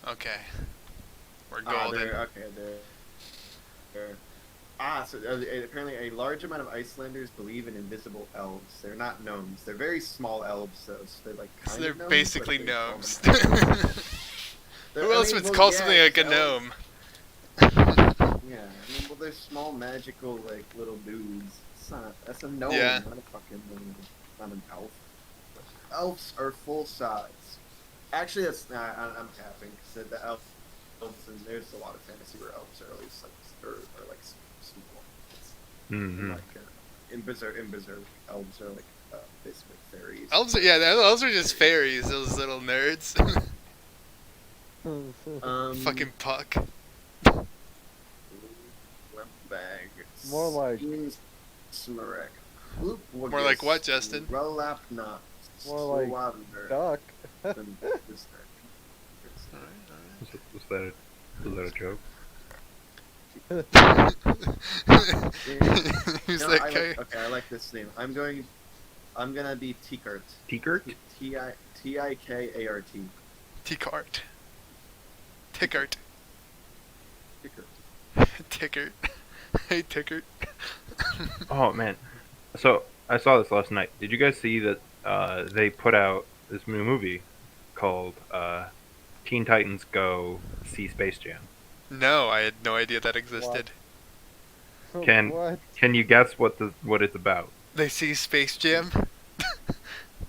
Okay. We're golden. They're so apparently a large amount of Icelanders believe in invisible elves. They're not gnomes. They're very small elves, though. So they're like So kind they're of gnomes, but basically they call them gnomes. elves. Who I else mean, would well, call yeah, something like because a elves. gnome? Yeah, I mean, well, they're small, magical, like little dudes. That's a Yeah. gnome, not a fucking not an elf. Elves are full size. Actually, that's not. I'm capping because the elves, and there's a lot of fantasy where elves are at least like are like small. And Mm-hmm. like in Berserk, elves are like basically fairies. Elves are just fairies. Those little nerds. Fucking Puck. Bag. More like Smarek. More like what, Justin? Relapna. More like duck. Alright, alright. Was that a joke? Who's No, that I guy? like, okay, I like this name. I'm gonna be Tikart. Tikert? Tikart. T-cart. Tickert. Tikart. Tickert. Hey, Tickert. Oh man. So I saw this last night. Did you guys see that they put out this new movie called Teen Titans Go See Space Jam? No, I had no idea that existed. Can What? can you guess what it's about? They see Space Jam?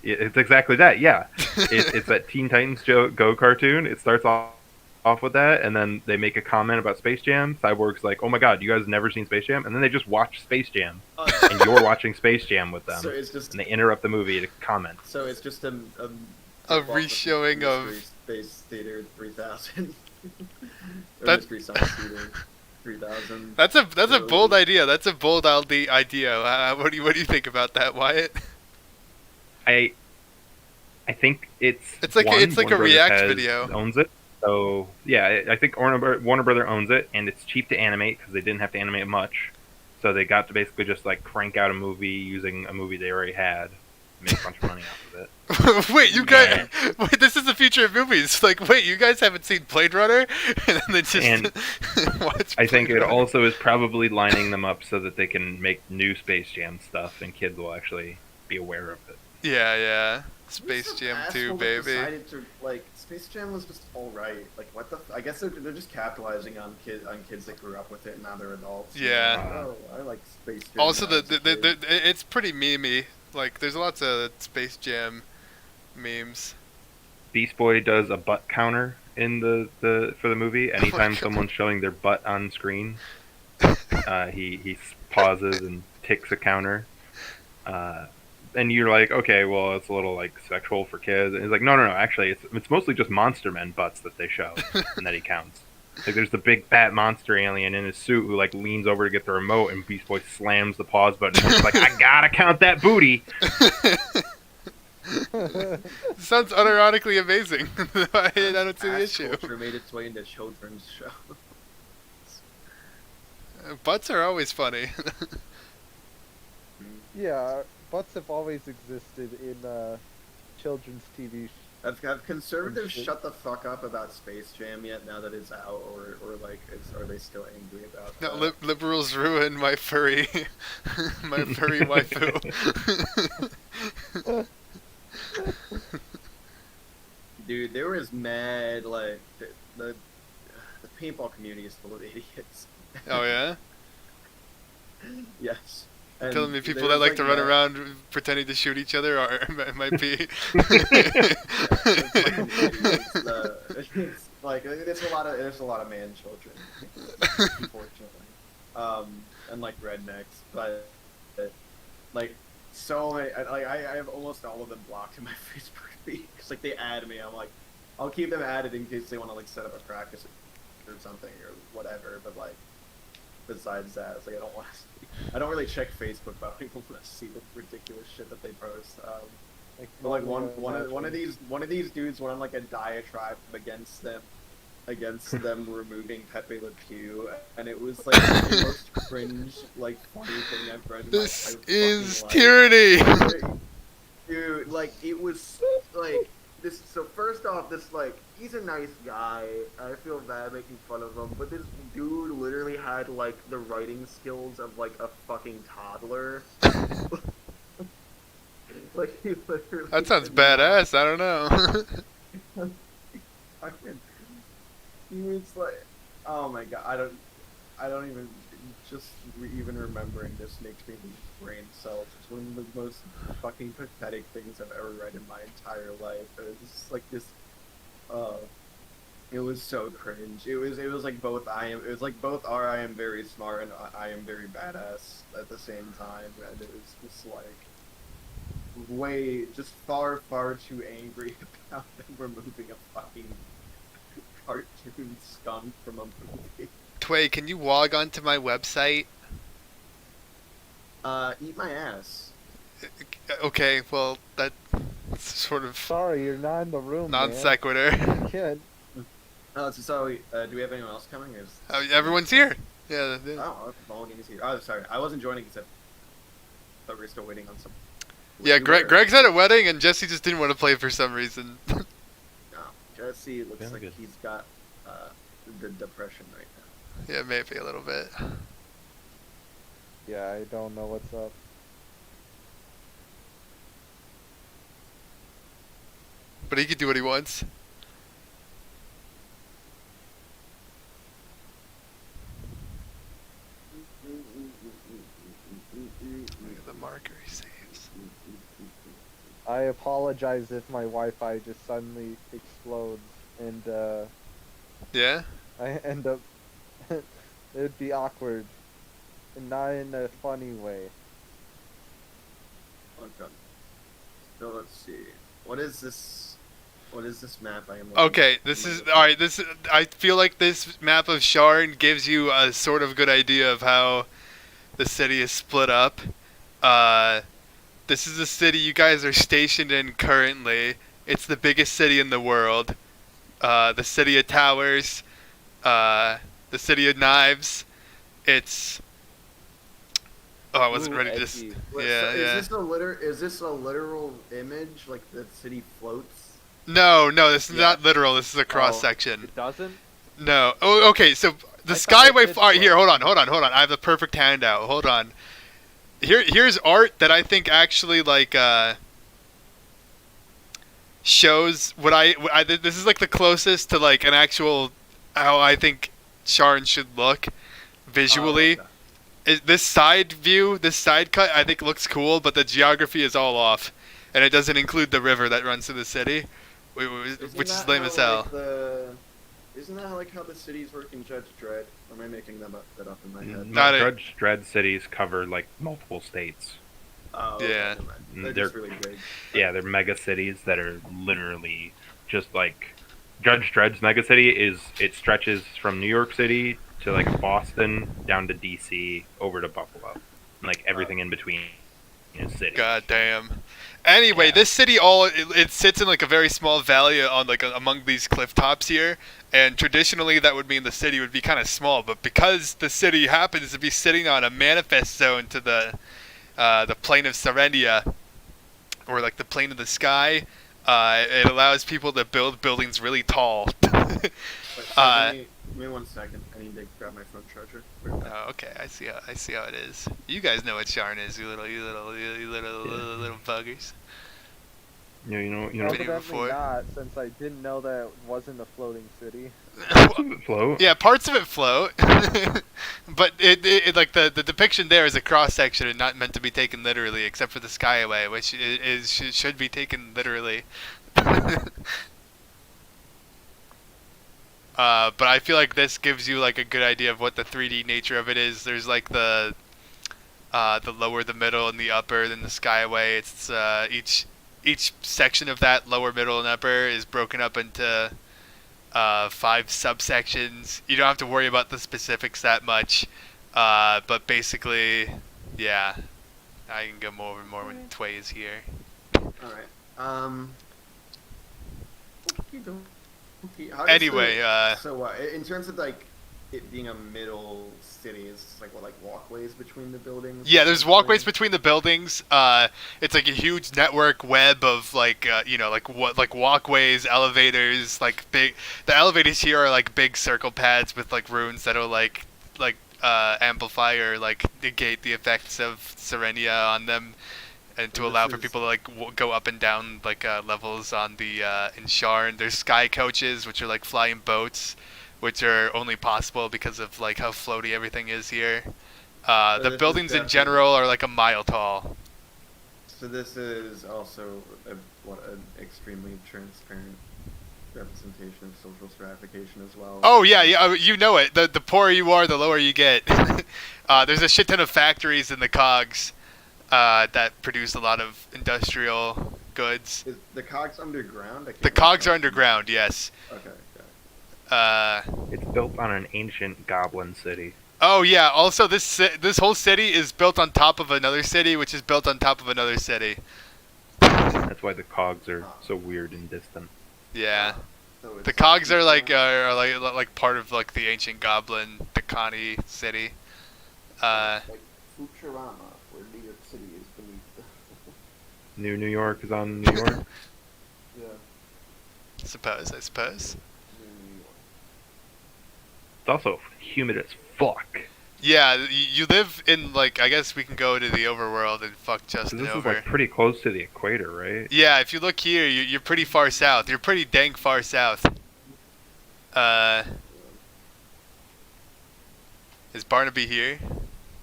It's exactly that. Yeah, it's that Teen Titans Go cartoon. It starts off with that, and then they make a comment about Space Jam. Cyborg's like, "Oh my God, you guys never seen Space Jam?" And then they just watch Space Jam, and you're watching Space Jam with them. So it's just and they interrupt the movie to comment. so it's just a reshowing of Mystery Space Theater 3000. Or That- Mystery Science Theater 3000. That's a bold idea. That's a bold idea. What do you think about that, Wyatt? I think It's like Warner a Brothers React video. owns it. So yeah, I think Warner Brother owns it, and it's cheap to animate because they didn't have to animate much. So they got to basically just like crank out a movie using a movie they already had, make a bunch of money off of it. Wait, you guys! Wait, this is the future of movies. Like, wait, you guys haven't seen Blade Runner, and then they just And watch. I think Blade it Runner. also is probably lining them up so that they can make new Space Jam stuff, and kids will actually be aware of it. Yeah. Space Who's the Jam 2, asshole that baby. decided to, like, Space Jam was just alright. Like, what the? I guess they're just capitalizing on kids that grew up with it and now they're adults. Yeah. Like, oh, I like Space Jam. Also, when I was a kid. it's pretty memey. Like, there's lots of Space Jam memes. Beast Boy does a butt counter in for the movie. Anytime God. someone's showing their butt on screen, he pauses and ticks a counter. And you're like, okay, well, it's a little like sexual for kids. And he's like, no, actually, it's mostly just monster men butts that they show, and that he counts. Like, there's the big fat monster alien in his suit who like leans over to get the remote, and Beast Boy slams the pause button. And he's like, I gotta count that booty. Sounds unironically amazing. I don't see the Ass issue. culture made its way into children's shows. Butts are always funny. Yeah, butts have always existed in children's TV. Have conservatives Shit. shut the fuck up about Space Jam yet? Now that it's out, or like, are they still angry about No, that? liberals ruin my furry, my furry waifu. Dude, there was mad like the paintball community is full of idiots. Oh yeah. Yes. You're And telling me people there that was, like to run mad- around pretending to shoot each other are might be. It's like there's a lot of man children, unfortunately, and like rednecks, but like so many, I have almost all of them blocked in my Facebook feed because like they add me. I'm like, I'll keep them added in case they want to like set up a practice or something or whatever. But like besides that, it's like I don't really check Facebook, but I don't want to see the ridiculous shit that they post. But like one of these dudes went on like a diatribe against them removing Pepe Le Pew, and it was like the most cringe, like funny thing I've read. This in my is fucking life. tyranny. Dude, like it was like this. So first off, this like he's a nice guy. I feel bad making fun of him, but this dude literally had like the writing skills of like a fucking toddler. Like he literally. That sounds did not- badass. I don't know. Fucking, he was like, oh my god, I don't even, just even remembering this makes me lose brain cells. It's one of the most fucking pathetic things I've ever read in my entire life. It was just like this, it was so cringe. It was like both it was like both I am very smart and I am very badass at the same time, and it was just like just far too angry about them removing a fucking cartoon skunk from a movie. Tway, can you log onto my website? Eat my ass. Okay, well, that's sort of Sorry, you're not in the room, non man. sequitur. You can't. So, do we have anyone else coming? Or is... Everyone's here. Yeah. Oh, Mulligan's here. Oh, sorry. I wasn't joining because I thought we were still waiting on some. Yeah, Greg's at a wedding, and Jesse just didn't want to play for some reason. No, Jesse looks Sounds like good. he's got the depression right now. Yeah, maybe a little bit. Yeah, I don't know what's up. But he can do what he wants. Look at the marker he saves. I apologize if my Wi-Fi just suddenly explodes and Yeah? I end up. It'd be awkward, and not in a funny way. Okay. So let's see. What is this? What is this map I am looking Okay, at? this Am I is looking- alright. I feel like this map of Sharn gives you a sort of good idea of how the city is split up. This is the city you guys are stationed in currently. It's the biggest city in the world. The city of towers. The city of knives. It's. Oh, I wasn't Ooh, ready to edgy. just. Wait, Yeah, so yeah. Is this a literal image? Like the city floats? No, this is Yeah. not literal. This is a cross Oh, section. It doesn't. No. Oh, okay. So the I thought it Skyway. did All right, here. float. Hold on. I have the perfect handout. Hold on. Here's art that I think actually like shows what I. This is like the closest to like an actual how I think Sharn should look visually. Oh, okay. This side view, this side cut, I think looks cool, but the geography is all off, and it doesn't include the river that runs through the city, Isn't which is that lame how, as hell. like, isn't that like how the cities work in Judge Dredd? Or am I making that up in my head? Not it. Judge Dredd cities cover like multiple states. Oh, okay, Yeah. never mind. Mm, They're they're- just really big. Yeah, they're mega cities that are literally just like Judge Dredd's mega city it stretches from New York City to like Boston down to DC over to Buffalo. And, like everything in between is city. God damn. Anyway, Yeah. this city it sits in like a very small valley on like among these cliff tops here, and traditionally that would mean the city would be kind of small, but because the city happens to be sitting on a manifest zone to the plane of Serendia, or like the plane of the sky, it allows people to build buildings really tall. Wait, so give me 1 second. I need to grab my phone charger. Oh, okay. I see how it is. You guys know what Sharn is, you little buggers. You know, Video Evidently before. not, since I didn't know that it wasn't a floating city. float. Yeah, parts of it float, but it like the depiction there is a cross section and not meant to be taken literally, except for the Skyway, which should be taken literally. But I feel like this gives you like a good idea of what the 3D nature of it is. There's like the lower, the middle, and the upper. Then the Skyway. It's each section of that lower, middle, and upper is broken up into 5 subsections. You don't have to worry about the specifics that much, but basically, yeah, I can go more when Tway is here. Alright. okey-dokey. How does Anyway, so in terms of like it being a middle city is like what, like walkways between the buildings? Yeah, there's walkways essentially? between the buildings. It's like a huge network web of like like what like walkways, elevators, like big. The elevators here are like big circle pads with like runes that'll amplify or like negate the effects of Serenia on them, and to And this allow for is people to like go up and down like levels on the in Sharn. There's sky coaches, which are like flying boats, which are only possible because of like how floaty everything is here. so The this is buildings in definitely general are like a mile tall. so this is also an extremely transparent representation of social stratification as well. Oh yeah, yeah, you know it. The poorer you are, the lower you get. There's a shit ton of factories in the cogs that produce a lot of industrial goods. Is the cogs underground? I can't The really cogs tell. are underground, yes. Okay. It's built on an ancient goblin city. Oh yeah. Also, this whole city is built on top of another city, which is built on top of another city. That's why the cogs are so weird and distant. Yeah. So it's The cogs are Futurama. like part of like the ancient goblin Dakani city. Like Futurama, where New York City is beneath. New York is on New York. Yeah, I suppose. New York. It's also humid as fuck. Yeah, you live in like I guess we can go to the overworld and fuck 'Cause Justin this is over. like pretty close to the equator, right? Yeah, if you look here, you're pretty far south. You're pretty dang far south. Is Barnaby here?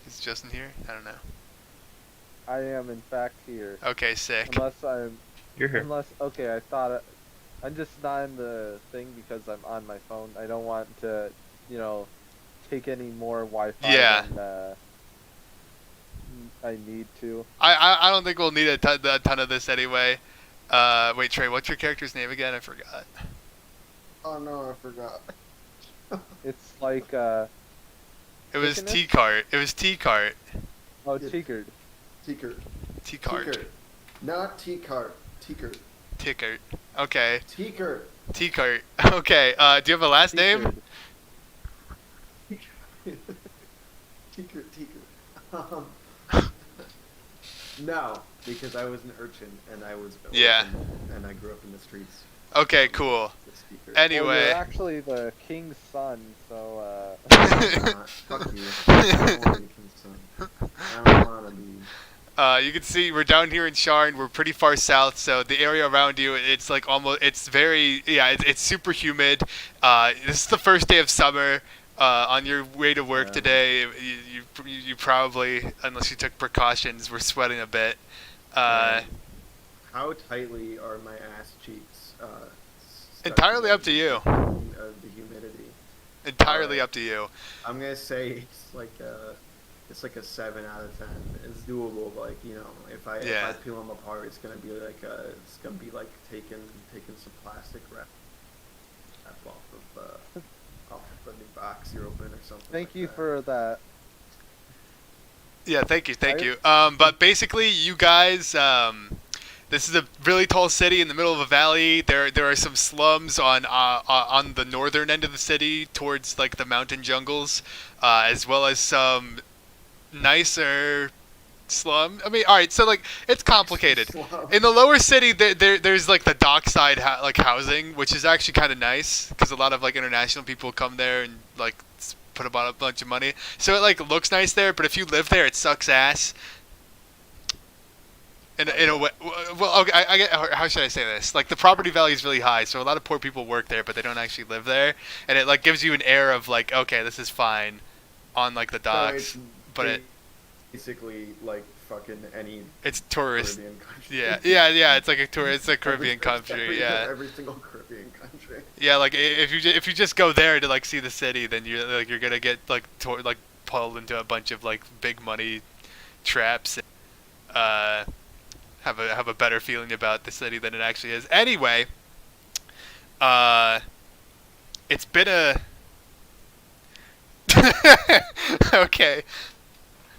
Is Justin here? I don't know. I am in fact here. Okay, sick. You're here. Okay, I thought I'm just not in the thing because I'm on my phone. I don't want to, take any more Wi-Fi Yeah. than I need to. I don't think we'll need a ton of this anyway. Wait, Trey, what's your character's name again? I forgot. Oh no, I forgot. It's like It was Chicken-ish? T-Cart. It was T-Cart. oh, Yeah. Tigard. T-Cart. T-Cart. T-Cart. Not T-Cart. T-Cart. T-Cart. Okay. T-Cart. T-Cart. Okay. Do you have a last name? T-Cart. T-Cart. No, because I was an urchin and I was an Yeah. orphan, and I grew up in the streets. Okay, cool. It's T-Cart. Well, Anyway. you're actually the king's son, so Fuck you. I don't want to be king's son. I don't want to be. You can see we're down here in Sharn. We're pretty far south, so the area around you, it's like almost, it's very, yeah, it's super humid. This is the first day of summer. On your way to work Yeah. today, you probably, unless you took precautions, were sweating a bit. How tightly are my ass cheeks? Stuck Entirely up to you. Of the humidity. Entirely up to you. I'm gonna say it's like a 7 out of 10. It's doable, but like if I peel them apart, it's gonna be like taking some plastic wrap off of a new box you're opening or something. thank like you that. for that. Yeah, thank you. But basically, you guys, this is a really tall city in the middle of a valley. There are some slums on the northern end of the city, towards like the mountain jungles, as well as some nicer slum. I mean, all right, so like it's complicated. In the lower city, there's like the dockside like housing, which is actually kind of nice because a lot of like international people come there and like put about a bunch of money. So it like looks nice there, but if you live there, it sucks ass. In a way, well, okay, I get, how should I say this? Like the property value is really high, so a lot of poor people work there, but they don't actually live there, and it like gives you an air of like, okay, this is fine, on like the docks, So but it's basically like fucking any it's tourist. Caribbean country. Yeah. It's like a tour. It's a Caribbean country. Yeah. Every single Caribbean country. Yeah, like if you just go there to like see the city, then you're gonna get like pulled into a bunch of like big money traps. And, have a better feeling about the city than it actually is. Anyway, it's been a okay.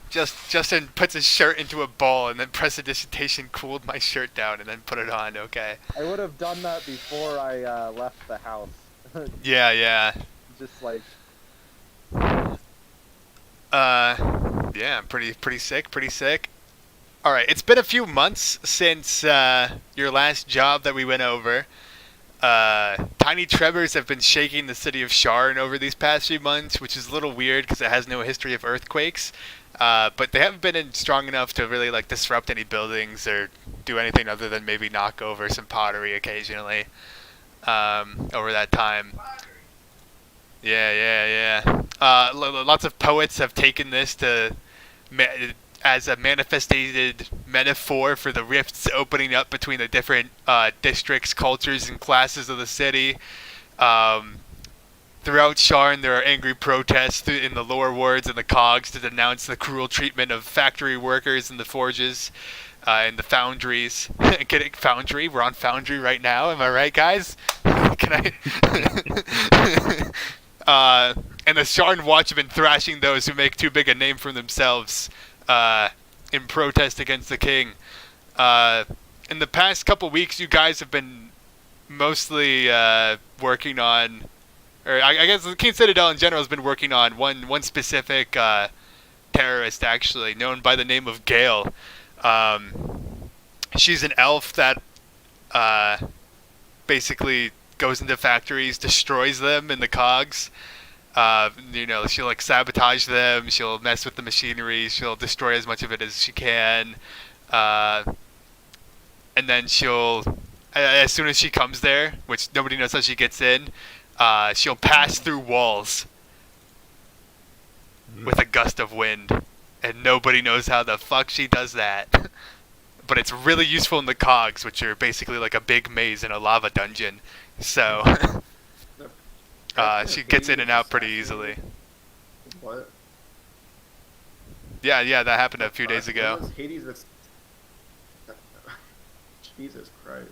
Justin puts his shirt into a ball and then prestidigitation cooled my shirt down and then put it on. Okay. I would have done that before I left the house. Yeah. Just like Yeah, pretty sick, pretty sick. All right, it's been a few months since your last job that we went over. Tiny tremors have been shaking the city of Sharn over these past few months, which is a little weird because it has no history of earthquakes. But they haven't been strong enough to really like disrupt any buildings or do anything other than maybe knock over some pottery occasionally over that time. Yeah. Lots of poets have taken this to as a manifested metaphor for the rifts opening up between the different districts, cultures, and classes of the city. Um, Throughout Sharn, there are angry protests in the lower wards and the cogs to denounce the cruel treatment of factory workers in the forges and the foundries. Getting foundry? We're on foundry right now. Am I right, guys? Can I? And the Sharn Watch have been thrashing those who make too big a name for themselves in protest against the king. In the past couple weeks, you guys have been mostly working on, or I guess the King Citadel in general has been working on one specific terrorist, actually, known by the name of Gale. She's an elf that basically goes into factories, destroys them in the cogs. She'll like sabotage them. She'll mess with the machinery. She'll destroy as much of it as she can, and then she'll, as soon as she comes there, which nobody knows how she gets in, she'll pass through walls with a gust of wind, and nobody knows how the fuck she does that. But it's really useful in the cogs, which are basically like a big maze in a lava dungeon. So she gets in and out pretty easily. What? Yeah, that happened a few days ago. Hades. Jesus Christ!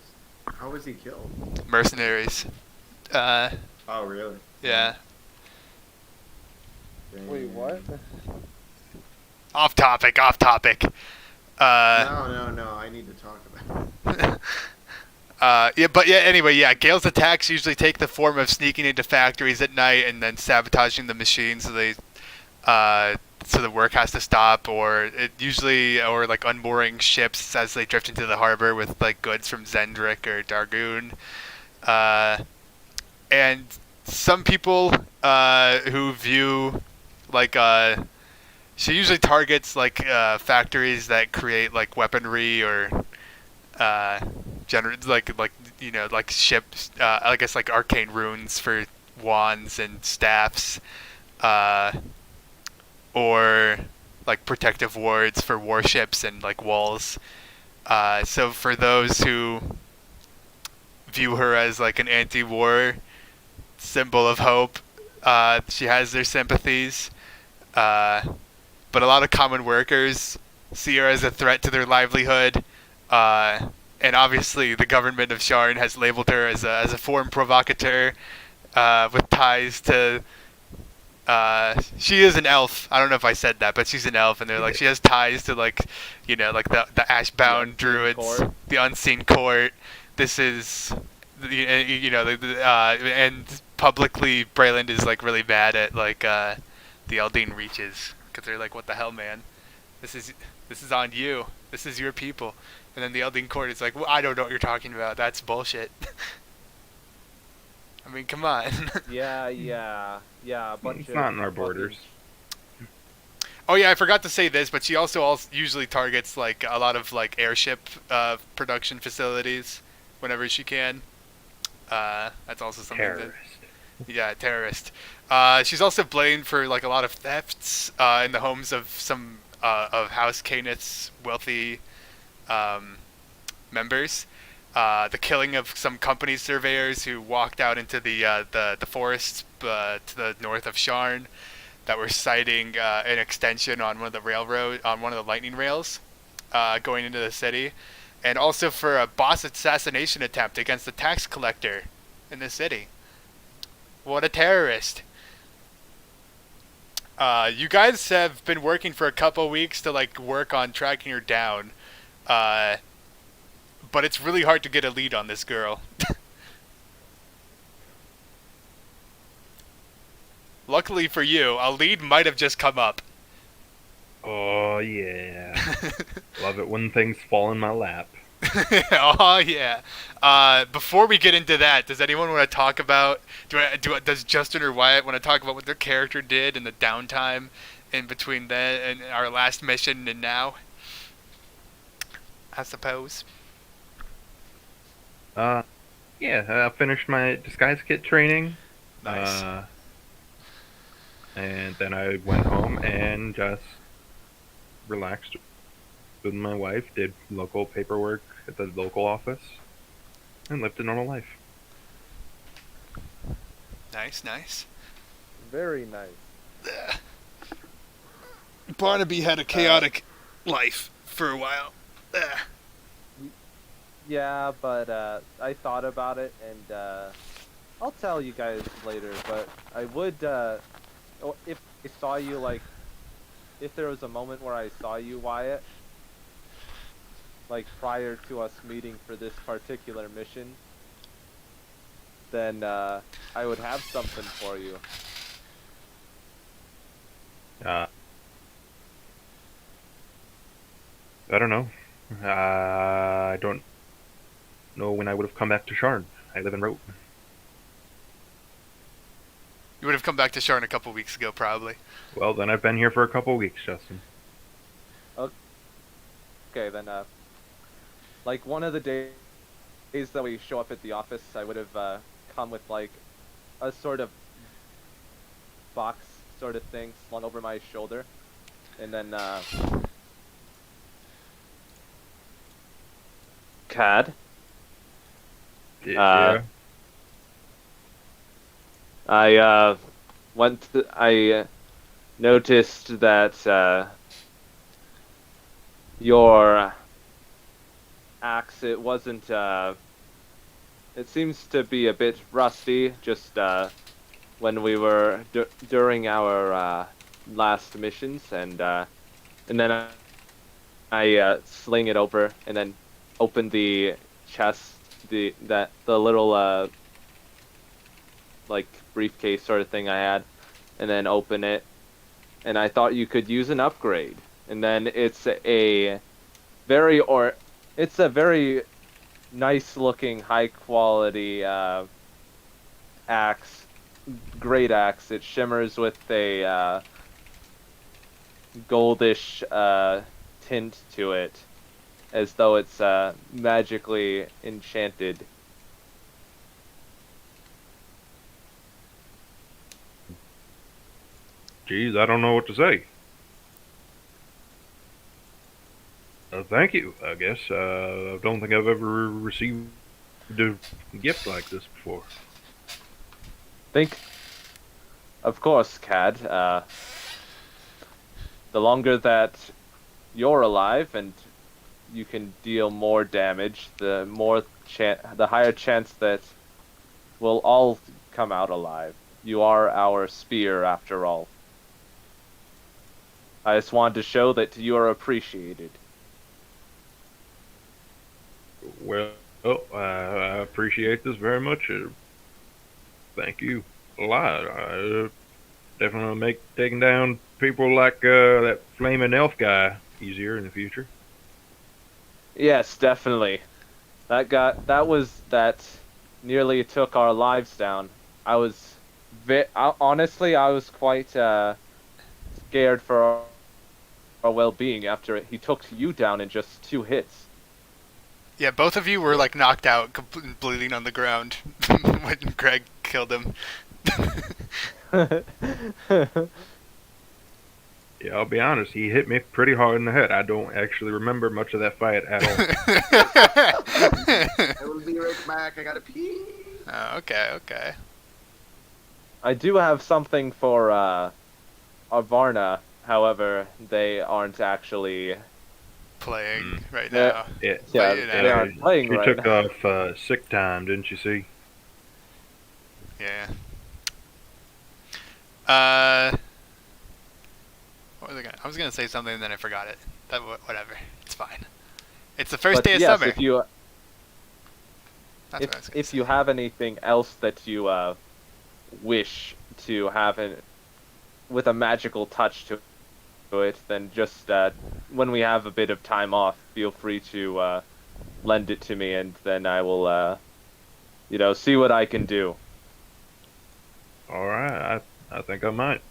How was he killed? Mercenaries. Oh, really? Yeah. Wait, what? Off topic. No, I need to talk about it. Anyway, Gale's attacks usually take the form of sneaking into factories at night and then sabotaging the machines so the work has to stop, or like unmooring ships as they drift into the harbor with like goods from Zendrick or Dargoon. And some people who view like she usually targets like factories that create like weaponry or like ships. I guess like arcane runes for wands and staffs, or like protective wards for warships and like walls. So for those who view her as like an anti-war symbol of hope, she has their sympathies. But a lot of common workers see her as a threat to their livelihood. And obviously the government of Sharn has labeled her as a foreign provocateur with ties to... she is an elf. I don't know if I said that, but she's an elf, and they're like, she has ties to like the Ashbound druids, the unseen court. This is, and publicly Brayland is like really mad at like the Eldine Reaches, because they're like, what the hell, man? This is on you. This is your people. And then the Eldine Court is like, well, I don't know what you're talking about. That's bullshit. I mean, come on. Yeah. A bunch It's of not in our borders. Oh yeah, I forgot to say this, but she also usually targets like a lot of like airship production facilities whenever she can. That's also something Terrorist. Terrorist. She's also blamed for like a lot of thefts in the homes of some of House Cainith's wealthy members. The killing of some company surveyors who walked out into the forests to the north of Sharn that were siting an extension on one of the lightning rails going into the city, and also for a boss assassination attempt against the tax collector in the city. What a terrorist. You guys have been working for a couple weeks to like work on tracking her down, but it's really hard to get a lead on this girl. Luckily for you, a lead might have just come up. Oh yeah, love it when things fall in my lap. Oh yeah. Before we get into that, does anyone want to talk about? Does Justin or Wyatt want to talk about what their character did in the downtime in between then and our last mission and now? I suppose. Uh, yeah, I finished my disguise kit training. Nice. Uh, and then I went home and just relaxed with my wife, did local paperwork at the local office, and lived a normal life. Nice, nice. Very nice. Barnaby had a chaotic life for a while. Yeah, but I thought about it, and I'll tell you guys later. But I would, if I saw you, like, if there was a moment where I saw you, Wyatt, like prior to us meeting for this particular mission, then I would have something for you. Uh, I don't know. I don't know when I would have come back to Sharn. I live in Rote. You would have come back to Sharn a couple weeks ago, probably. Well, then I've been here for a couple weeks, Justin. Okay, then like one of the days that we show up at the office, I would have come with like a sort of box sort of thing slung over my shoulder, and then CAD. Yeah. I I noticed that your axe, it wasn't it seems to be a bit rusty, just when we were during our last missions, and then I sling it over and then open the chest, the little like briefcase sort of thing I had, and then open it, and I thought you could use an upgrade. And then it's a very nice looking, high quality axe, great axe. It shimmers with a goldish tint to it, as though it's magically enchanted. Geez, I don't know what to say. Thank you, I guess. I don't think I've ever received a gift like this before. Think, of course, CAD. The longer that you're alive and you can deal more damage, the higher chance that we'll all come out alive. You are our spear, after all. I just wanted to show that you are appreciated. Well, I appreciate this very much. Thank you a lot. Definitely make taking down people like that flaming elf guy easier in the future. Yes, definitely. That nearly took our lives down. Honestly, I was quite scared for our well-being after he took you down in just 2 hits. Yeah, both of you were like knocked out, bleeding on the ground when Greg killed him. Yeah, I'll be honest. He hit me pretty hard in the head. I don't actually remember much of that fight at all. I will be right back. I gotta pee. Oh, okay. I do have something for Arvarna. However, they aren't actually Playing right Yeah. now. Yeah, Yeah, you they know. aren't playing She right took now. off sick time, didn't you see? Yeah. What was I gonna? I was gonna say something and then I forgot it. Whatever. It's fine. It's the first But day of yes, summer. if you That's what I was gonna if say. you have anything else that you wish to have with a magical touch to it, then just when we have a bit of time off, feel free to lend it to me, and then I will, see what I can do. All right, I think I might.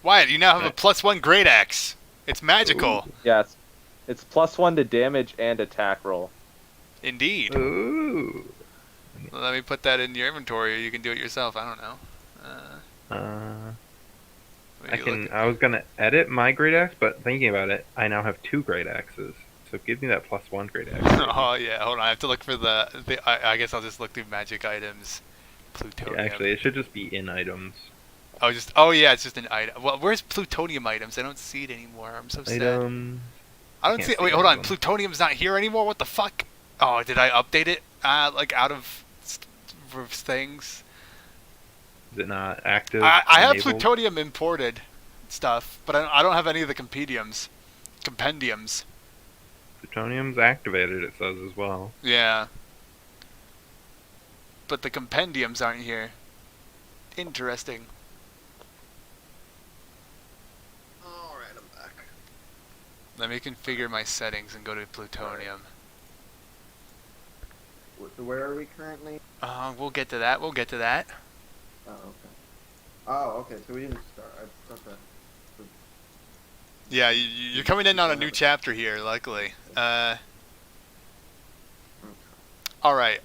Wyatt, you now have a Okay. +1 great axe. It's magical. Yeah, it's +1 to damage and attack roll. Indeed. Ooh. Let me put that in your inventory. Or you can do it yourself. I don't know. Let me look. I was gonna edit my great axe, but thinking about it, I now have 2 great axes. So give me that +1 great axe. Oh yeah, hold on. I have to look for the. I guess I'll just look through magic items. Plutonium. Yeah, actually, it should just be in items. Oh yeah, it's just an item. Well, where's plutonium items? I don't see it anymore. I'm so sad. Item. I don't can't see. see Wait, hold on. item. Plutonium's not here anymore. What the fuck? Oh, did I update it? Like out of things. Is it not active? I have enabled? plutonium imported stuff, but I don't have any of the compendiums. Plutonium's activated, it says as well. Yeah. But the compendiums aren't here. Interesting. Alright, I'm back. Let me configure my settings and go to plutonium. Where are we currently? We'll get to that. We'll get to that. Oh, okay. Oh, okay, so we didn't start. I thought that. Yeah, you're coming in on a new chapter here, luckily. Alright.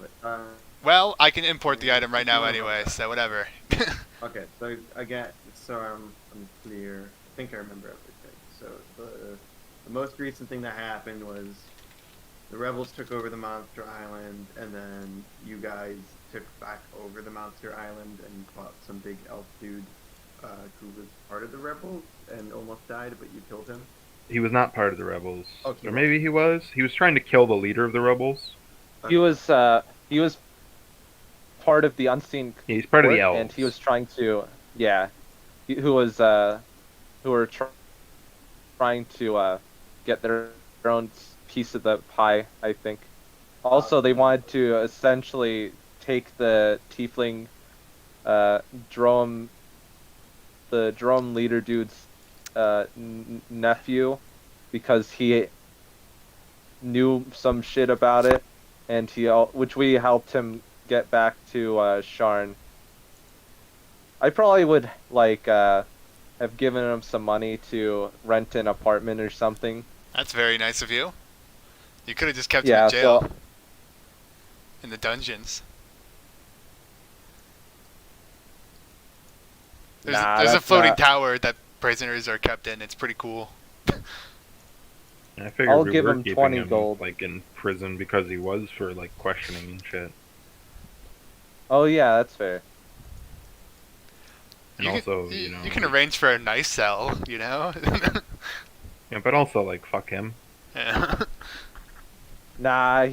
Well, I can import the item right now anyway, so whatever. Okay, so again, I'm clear. I think I remember everything. So the most recent thing that happened was the rebels took over the Monster Island, and then you guys took back over the Monster Island and fought some big elf dude who was part of the rebels and almost died, but you killed him. He was not part of the rebels. Oh, he Or was. maybe he was. He was trying to kill the leader of the rebels. He was part of the unseen He's part of the court, elves. and he was trying to, who were trying to get their own piece of the pie, I think. Also, they wanted to essentially take the tiefling drone leader dude's nephew, because he knew some shit about it, and which we helped him get back to Sharn. I probably would have given him some money to rent an apartment or something. That's very nice of you. You could have just kept him Yeah, in jail. so In the dungeons. There's a that's floating not- tower that prisoners are kept in. It's pretty cool. I figured I'll we give were him keeping 20 him gold. like in prison because he was for like questioning and shit. Oh yeah, that's fair. And You also, can, you know, you can arrange for a nice cell, you know? yeah, but also like fuck him. Yeah. Nah,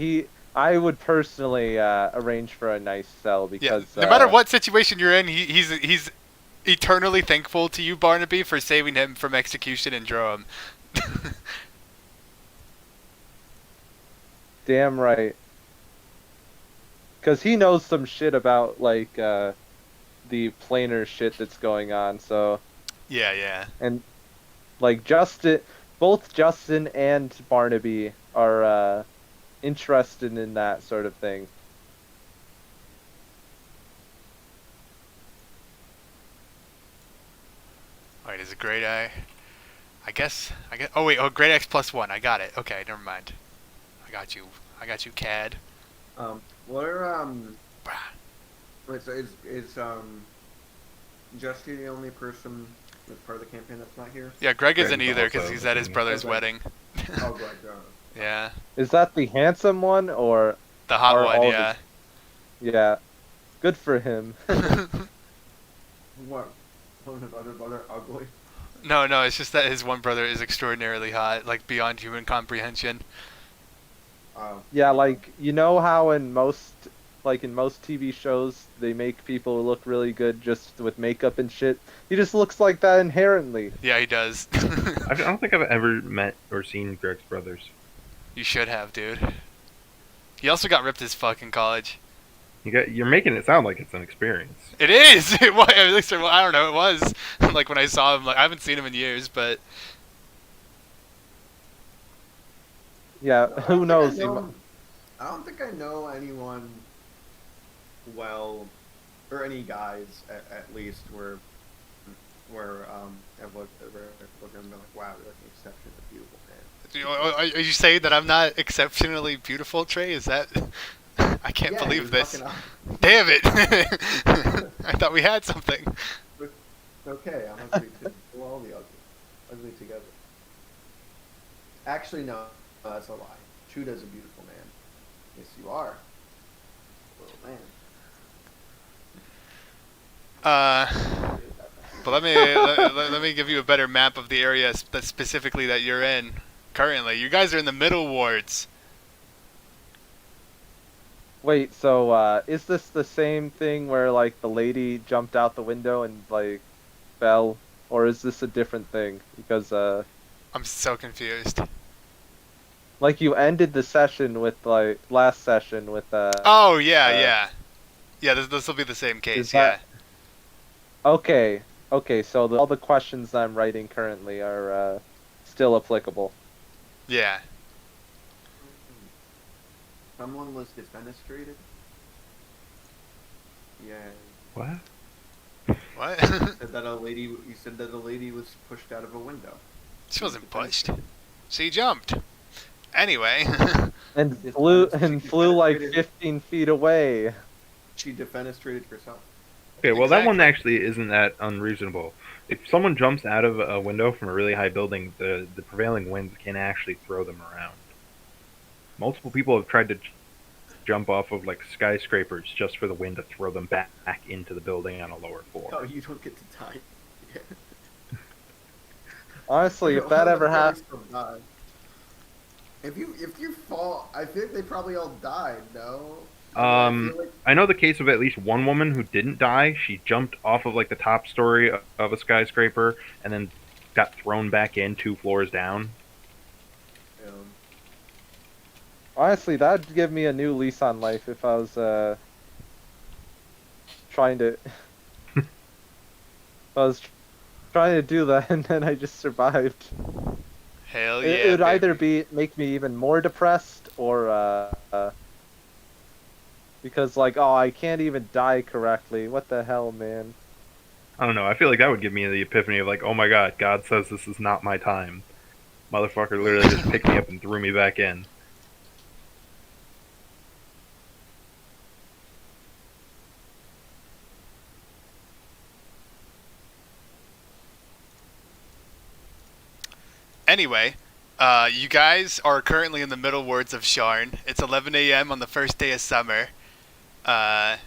I would personally arrange for a nice cell Yeah, because no matter what situation you're in, he's eternally thankful to you, Barnaby, for saving him from execution in Droam. Damn right. Because he knows some shit about the planar shit that's going on. So Yeah. and both Justin and Barnaby are interested in that sort of thing. Alright, is it Great Eye? I guess. Oh wait. Oh, Great X +1. I got it. Okay, never mind. I got you, Cad. What are Brah. wait, so is Justy the only person that's part of the campaign that's not here? Yeah, Greg isn't Greg's either because also he's at his looking- brother's Okay. wedding. Oh, Greg. Yeah, Is that the handsome one or the hot Are one. all Yeah. yeah? Good for him. What? One of his other brother ugly? No, it's just that his one brother is extraordinarily hot, like beyond human comprehension. Yeah, you know how in most TV shows they make people look really good just with makeup and shit. He just looks like that inherently. Yeah, he does. I don't think I've ever met or seen Greg's brothers. You should have, dude. He also got ripped as fuck in college. You're making it sound like it's an experience. It is. It was. At least, I don't know. It was. Like when I saw him. Like I haven't seen him in years, but Yeah, I who don't think I knows? know. I don't think I know anyone well, or any guys at least where have looked at and been like, wow, you're like an exceptionally beautiful man. Are you saying that I'm not exceptionally beautiful, Trey? Is that? I can't Yeah, you're believe this. fucking up. Damn it! I thought we had something. Okay, I'm ugly too. We're all the ugly together. Actually, no, that's a lie. Chuda's a beautiful man. Yes, you are. Little man. But let me give you a better map of the area that specifically that you're in currently. You guys are in the middle wards. Wait, so is this the same thing where like the lady jumped out the window and like fell, or is this a different thing? Because I'm so confused. like you ended the session with like last session with Oh yeah, uh yeah, yeah. This will be the same is case. Yeah, that okay? Okay, so all the questions I'm writing currently are still applicable. yeah. Someone was defenestrated? Yeah. What? What? You said that a lady was pushed out of a window. She wasn't pushed. She jumped. Anyway. And Yes, flew like defenestrated. 15 feet away. She defenestrated herself. Okay, well that one Exactly. actually isn't that unreasonable. If someone jumps out of a window from a really high building, the prevailing winds can actually throw them around. Multiple people have tried to jump off of like skyscrapers just for the wind to throw them back into the building on a lower floor. Oh, you don't get to die. Honestly, if All that the ever players happened, still die. If you fall, I think they probably all died. No. I feel like I know the case of at least one woman who didn't die. She jumped off of like the top story of a skyscraper and then got thrown back in 2 floors down. honestly, that'd give me a new lease on life if I was trying to. If I was trying to do that and then I just survived. Hell It yeah, would either baby. make me even more depressed or because like oh I can't even die correctly. What the hell, man? I don't know. I feel like that would give me the epiphany of like, oh my god, God says this is not my time. Motherfucker literally just picked me up and threw me back in. Anyway, you guys are currently in the middle wards of Sharn. It's 11 a.m. on the first day of summer. Uh,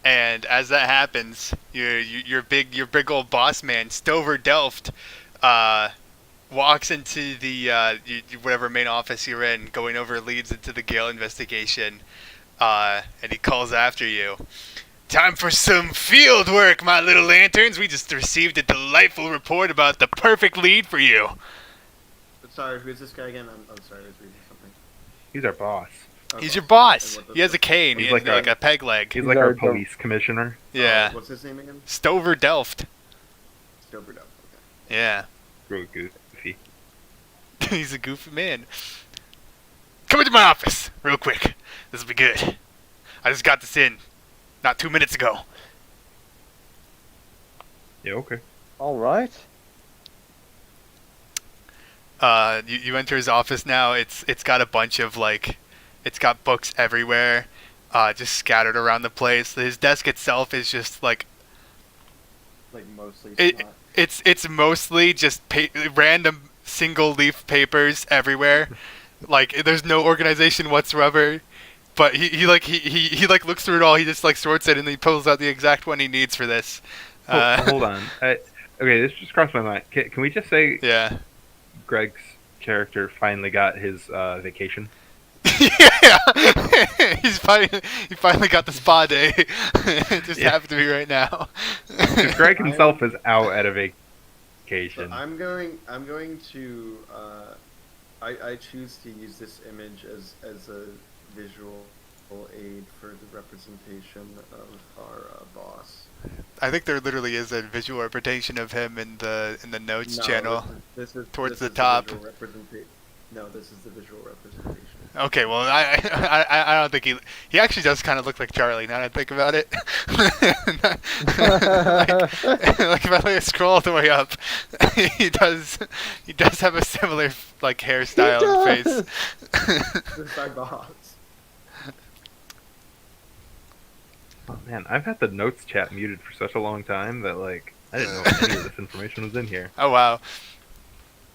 and as that happens, your big old boss man, Stover Delft, uh, walks into the whatever main office you're in, going over leads into the Gale investigation, and he calls after you. Time for some field work, my little lanterns. We just received a delightful report about the perfect lead for you. sorry, who's this guy again? I'm sorry, I was reading something. He's our boss. He's your boss. And He has a cane He's and like like a peg leg. He's He's like our our police commissioner. Yeah. What's his name again? Stover Delft. Stoberdup. Okay. Yeah. Real goofy. He's a goofy man. Come into my office, real quick. This will be good. I just got this in not 2 minutes ago. Yeah, okay. All right. You enter his office now. It's got a bunch of like, it's got books everywhere, just scattered around the place. His desk itself is just like Like mostly it. snot. It's mostly just random single leaf papers everywhere. Like there's no organization whatsoever. But he like looks through it all. He just like sorts it and he pulls out the exact one he needs for this. Hold on. Okay, this just crossed my mind. Can we just say Yeah. Greg's character finally got his vacation? Yeah. He finally got the spa day. It just Yeah. happened to be right now. Because Greg himself is out at a vacation. So I'm going to I choose to use this image as a visual aid for the representation of our boss. I think there literally is a visual representation of him in the notes channel towards the top. visual representation. No, this is the visual representation. Okay, well, I don't think he actually does kind of look like Charlie now that I think about it. Like if I like, scroll all the way up, he does have a similar like hairstyle and face. This is our boss. Oh man, I've had the notes chat muted for such a long time that like I didn't know if any of this information was in here. Oh wow,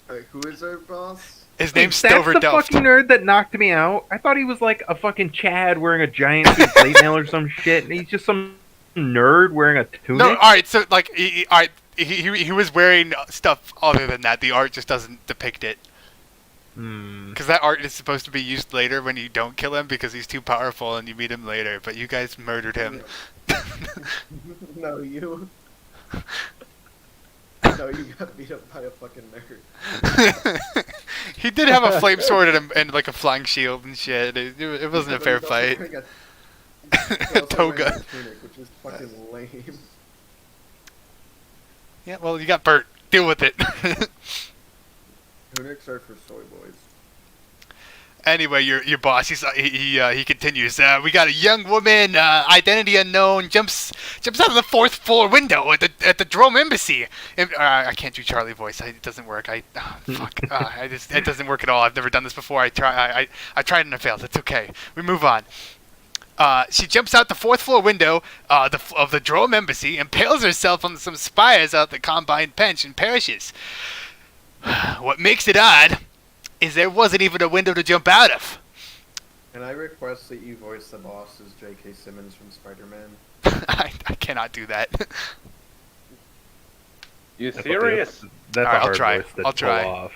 Who is our boss? his name's That's Stover the Delft. fucking nerd that knocked me out. I thought he was like a fucking Chad wearing a giant plate mail or some shit, and he's just some nerd wearing a tunic. No, all right. So like, he was wearing stuff other than that. The art just doesn't depict it. Because that art is supposed to be used later when you don't kill him because he's too powerful and you meet him later. But you guys murdered him. No, you. No, you got beat up by a fucking nerd. He did have a flame sword and like a flying shield and shit. It wasn't a fair fight. Toga. Tunic, which is fucking lame. Yeah, well, you got Bert. Deal with it. Tunics are for soy boys. Anyway, your boss, he continues. We got a young woman, identity unknown, jumps out of the 4th floor window at the Drome Embassy. I can't do Charlie voice. It doesn't work. Fuck. It doesn't work at all. I've never done this before. I tried and I failed. It's okay. We move on. She jumps out the 4th floor window of the Drome Embassy, impales herself on some spires out the Combined Bench, and perishes. What makes it odd is there wasn't even a window to jump out of. And I request that you voice the boss as J.K. Simmons from Spider-Man. I cannot do that. You serious? That's Alright, a I'll hard try. voice to I'll try. pull off.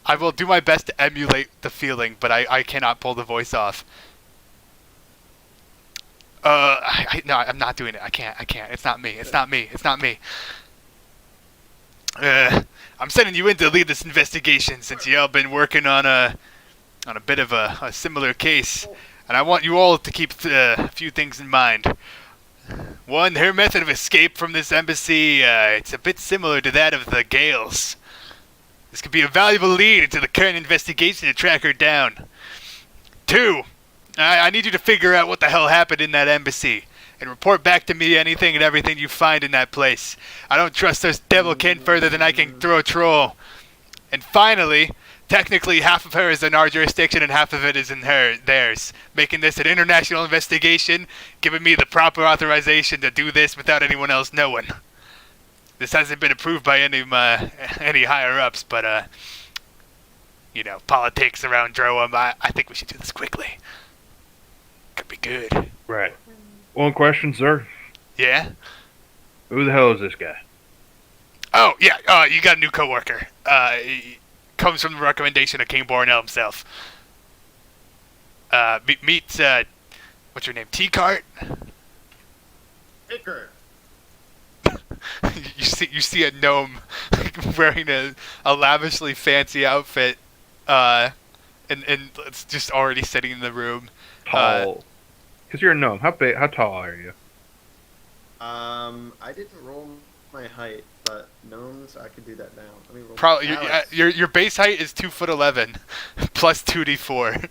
I will do my best to emulate the feeling, but I cannot pull the voice off. No, I'm not doing it. I can't. It's not me. It's not me. I'm sending you in to lead this investigation since y'all been working on a bit of a similar case, and I want you all to keep a few things in mind. One, her method of escape from this embassy, it's a bit similar to that of the Gales. This could be a valuable lead into the current investigation to track her down. Two, I need you to figure out what the hell happened in that embassy and report back to me anything and everything you find in that place. I don't trust those devilkin further than I can throw a troll. And finally, technically half of her is in our jurisdiction and half of it is in theirs, making this an international investigation, giving me the proper authorization to do this without anyone else knowing. This hasn't been approved by any higher ups, but politics around Droam. I think we should do this quickly. Could be good. Right. One question, sir. Yeah? Who the hell is this guy? Oh, yeah, you got a new coworker. He comes from the recommendation of King Bornell himself. Meet, what's your name, T-Cart? Iker. You see a gnome wearing a lavishly fancy outfit, and it's just already sitting in the room. Tall. Because you're a gnome. How tall are you? I didn't roll my height, but gnomes, I could do that now. Let me roll. Probably Alex. your base height is 2'11", plus 2d4.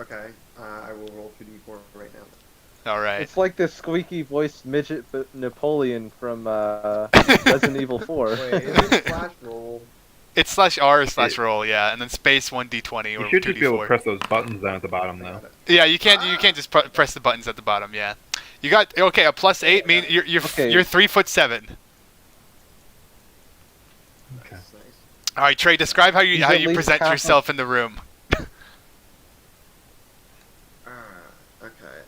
Okay, I will roll 2d4 right now. All right. It's like the squeaky voiced midget Napoleon from Resident Evil 4. Wait, is it slash roll? It's /R/roll, yeah, and then space 1d20 or You should just be able to 2d4. press those buttons down at the bottom, I though. got it. Yeah, you can't just press the buttons at the bottom. Yeah, you got okay. A +8 mean you're Okay. you're 3'7". Okay. Nice, nice. All right, Trey, describe how He's you at least present half yourself in the room. Okay.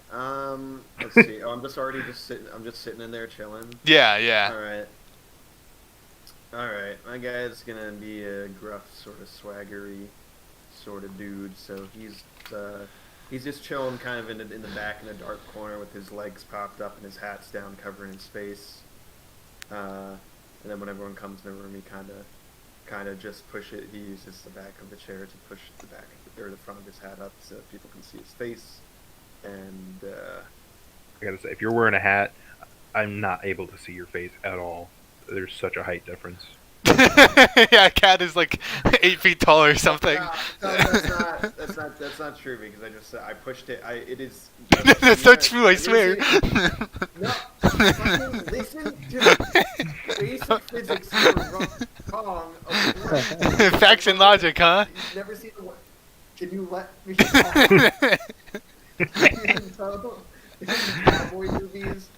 Let's see. Oh, I'm just sitting in there chilling. Yeah. All right. My guy's gonna be a gruff, sort of swaggery, sort of dude. So he's just chilling, kind of in the back in a dark corner with his legs popped up and his hat's down, covering his face. And then when everyone comes in the room, he kind of just he uses the back of the chair to push the front of his hat up so that people can see his face. and I gotta say, if you're wearing a hat, I'm not able to see your face at all. There's such a height difference. Yeah, cat is like 8 feet tall or something. no, that's not true because I pushed it. It is. That's so true, I swear. No, fucking listen to basic physics. You're wrong. Facts and logic, huh? You've never seen the. Can you let me talk? In cowboy movies,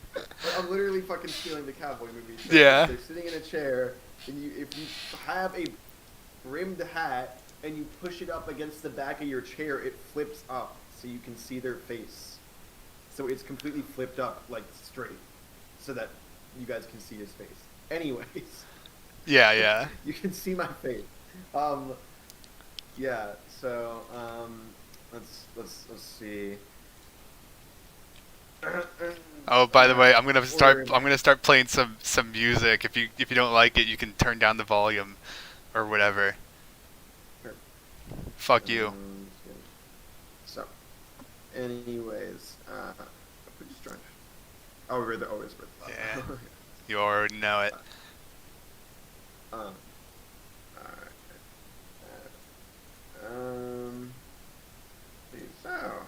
I'm literally fucking stealing the cowboy movies. Yeah. They're sitting in a chair, and if you have a brimmed hat and you push it up against the back of your chair, it flips up so you can see their face. So it's completely flipped up, like straight, so that you guys can see his face. Anyways. Yeah. You can see my face. Yeah. So let's see. Oh, by the way, I'm gonna start playing some music. If you don't like it, you can turn down the volume, or whatever. Sure. Fuck you. So, anyways, we're just trying. Oh, we're the always with. Yeah. You already know it. Alright. So,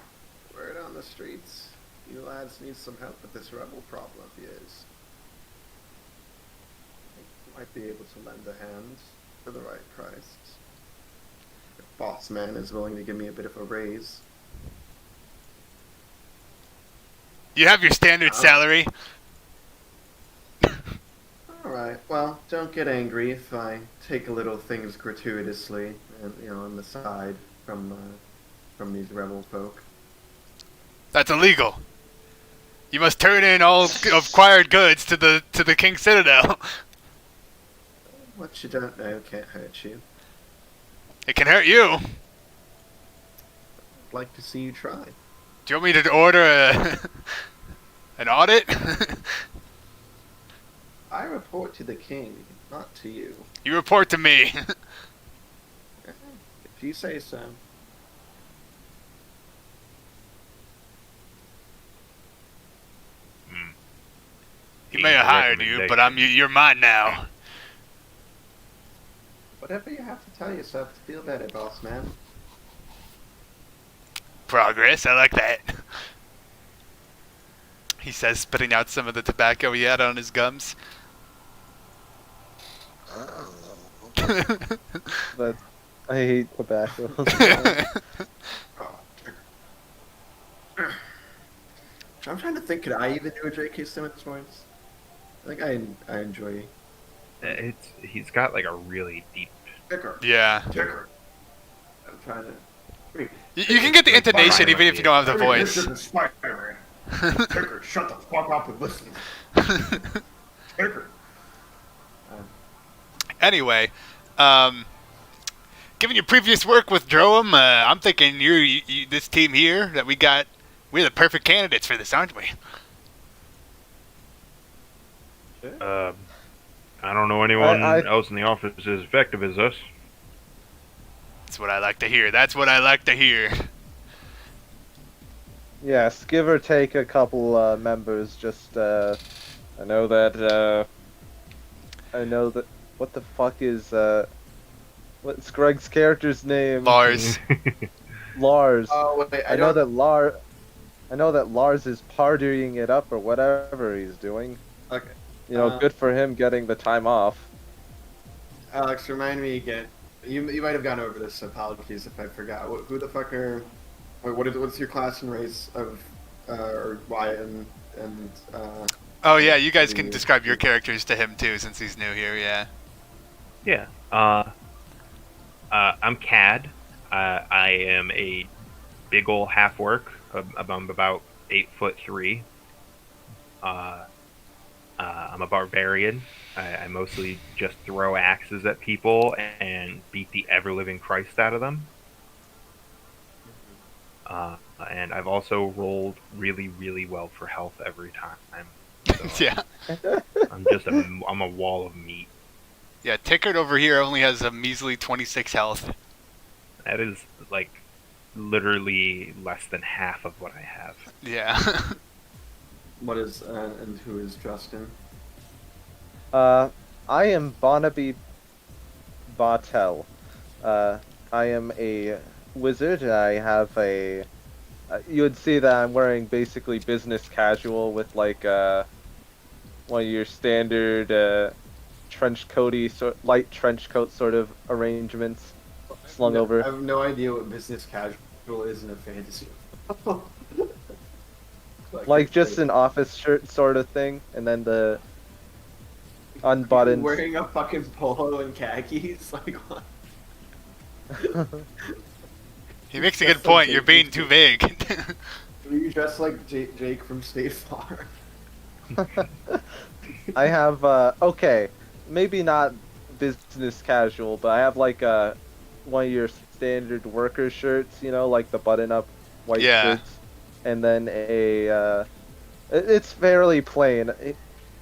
word on the streets. You lads need some help with this rebel problem of yours. I might be able to lend a hand for the right price. The boss man is willing to give me a bit of a raise. You have your standard salary. Alright, well, don't get angry if I take a little things gratuitously, and on the side from these rebel folk. That's illegal. You must turn in all acquired goods to the King's Citadel. What you don't know can't hurt you. It can hurt you. I'd like to see you try. Do you want me to order an audit? I report to the king, not to you. You report to me. If you say so. He may have hired you, but you're mine now. Whatever you have to tell yourself to feel better, boss man. Progress, I like that. He says, spitting out some of the tobacco he had on his gums. But I hate tobacco. I'm trying to think, could I even do a J.K. Simmons voice? I think I enjoy. He's got like a really deep. Ticker. Yeah. Ticker. I'm trying to. Wait. You can get the intonation even if you don't have the voice. This isn't Spider-Man. Ticker, shut the fuck up and listen. Ticker. Anyway, given your previous work with Droem, I'm thinking you this team here that we're the perfect candidates for this, aren't we? I don't know anyone else in the office as effective as us. That's what I like to hear. Yes, give or take a couple members. Just I know that. What the fuck is what's Greg's character's name? Lars. Lars. Oh wait, I know that Lars is partying it up or whatever he's doing. Okay. Good for him getting the time off. Alex, remind me again. You might have gone over this. Apologies if I forgot. Who the fuck are? What's your class and race of, or why and Oh yeah, you guys can describe your characters to him too, since he's new here. Yeah. Yeah. I'm Cad. I am a big ol' half orc. I'm about 8'3". I'm a barbarian. I mostly just throw axes at people and beat the ever-living Christ out of them. And I've also rolled really, really well for health every time. So Yeah. I'm a wall of meat. Yeah, Tickert over here only has a measly 26 health. That is like literally less than half of what I have. Yeah. What is and who is Justin? I am Barnaby Bartel. Uh, I am a wizard. I have a. You would see that I'm wearing basically business casual with like one of your standard light trench coat sort of arrangements slung I over. have no idea what business casual is in a fantasy. Like just an office shirt sort of thing, and then the unbuttoned. Wearing a fucking polo and khakis, like what? He makes a good point. You're being too vague. Are you dressed like Jake from State Farm? I have okay, maybe not business casual, but I have like one of your standard worker shirts, you know, like the button-up white Yeah. shirts, and then it's fairly plain.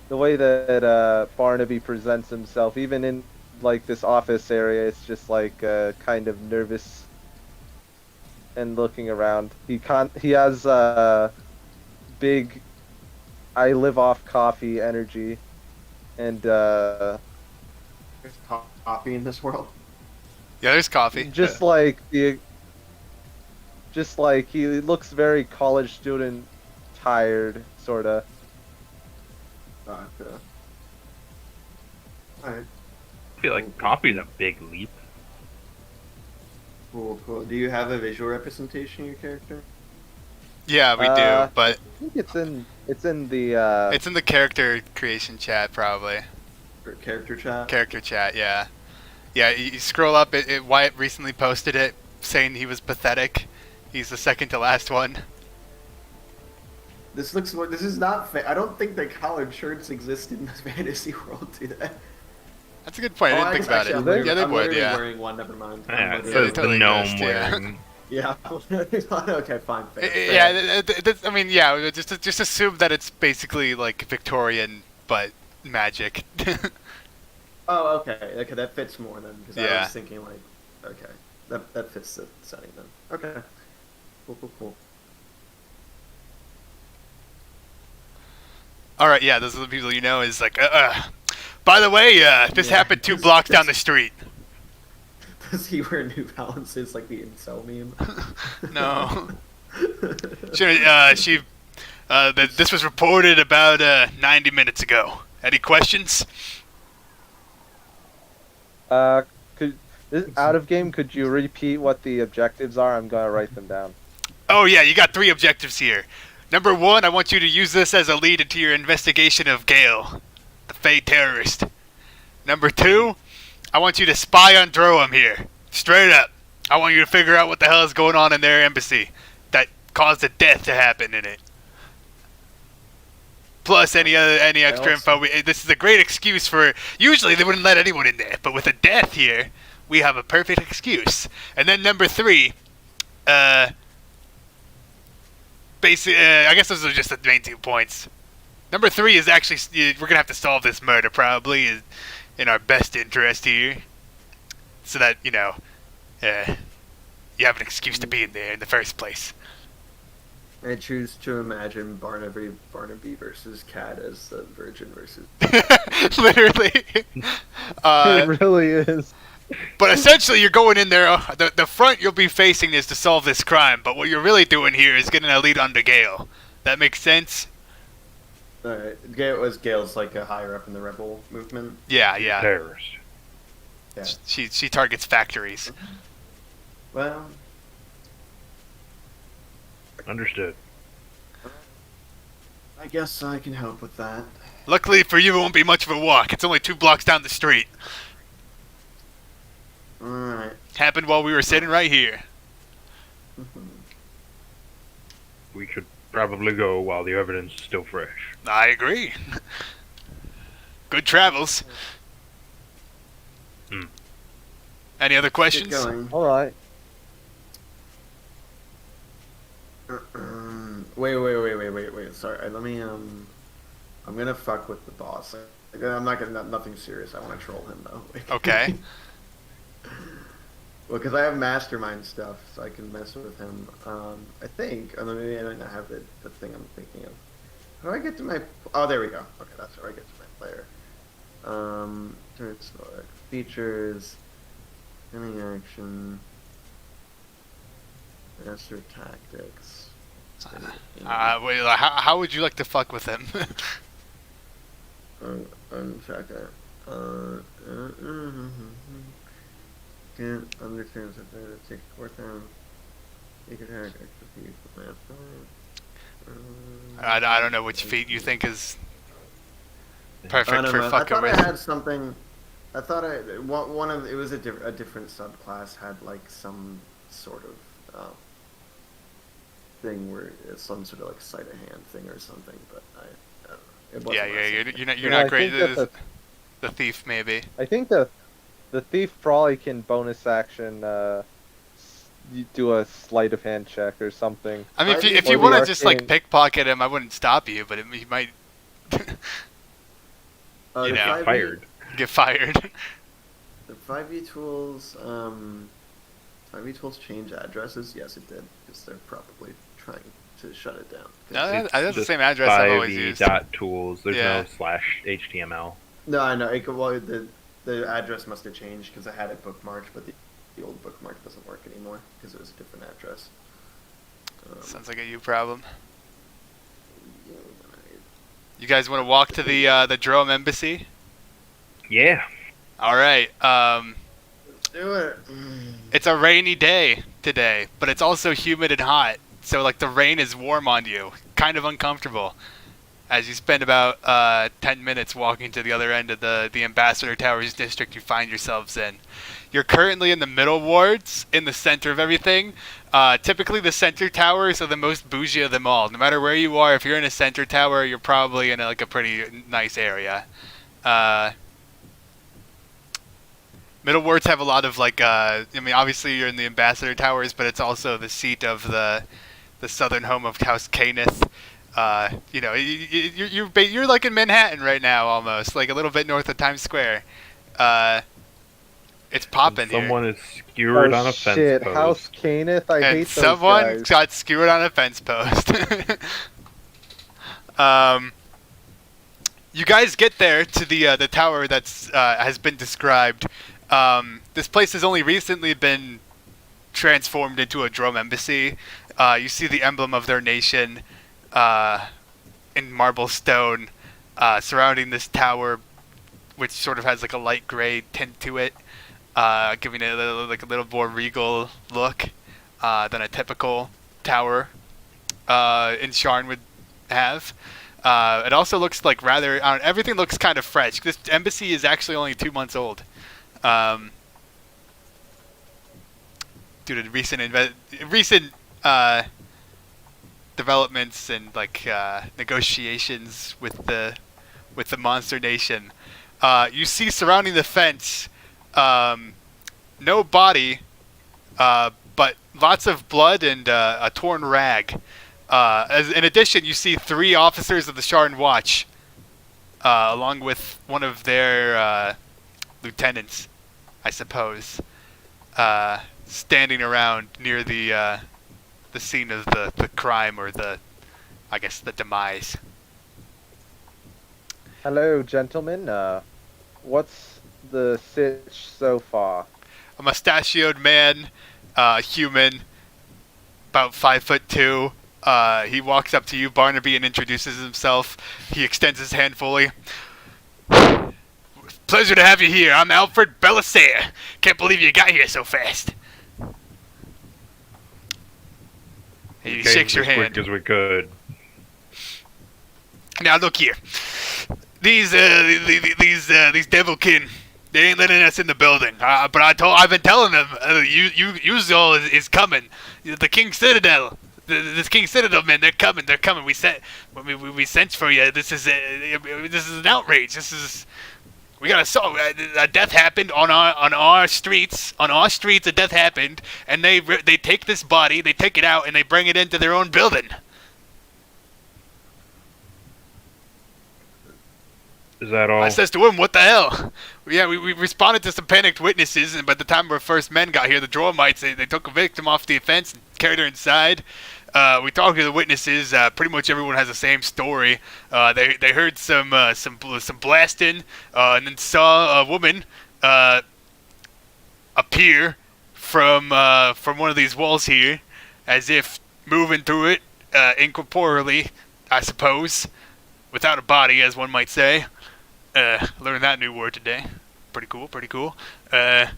The way that Barnaby presents himself, even in like this office area, it's just like kind of nervous and looking around. He has big I live off coffee energy, and There's coffee in this world. Yeah, there's coffee. just like he looks very college student tired, sorta. Okay. Alright, I feel like coffee's a big leap. cool, cool. Do you have a visual representation of your character? Yeah, we Uh, do, but I think it's in the it's in the character creation chat probably. Or character chat? Character chat, yeah. Yeah, you scroll up. Wyatt recently posted it, saying he was pathetic. He's the second to last one. This looks. This is not. I don't think that collared shirts exist in this fantasy world, do they? That's a good point. I didn't think about actually, it. I'm Yeah, they I'm would. literally Yeah. wearing one. Never mind. Yeah, it they says totally the gnome exist, yeah. wearing. Yeah. Okay, fine. Fair, Yeah, I mean, yeah. Just assume that it's basically like Victorian, but magic. Oh, okay. Okay, that fits more then. Because I Yeah. was thinking like, okay, that fits the setting then. Okay. Cool, cool, cool. All right, yeah. Those are the people you know. Is like, by the way, this Yeah, happened 2 just- blocks down just- the street. Does he wear New Balances like the incel meme? No. This was reported about 90 minutes ago. Any questions? Out of game, could you repeat what the objectives are? I'm gonna write them down. Oh yeah, you got 3 objectives here. Number 1, I want you to use this as a lead into your investigation of Gale, the Fey terrorist. Number 2, I want you to spy on Droam here. Straight up. I want you to figure out what the hell is going on in their embassy that caused a death to happen in it. Plus any extra info. This is a great excuse for. Usually they wouldn't let anyone in there, but with a death here, we have a perfect excuse. And then number 3, basically, I guess those are just the main 2 points. Number 3 is actually we're gonna have to solve this murder probably in our best interest here, so that you have an excuse to be in there in the first place. I choose to imagine Barnaby versus Cat as the Virgin versus. Literally. It really is. But essentially, you're going in there. The front you'll be facing is to solve this crime, but what you're really doing here is getting a lead on to Gale. That makes sense? Alright, Gale's like a higher up in the rebel movement. Yeah, yeah. Terrorist. Yeah. She targets factories. Well, Understood. I guess I can help with that. Luckily for you, it won't be much of a walk. It's only 2 blocks down the street. Alright. Happened while we were sitting right here. We should probably go while the evidence is still fresh. I agree. Good travels. Hmm. Any other Get questions? going. All right. Wait. Sorry, let me I'm gonna fuck with the boss. I'm not gonna nothing serious. I want to troll him though. Okay. Well, because I have mastermind stuff, so I can mess with him. I think, although maybe I might not have the thing I'm thinking of. How do I get to my? Oh, there we go. Okay, that's where I get to my player. Turn select features, any action, master tactics. Wait, how would you like to fuck with him? Uncheck it. Can't understand something that takes 4 times. You can hack extra feet from last time. I don't know which feat you think is Oh, perfect no, for I fucking thought with. I had something. I thought one of it was a different subclass had like some sort of thing where it's some sort of like sleight of hand thing or something, but I don't know. It wasn't Yeah, what I yeah, said. you're Yeah, not I great. think that The thief, maybe. I think the thief probably can bonus action you do a sleight of hand check or something. I mean, if Or you the want to just like arcane- pickpocket him, I wouldn't stop you, but he might The You know. 5e Fired. get fired. The 5e tools, 5e tools change addresses. Yes, it did, because they're probably trying to shut it down. No, It's that's the just same address I've always 5e used. dot tools. There's Yeah. no slash HTML. No, I know. Well, the address must have changed because I had it bookmarked, but the old bookmark doesn't work anymore because it was a different address. Sounds like a you problem. Yeah, You guys want to walk to the Drome embassy? Yeah. All right. let's do it. It's a rainy day today, but it's also humid and hot. So like the rain is warm on you, kind of uncomfortable. As you spend about 10 minutes walking to the other end of the Ambassador Towers district you find yourselves in. You're currently in the middle wards, in the center of everything. Typically the center towers are the most bougie of them all. No matter where you are, if you're in a center tower, you're probably in like a pretty nice area. Middle wards have a lot of like, I mean, obviously you're in the Ambassador Towers, but it's also the seat of the southern home of House Caneth. You know, you're like in Manhattan right now, almost like a little bit north of Times Square. It's popping here. Someone is skewered on a fence shit, post. House Caneth, I And hate those someone guys. got skewered on a fence post. You guys get there to the tower that's has been described. This place has only recently been transformed into a Drome embassy. You see the emblem of their nation in marble stone surrounding this tower, which sort of has like a light gray tint to it, giving it a little more regal look than a typical tower in Sharn would have. It also looks like rather everything looks kind of fresh. This embassy is actually only 2 months old. Due to recent developments and like negotiations with the monster nation, you see surrounding the fence no body, but lots of blood and a torn rag. In addition, you see 3 officers of the Sharn Watch, along with one of their lieutenants, I suppose, standing around near the scene of the crime, or I guess the demise. Hello, gentlemen. What's the sitch so far? A mustachioed man, human, about 5'2". He walks up to you, Barnaby, and introduces himself. He extends his hand fully. Pleasure to have you here. I'm Alfred Belisare. Can't believe you got here so fast. He shakes your hand. As quick as we could. Now look here. These devilkin, they ain't letting us in the building. But I've been telling them, you all is coming. The King Citadel. This King Citadel men, they're coming. We sent for you. This is an outrage. We got a death happened on our streets. On our streets, a death happened, and they take this body, they take it out, and they bring it into their own building. Is that all? I says to him, what the hell? Yeah, we responded to some panicked witnesses, and by the time our first men got here, the Dromites, they took a victim off the fence and carried her inside. We talked to the witnesses. Pretty much everyone has the same story. They heard some blasting, and then saw a woman appear from one of these walls here, as if moving through it incorporeally, I suppose, without a body, as one might say. Learned that new word today. Pretty cool, pretty cool. But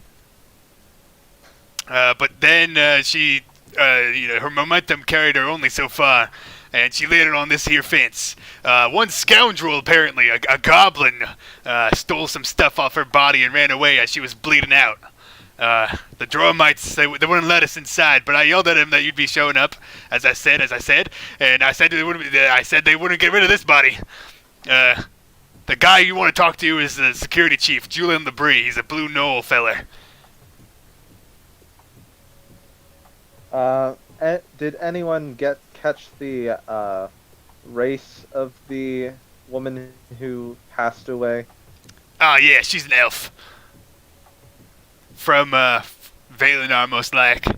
then she, her momentum carried her only so far, and she landed on this here fence. One scoundrel, apparently, a goblin, stole some stuff off her body and ran away as she was bleeding out. The Dromites, they wouldn't let us inside, but I yelled at him that you'd be showing up, as I said, and I said they wouldn't get rid of this body. The guy you want to talk to is the security chief, Julian LeBrie. He's a Blue Knoll feller. Did anyone catch the race of the woman who passed away? Oh, yeah, she's an elf. From, Valinor, most like. You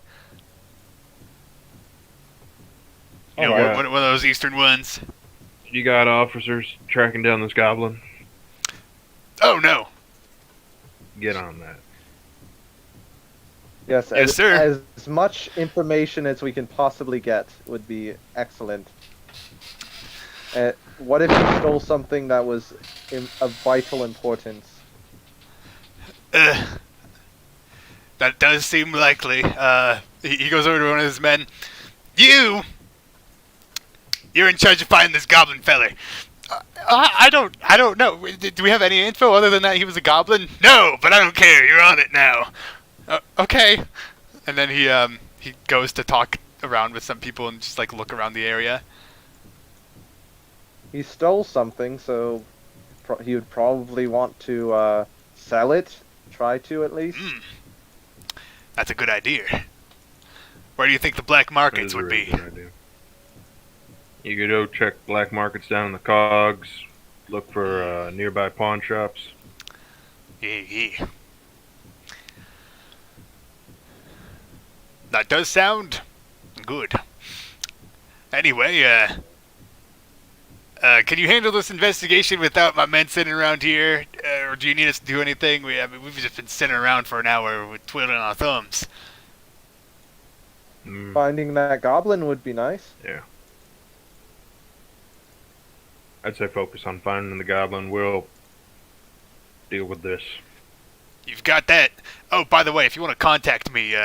know, Alright. one of those eastern ones. You got officers tracking down this goblin? Oh, no. Get on that. Yes, Yes, sir. as much information as we can possibly get would be excellent. What if he stole something that was of vital importance? That does seem likely. He goes over to one of his men. You're in charge of finding this goblin feller. I don't know. Do we have any info other than that he was a goblin? No, but I don't care. You're on it now. Okay. And then he goes to talk around with some people and just like look around the area. He stole something, so he would probably want to sell it. Try to, at least. That's a good idea. Where do you think the black markets That is a would really be? good idea. You could go check black markets down in the cogs, look for nearby pawn shops. Yeah. That does sound good. Anyway, can you handle this investigation without my men sitting around here? Or do you need us to do anything? We've just been sitting around for an hour with twiddling our thumbs. Finding that goblin would be nice. Yeah. I'd say focus on finding the goblin. We'll deal with this. You've got that. Oh, by the way, if you want to contact me,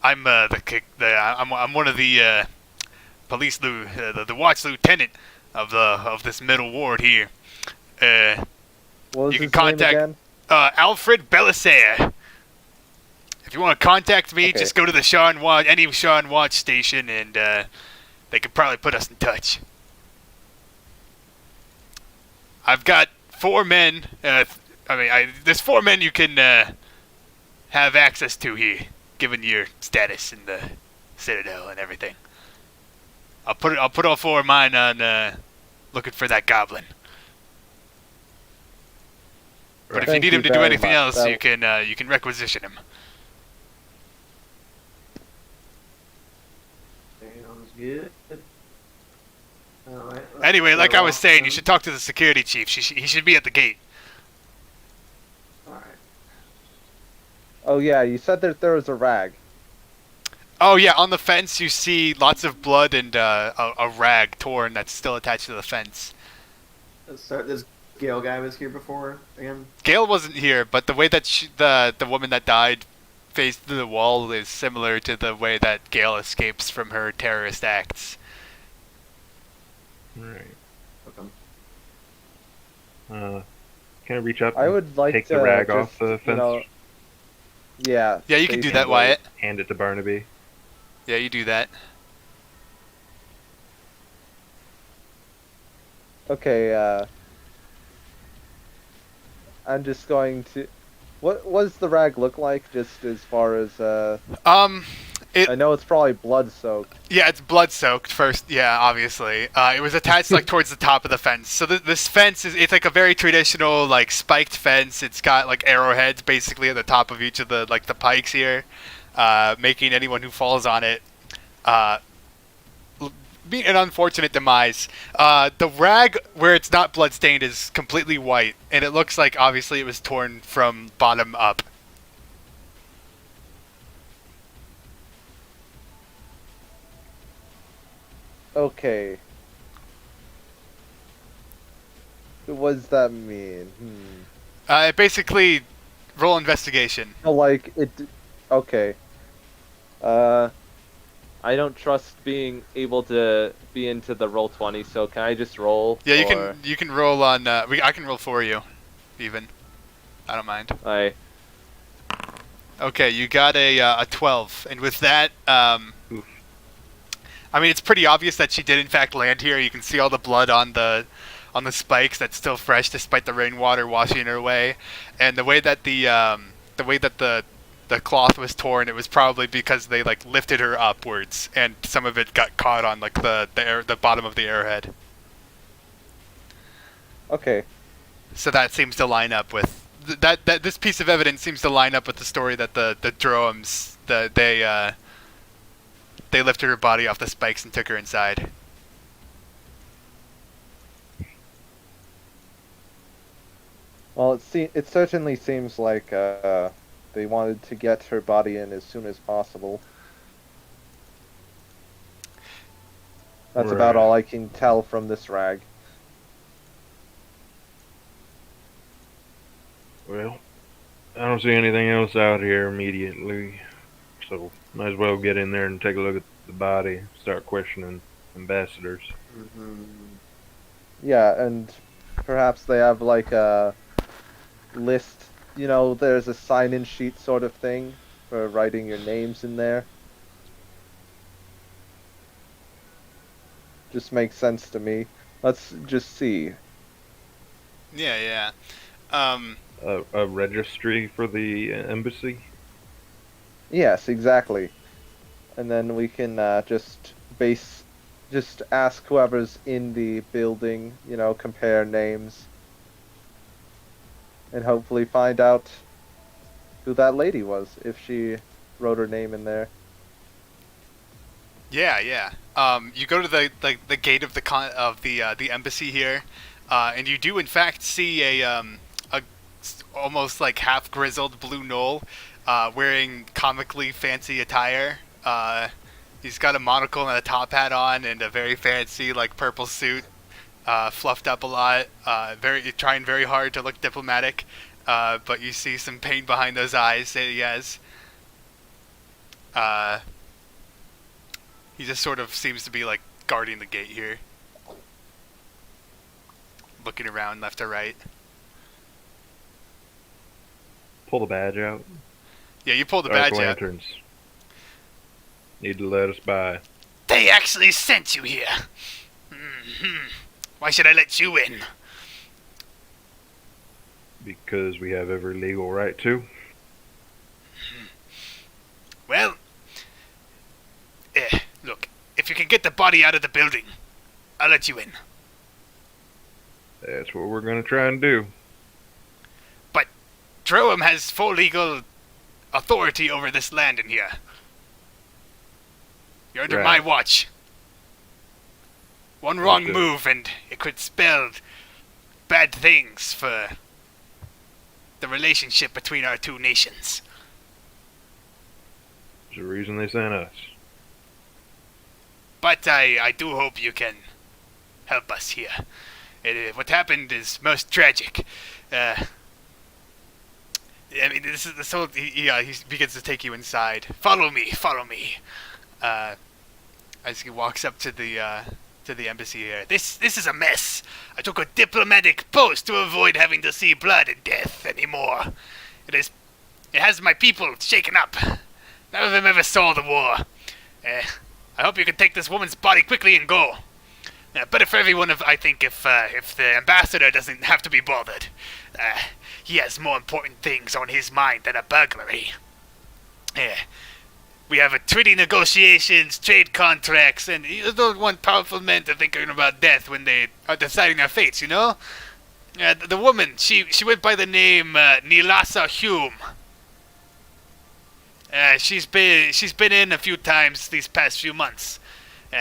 I'm I'm one of the police the watch lieutenant of this middle ward here. What was You can his contact- name again? Alfred Belissaire. If you want to contact me, Okay. just go to the any Shaw and Watch station, and they could probably put us in touch. I've got 4 men. There's 4 men you can have access to here, given your status in the Citadel and everything. I'll put all 4 of mine on looking for that goblin. But if you Thank need him you to do very anything much. else, you can requisition him. Sounds good. Alright, let's Anyway, like I go was off saying, then. you should talk to the security chief. He should be at the gate. Alright. Oh yeah, you said that there was a rag. Oh yeah, on the fence you see lots of blood and a rag torn that's still attached to the fence. So this Gale guy was here before again? Gale wasn't here, but the way that the woman that died faced the wall is similar to the way that Gale escapes from her terrorist acts. Alright. Okay. Can I reach up I and would like take to the rag just, off the fence? Yeah. Yeah, you can do station that, it. Wyatt. Hand it to Barnaby. Yeah, you do that. Okay, I'm just going to... What does the rag look like, just as far as, It, I know it's probably blood soaked. yeah, it's blood soaked first. Yeah, obviously. It was attached like towards the top of the fence. So this fence it's like a very traditional like spiked fence. It's got like arrowheads basically at the top of each of the like the pikes here, making anyone who falls on it be an unfortunate demise. The rag where it's not bloodstained is completely white, and it looks like obviously it was torn from bottom up. Okay. What does that mean? Basically, roll investigation. Oh, like it. Okay. Uh, I don't trust being able to be into the roll 20, so can I just roll? Yeah, or you can roll on. I can roll for you, even. I don't mind. I Okay, you got a 12, and with that, Oof. I mean it's pretty obvious that she did in fact land here. You can see all the blood on the spikes that's still fresh despite the rainwater washing her away, and the way that the cloth was torn, it was probably because they like lifted her upwards, and some of it got caught on like the bottom of the arrowhead. okay. So that seems to line up with that this piece of evidence seems to line up with the story that the drones they lifted her body off the spikes and took her inside. Well, it certainly seems like they wanted to get her body in as soon as possible. That's about Right. all I can tell from this rag. Well, I don't see anything else out here immediately, so might as well get in there and take a look at the body, start questioning ambassadors. Yeah, and perhaps they have like a list. You know, there's a sign-in sheet sort of thing for writing your names in there. Just makes sense to me. Let's just see. Yeah, yeah. A registry for the embassy? Yes, exactly. And then we can just ask whoever's in the building, you know, compare names. And hopefully find out who that lady was, if she wrote her name in there. Yeah, yeah. You go to the gate of the embassy here, and you do in fact see a almost like half grizzled blue gnoll, wearing comically fancy attire. He's got a monocle and a top hat on, and a very fancy like purple suit, fluffed up a lot. Trying very hard to look diplomatic, but you see some pain behind those eyes that he has. He just sort of seems to be like guarding the gate here, looking around left to right. Pull the badge out. Yeah, you pull the Dark badge out. lanterns. Need to let us by. They actually sent you here. Mm-hmm. Why should I let you in? Because we have every legal right to. Well, look, if you can get the body out of the building, I'll let you in. That's what we're gonna try and do. But Droam has full legal authority over this land in here. You're under my Right. watch. One wrong Okay. move and it could spell bad things for the relationship between our two nations. There's a reason they sent us. But I do hope you can help us here. What happened is most tragic. I mean, this is the whole. He begins to take you inside. Follow me, follow me. As he walks up to the embassy here. This is a mess. I took a diplomatic post to avoid having to see blood and death anymore. It has my people shaken up. None of them ever saw the war. I hope you can take this woman's body quickly and go. Better for everyone, I think, if the ambassador doesn't have to be bothered. He has more important things on his mind than a burglary. We have a treaty negotiations, trade contracts, and you don't want powerful men to thinking about death when they are deciding their fates, you know? The woman, she went by the name Nilasa Hume. She's been in a few times these past few months.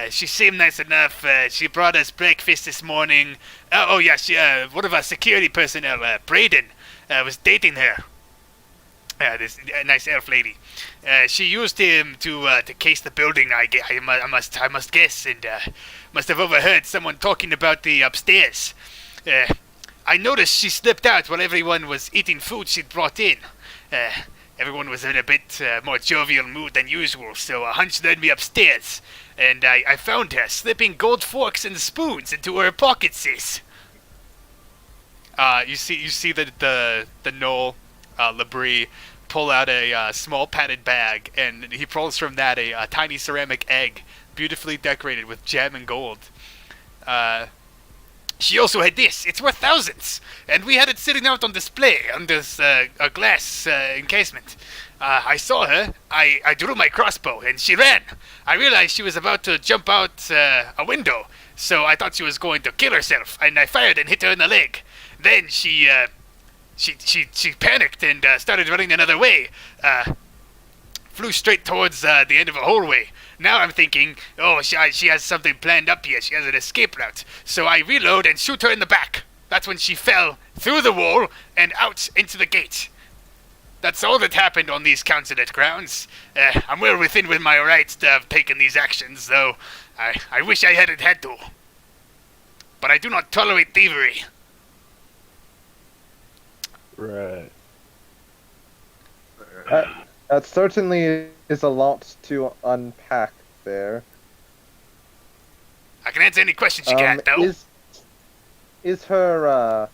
She seemed nice enough. She brought us breakfast this morning. Oh yeah, one of our security personnel, Braden, was dating her. This nice elf lady. She used him to case the building. I must guess, and must have overheard someone talking about the upstairs. I noticed she slipped out while everyone was eating food she'd brought in. Everyone was in a bit more jovial mood than usual, so a hunch led me upstairs, and I found her slipping gold forks and spoons into her pockets. You see the Knoll, Labrie, pull out a small padded bag, and he pulls from that a tiny ceramic egg, beautifully decorated with gem and gold. She also had this. It's worth thousands, and we had it sitting out on display on this a glass encasement. I saw her. I drew my crossbow, and she ran. I realized she was about to jump out a window, so I thought she was going to kill herself, and I fired and hit her in the leg. Then she panicked and started running another way. Flew straight towards the end of a hallway. Now I'm thinking, oh, she has something planned up here. She has an escape route. So I reload and shoot her in the back. That's when she fell through the wall and out into the gate. That's all that happened on these councilate grounds. I'm well within my rights to have taken these actions, though I wish I hadn't had to. But I do not tolerate thievery. Right. That certainly is a lot to unpack there. I can answer any questions you got, though. Is her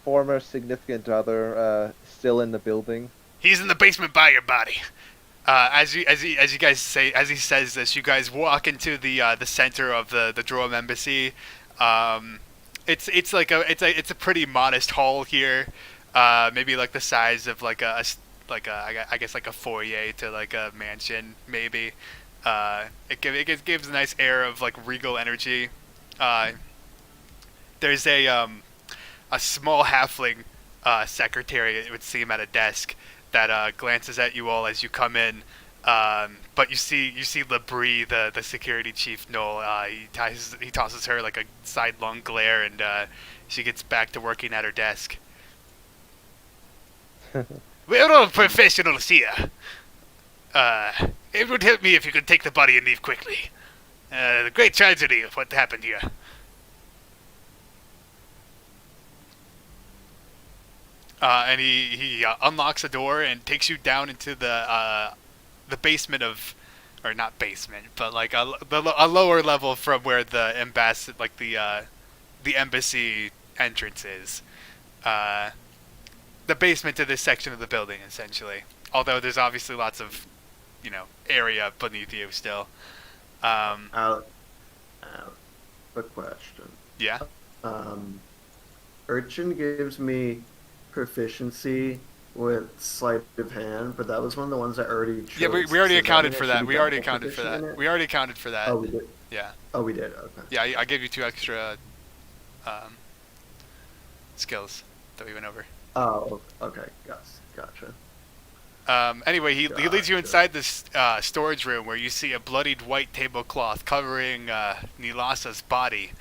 former significant other still in the building? He's in the basement by your body. As you guys say, as he says this, you guys walk into the center of the Droam embassy. It's a pretty modest hall here. Maybe like the size of I guess like a foyer to like a mansion, maybe. It gives a nice air of like regal energy. There's a small halfling secretary, it would seem, at a desk that glances at you all as you come in. But you see Labrie, the security chief, Noel. He tosses her like a sidelong glare, and she gets back to working at her desk. We're all professionals here. It would help me if you could take the body and leave quickly. The great tragedy of what happened here. And he unlocks a door and takes you down into the basement of, or not basement, but like a lower level from where the embassy entrance is. The basement to this section of the building, essentially. Although there's obviously lots of, area beneath you still. Quick question. Yeah. Urchin gives me proficiency with sleight of hand, but that was one of the ones I already chose. Yeah, we already Does accounted mean for I that. should be We already double accounted for proficient that. in it? We already accounted for that. Oh, we did. Yeah. Oh, we did. Okay. Yeah, I gave you 2 extra skills that we went over. Oh, okay. Gotcha. Anyway, he leads you inside this storage room where you see a bloodied white tablecloth covering Nilasa's body.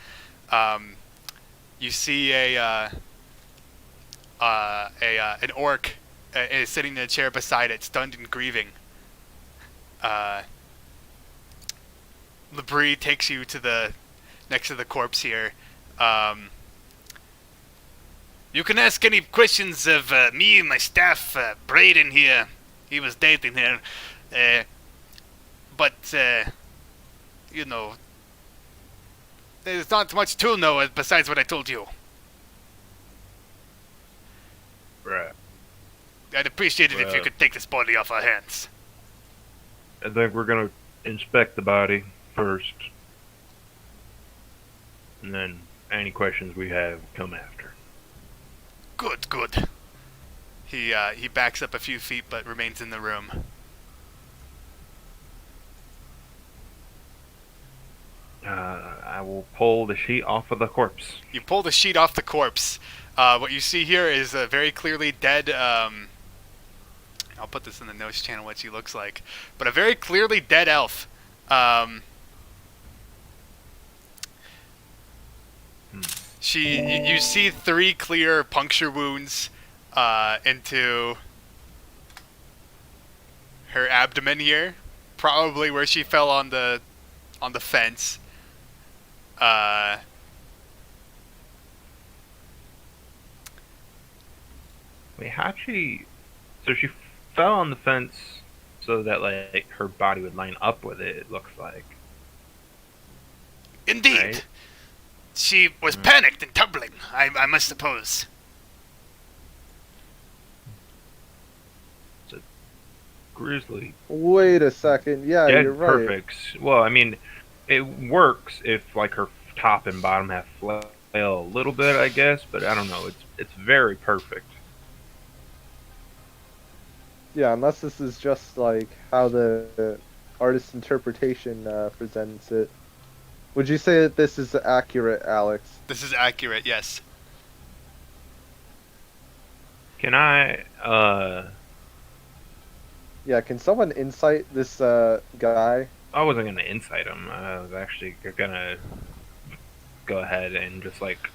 You see an orc is sitting in a chair beside it, stunned and grieving. Labrie takes you to next to the corpse here. You can ask any questions of me and my staff. Braden here, he was dating her. But there's not much to know besides what I told you. Right. I'd appreciate it if you could take this body off our hands. I think we're gonna inspect the body first, and then any questions we have come after. Good. He backs up a few feet but remains in the room. I will pull the sheet off of the corpse. You pull the sheet off the corpse. What you see here is a very clearly dead. I'll put this in the notes channel what she looks like, but a very clearly dead elf. You see 3 clear puncture wounds into her abdomen here, probably where she fell on the fence. Wait, how'd she? So she fell on the fence so that like her body would line up with it. It looks like. Indeed. Right? She was panicked and tumbling, I must suppose. It's a grizzly. Wait a second. Yeah, Dead you're right. perfect. Well, I mean, it works if like her top and bottom half flail a little bit, I guess. But I don't know. It's very perfect. Yeah, unless this is just like how the artist's interpretation presents it. Would you say that this is accurate, Alex? This is accurate, yes. Can I? Yeah, can someone insight this guy? I wasn't gonna insight him. I was actually gonna go ahead and just like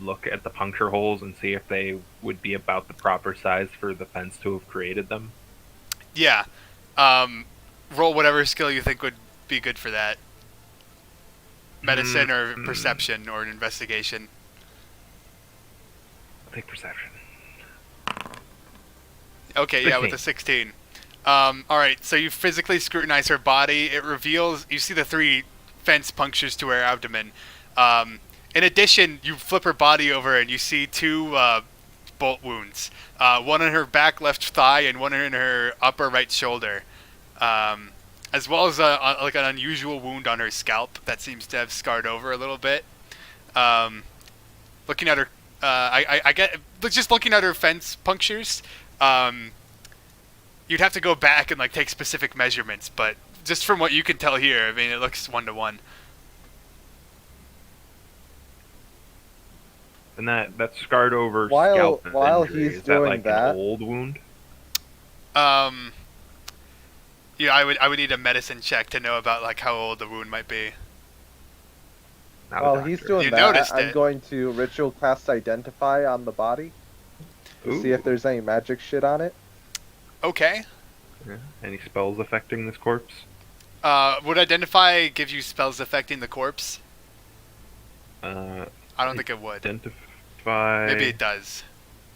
look at the puncture holes and see if they would be about the proper size for the fence to have created them. Yeah. Roll whatever skill you think would be good for that. Medicine or perception or an investigation. I'll take perception. Okay, yeah, with the 16. Alright, so you physically scrutinize her body. It reveals, you see the 3 fence punctures to her abdomen. In addition, you flip her body over and you see 2 bolt wounds. One in her back left thigh and one in her upper right shoulder. As well as like an unusual wound on her scalp that seems to have scarred over a little bit. Looking at her, I get just looking at her fence punctures. You'd have to go back and like take specific measurements, but just from what you can tell here, I mean, it looks 1-to-1. And that scarred over While scalp injury, he's is doing that like that, an old wound? Yeah, I would need a medicine check to know about like how old the wound might be. Not a while he's doctor. doing You that, noticed I'm it. going to ritual cast Identify on the body to see if Ooh. there's any magic shit on it. Okay. Yeah. Any spells affecting this corpse? Would Identify give you spells affecting the corpse? I don't think it would. Identify. Maybe it does.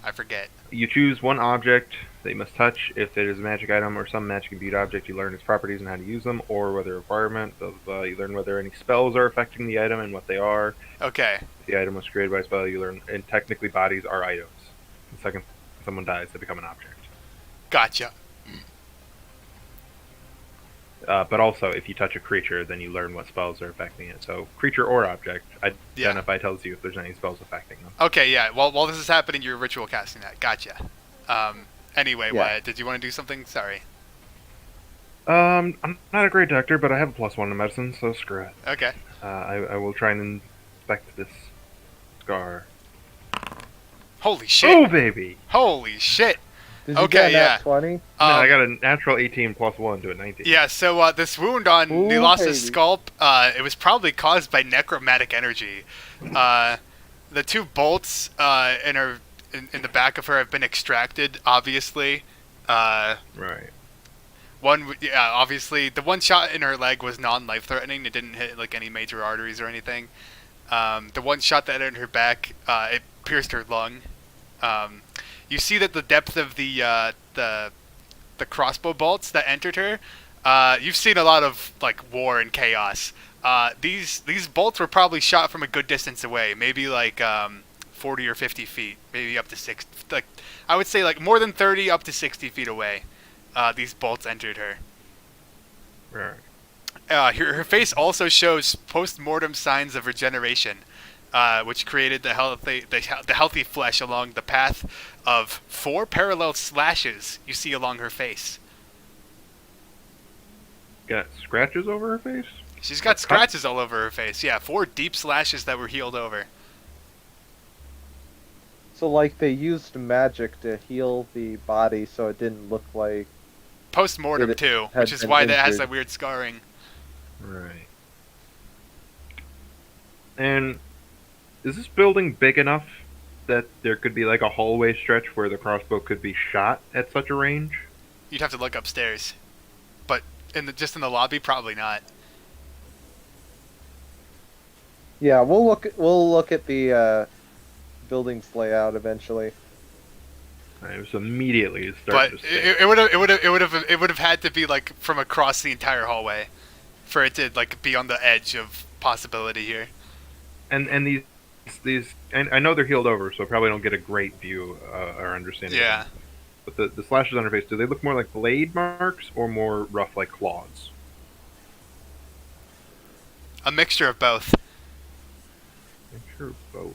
I forget. You choose one object that you must touch. If it is a magic item or some magic imbued object, you learn its properties and how to use them, or whether requirement. You learn whether any spells are affecting the item and what they are. Okay. If the item was created by a spell, you learn. And technically, bodies are items. The second someone dies, they become an object. Gotcha. But also, if you touch a creature, then you learn what spells are affecting it. So, creature or object, Identify tells you if there's any spells affecting them. Okay, yeah. While this is happening, you're ritual casting that. Gotcha. Anyway, Yeah. Wyatt, did you want to do something? Sorry. I'm not a great doctor, but I have a +1 in medicine, so screw it. Okay. I will try and inspect this scar. Holy shit. Oh, baby! Holy shit. Did you Okay, get a yeah. nat 20? Man, I got a natural 18 +1 to a 19. Yeah, so this wound on Ooh, Nilas's baby. scalp, it was probably caused by necromantic energy. The 2 bolts in the back of her have been extracted, obviously. Right. Obviously, the one shot in her leg was non-life-threatening. It didn't hit like any major arteries or anything. The one shot that in her back, it pierced her lung. You see that the depth of the crossbow bolts that entered her. You've seen a lot of like war and chaos. These bolts were probably shot from a good distance away, maybe like 40 or 50 feet, maybe up to 60. Like I would say like more than 30 up to 60 feet away. These bolts entered her. Right. Her face also shows post-mortem signs of regeneration, which created the healthy flesh along the path of 4 parallel slashes you see along her face. Got scratches over her face? She's got scratches all over her face. Yeah, 4 deep slashes that were healed over. So like they used magic to heal the body, so it didn't look like Post-mortem It too, had which is been why that has injured. that weird scarring. Right. And is this building big enough that there could be like a hallway stretch where the crossbow could be shot at such a range? You'd have to look upstairs, but just in the lobby, probably not. Yeah, we'll look at the building's layout eventually. It was immediately But starting to stink. it would have had to be like from across the entire hallway, for it to like be on the edge of possibility here. And these and I know they're healed over, so I probably don't get a great view or understanding. of Yeah. them. But the slashes on her face, do they look more like blade marks or more rough like claws? A mixture of both. I'm sure both.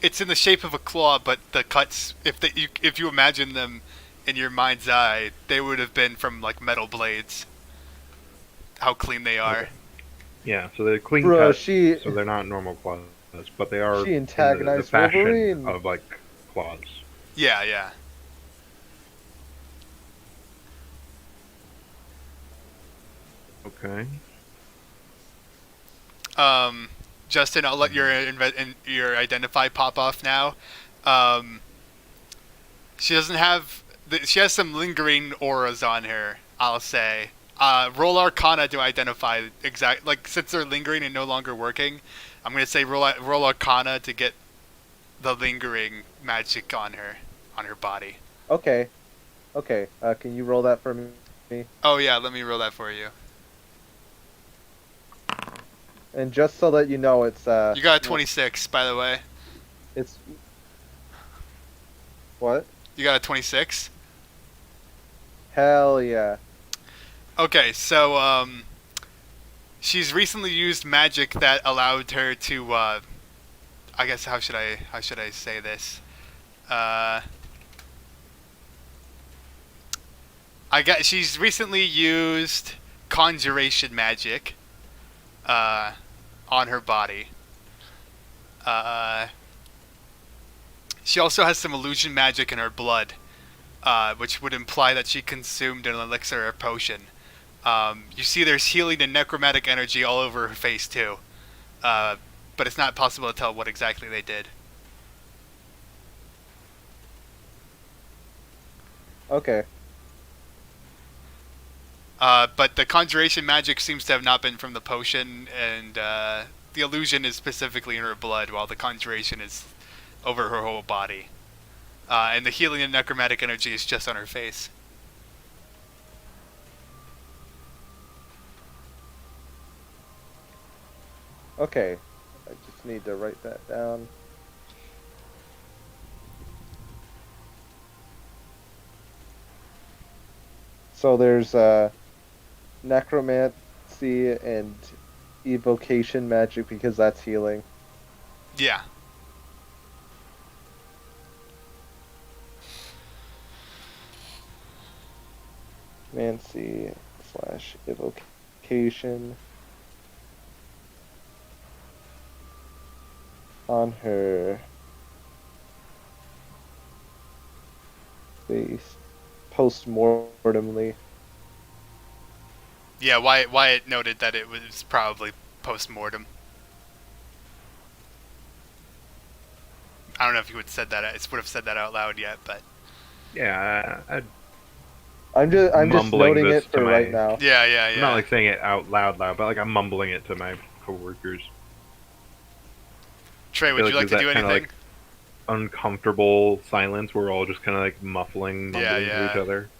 It's in the shape of a claw, but the cuts, if you imagine them in your mind's eye, they would have been from like metal blades. How clean they are. Okay. Yeah, so they're clean Bro, cut, she so they're not normal claws, but they are she in the antagonized fashion Wolverine. of like claws. Yeah, yeah. Okay. Justin, I'll let your identify pop off now. Um, she doesn't have. She has some lingering auras on her. I'll say. Roll Arcana to identify exact. Like since they're lingering and no longer working, I'm gonna say roll Arcana to get the lingering magic on her body. Okay. Okay. Can you roll that for me? Oh yeah, let me roll that for you. And just so that you know, it's You got a 26, by the way. it's what? You got a 26. Hell yeah. Okay, so she's recently used magic that allowed her to I guess how should I say this? She's recently used conjuration magic on her body. She also has some illusion magic in her blood, which would imply that she consumed an elixir or potion. You see there's healing and necromantic energy all over her face too, but it's not possible to tell what exactly they did. Okay. But the conjuration magic seems to have not been from the potion, and the illusion is specifically in her blood, while the conjuration is over her whole body. And the healing and necromantic energy is just on her face. Okay. I just need to write that down. So there's necromancy and evocation magic because that's healing. Yeah. Mancy / evocation on her face post-mortemly. Yeah, Wyatt noted that it was probably post-mortem. I don't know if he would have said that out loud yet, but Yeah, I'm just Mumbling noting this it to for my- right now. yeah. I'm not like saying it out loud, but like I'm mumbling it to my coworkers. Trey, I would feel you like like to there's do that kinda, anything? like, Uncomfortable silence. We're all just kind of like mumbling to Yeah. each other.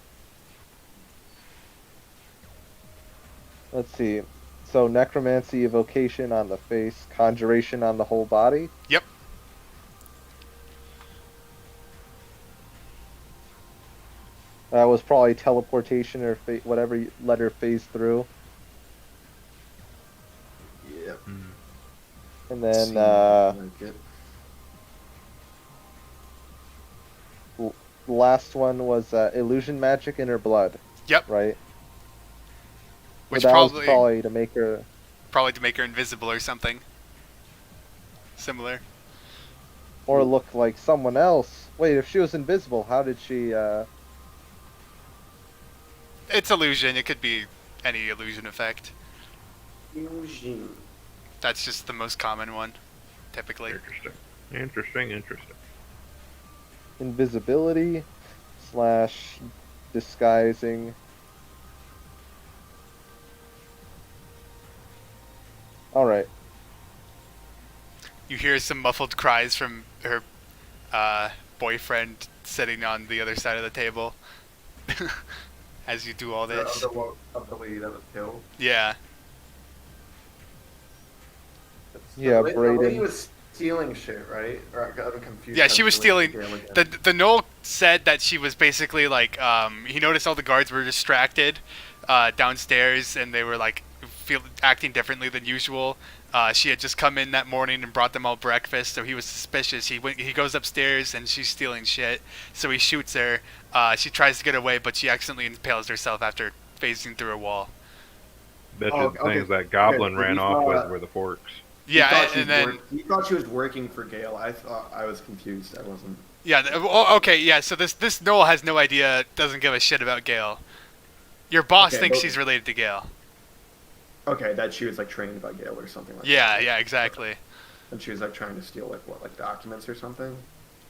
Let's see. So necromancy, evocation on the face, conjuration on the whole body. Yep. That was probably teleportation or whatever you let her phase through. Yep. And then Seemed like it. the last one was illusion magic in her blood. Yep. Right. Which that was probably probably to make her. to make her invisible or something similar. Or look like someone else. Wait, if she was invisible, how did she, It's illusion. It could be any illusion effect. Fusion. That's just the most common one, typically. Interesting. invisibility / disguising? Alright. You hear some muffled cries from her boyfriend sitting on the other side of the table as you do all this. Of the lady that was killed. Yeah. Yeah, The lady Brayden. was stealing shit, right? Or I'm confused. Yeah, I'm she was stealing stealing. Gale again. The Knoll said that she was basically like he noticed all the guards were distracted downstairs and they were like acting differently than usual. She had just come in that morning and brought them all breakfast, so he was suspicious. He goes upstairs and she's stealing shit, so he shoots her. She tries to get away, but she accidentally impales herself after phasing through a wall. Bet Oh, you the okay. things that goblin Okay, ran so off you with saw- were the forks. Yeah, and then he thought she was working for Gale. I thought I was confused. I wasn't. yeah, okay, yeah. So this Noel has no idea, doesn't give a shit about Gale. Your boss Okay, thinks but- she's related to Gale. Okay, that she was like trained by Gale or something like that. Yeah, exactly. And she was like trying to steal like documents or something.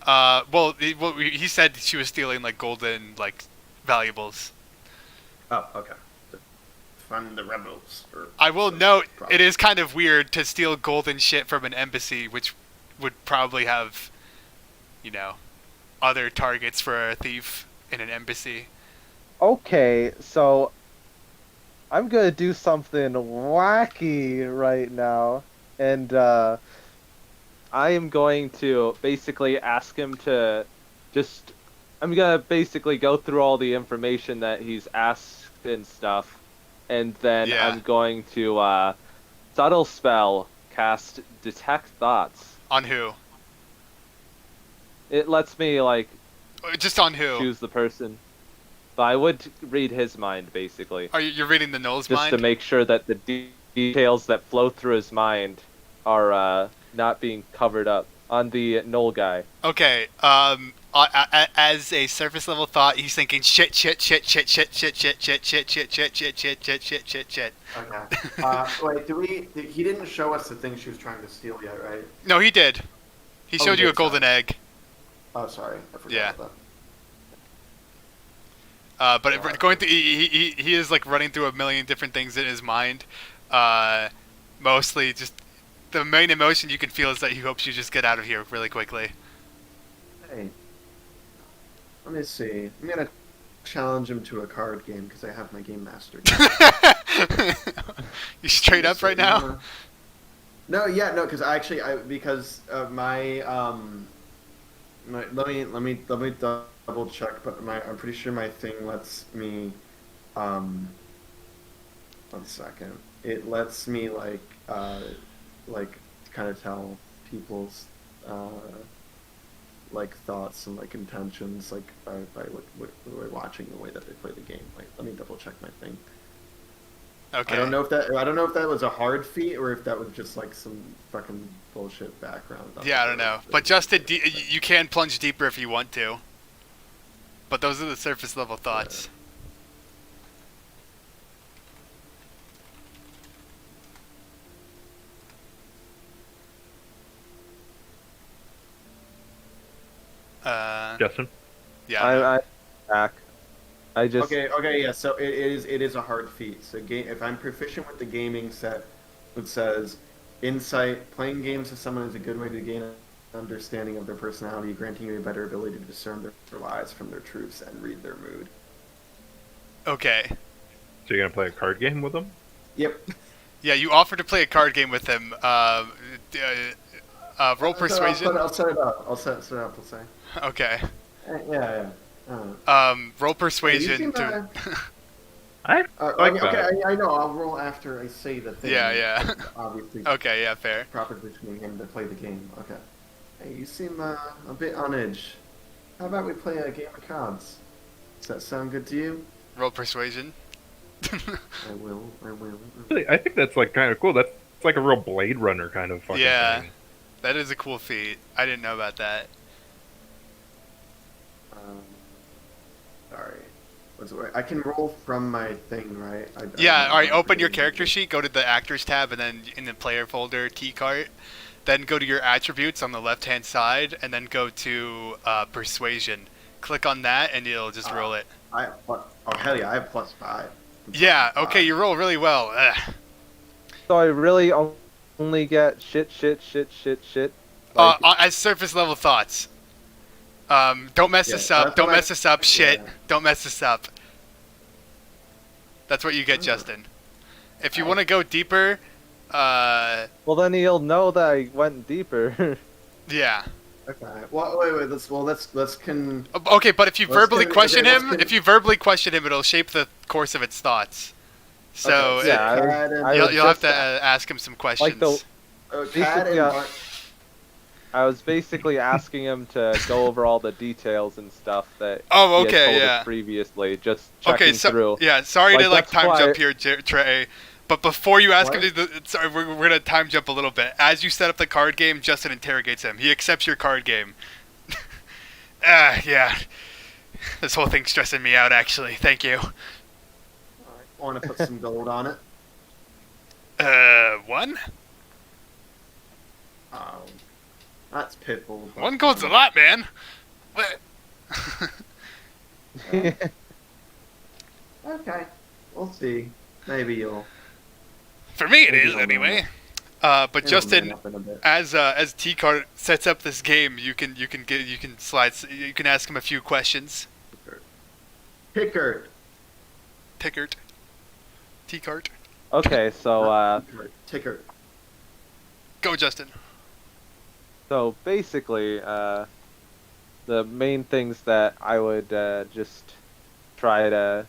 Well, he said she was stealing like golden like valuables. Oh, okay. From the rebels. Or I will some- note probably. it is kind of weird to steal golden shit from an embassy, which would probably have, other targets for a thief in an embassy. Okay, so I'm gonna do something wacky right now, and I am going to basically ask him to just. I'm gonna basically go through all the information that he's asked and stuff, and then Yeah. I'm going to subtle spell cast detect thoughts. On who? It lets me like Just on who? choose the person, but I would read his mind basically, You're reading the Noel's just mind? to make sure that the details that flow through his mind are not being covered up on the Knoll guy. Okay. As a surface level thought, he's thinking shit. Okay. Wait, he didn't show us the thing she was trying to steal yet, right? No, he did. He Oh, showed he you a did, golden egg. Oh, sorry. I forgot Yeah. about But going through, he is like running through a million different things in his mind. Mostly just the main emotion you can feel is that he hopes you just get out of here really quickly. that. Hey. Let me see. I'm gonna challenge him to a card game because I have my game mastered. You straight up right now? No, because because my let me double check, but I'm pretty sure my thing lets me 1 second. It lets me like kind of tell people's like thoughts and like intentions like by watching the way that they play the game. Like, let me double check my thing. Okay. I don't know if that was a hard feat or if that was just like some fucking bullshit background. Yeah, I don't know. But just you can plunge deeper if you want to. But those are the surface level thoughts. Justin? Yeah. I know. I back. I just Okay, yeah. So it is a hard feat. So if I'm proficient with the gaming set, it says insight. Playing games with someone is a good way to gain an understanding of their personality, granting you a better ability to discern their lies from their truths and read their mood. Okay. So you're gonna play a card game with them? Yep. Yeah, you offer to play a card game with him. Roll persuasion. I'll set it up. I'll set it up. We'll say. Okay. Yeah. Roll You persuasion seem, to. I like okay, that. I know. I'll roll after I say the thing. Yeah. Obviously, Okay, yeah, fair. proper between him to play the game. Okay. Hey, you seem a bit on edge. How about we play a game of cards? Does that sound good to you? Roll persuasion. I will. I think that's like kind of cool. That's like a real Blade Runner kind of fucking Yeah. thing. That is a cool feat. I didn't know about that. Um, sorry. I can roll from my thing, right? Yeah, don't- alright, I'm open your forgetting character it. sheet, go to the actors tab, and then in the player folder, key cart. Then go to your attributes on the left hand side, and then go to persuasion. Click on that, and it'll just roll it. I have plus, oh hell yeah, I have +5. Yeah, okay, you roll really well. Ugh. So I really only get shit. Like, As surface level thoughts. Don't mess Yeah, this up. that's Don't what mess this up. Shit. yeah. Don't mess this up. That's what you get, Oh. Justin. If you want to go deeper, well, then he'll know that I went deeper. yeah. Okay. Well, wait. Let's Okay, but if you Let's verbally give it- question okay, let's him, give it- if you verbally question him, it'll shape the course of its thoughts. So Okay, yeah, Cad and- I you'll was have just to ask him some questions. the- Cad and basically, Mar- I was basically asking him to go over all the details and stuff that Oh, he had okay, told yeah. us previously, just checking Okay, so through. yeah, sorry Like, to like that's time why- jump here, Trey. But before you ask him What? to, sorry, we're gonna time jump a little bit. As you set up the card game, Justin interrogates him. He accepts your card game. Yeah. This whole thing's stressing me out, actually. Thank you. I want to put some gold on it. One? That's Pitbull. but- One gold's a lot, man. What? Okay. We'll see. Maybe you'll. For me, it Maybe is I'll anyway. know. But It'll Justin, man up in a bit. as T Card sets up this game, you can ask him a few questions. Pickard. Tickert. T Cart. Okay, so Tickard. Go, Justin. so basically, the main things that I would just try to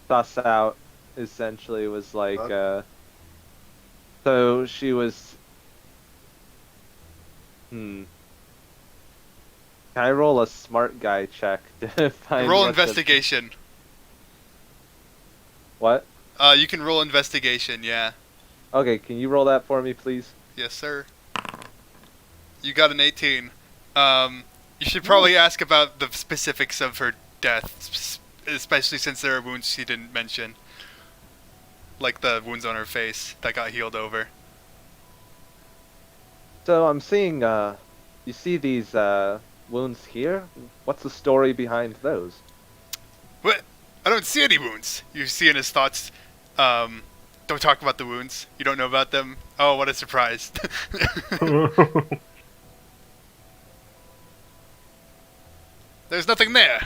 suss out essentially was like, so she was. Can I roll a smart guy check to find Roll what the- investigation. What? You can roll investigation, yeah. Okay, can you roll that for me, please? Yes, sir. You got an 18. You should probably ask about the specifics of her death, especially since there are wounds she didn't mention. Like the wounds on her face that got healed over. So I'm seeing, you see these wounds here? What's the story behind those? What? I don't see any wounds. You see in his thoughts, don't talk about the wounds. You don't know about them? Oh, what a surprise. There's nothing there.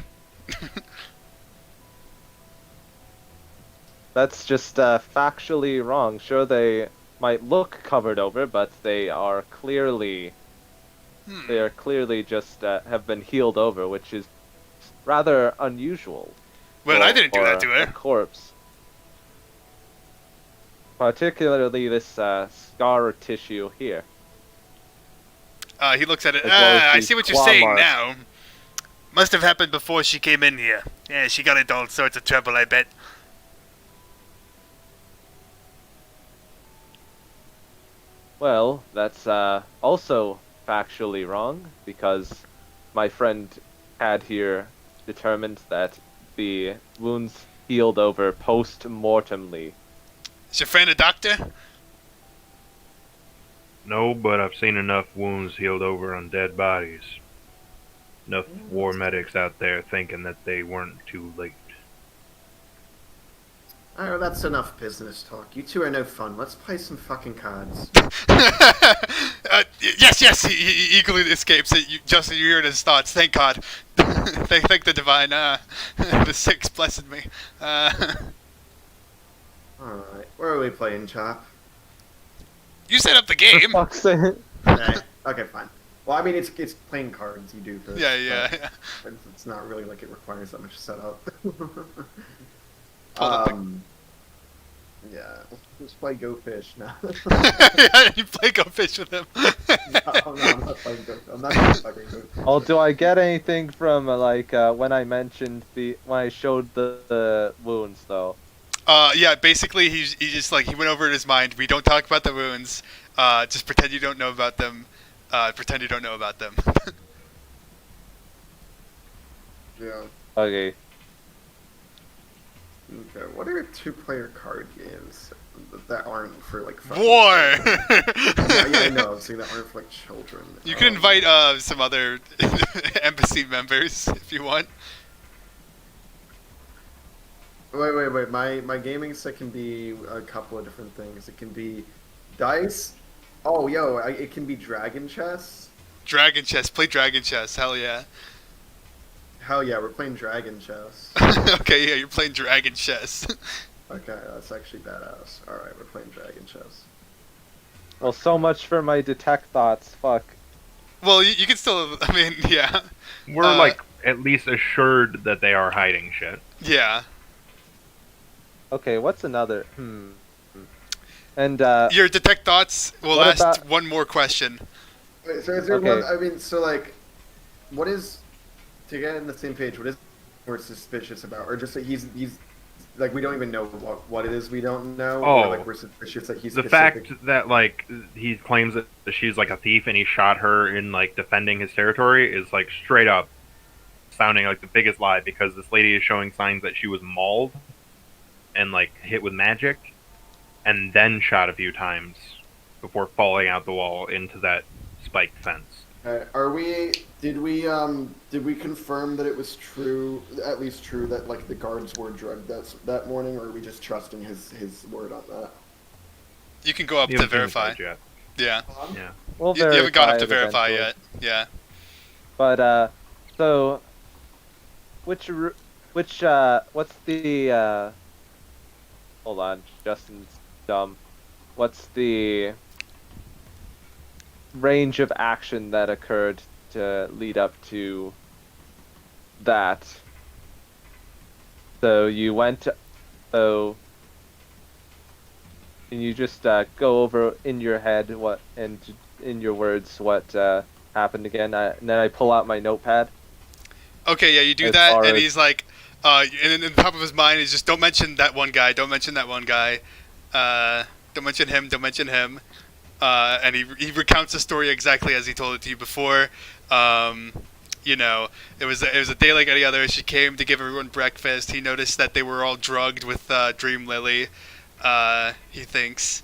That's just factually wrong. Sure, they might look covered over, but they are clearly just have been healed over, which is rather unusual. Well, I didn't do for that to A her. corpse. Particularly this scar tissue here. He looks at it. As well as I these see what you're claw saying marks. now. Must have happened before she came in here. Yeah, she got into all sorts of trouble, I bet. Well, that's also factually wrong, because my friend had here determined that the wounds healed over post-mortemly. Is your friend a doctor? No, but I've seen enough wounds healed over on dead bodies. Enough war medics out there thinking that they weren't too late. Alright, that's enough business talk. You two are no fun. Let's play some fucking cards. Yes, he eagerly escapes it. Justin, you heard his thoughts. Thank God. thank the divine. The six blessed me. Alright, where are we playing, Chop? You set up the For game. fuck's sake. Okay, fine. Well, I mean, it's playing cards you do this. Yeah. But it's not really like it requires that much setup. Hold up. Yeah, just play Go Fish now. Yeah, you play Go Fish with him. I'm not playing Go. I'm not gonna fucking Go Fish. Oh, do I get anything from when I mentioned when I showed the wounds though? Yeah, basically he just like he went over in his mind. We don't talk about the wounds. Just pretend you don't know about them. Pretend you don't know about them. Yeah. Okay. Okay. What are 2-player card games that aren't for like fucking War. yeah, I know. I'm saying that aren't for like children. You can invite some other embassy members if you want. Wait. My gaming set can be a couple of different things. It can be dice. Oh, it can be dragon chess. Dragon chess. Play dragon chess. Hell yeah. Hell yeah, we're playing dragon chess. Okay, yeah, you're playing dragon chess. Okay, that's actually badass. All right, we're playing dragon chess. Well, so much for my detect thoughts. Fuck. Well, you can still. I mean, yeah. We're like at least assured that they are hiding shit. Yeah. Okay, what's another? And Your detect thoughts will what last about- one more question. Wait, so is there Okay. one? I mean, so like, what is to get on the same page? What is we're suspicious about, or just that he's like we don't even know what it is we don't know, or like we're suspicious that he's The specific. fact that like he claims that she's like a thief and he shot her in like defending his territory is like straight up sounding like the biggest lie, because this lady is showing signs that she was mauled and like hit with magic and then shot a few times before falling out the wall into that spiked fence. Did we confirm that it was true, at least true, that like the guards were drugged that morning, or are we just trusting his word on that? You can go up You to haven't seen verify. the page Yeah. yet. Yeah. we'll You haven't gone up to it verify eventually. yet. Yeah. But so what's the hold on, Justin's dumb. What's the range of action that occurred to lead up to that? So you went. So can you just go over in your head what and in your words what happened again? And then I pull out my notepad. Okay, yeah, you do As that, far and as- he's like, and in the top of his mind is just don't mention that one guy, don't mention that one guy, don't mention him, don't mention him, and he recounts the story exactly as he told it to you before. You know, it was a day like any other. She came to give everyone breakfast. He noticed that they were all drugged with Dream Lily. He thinks.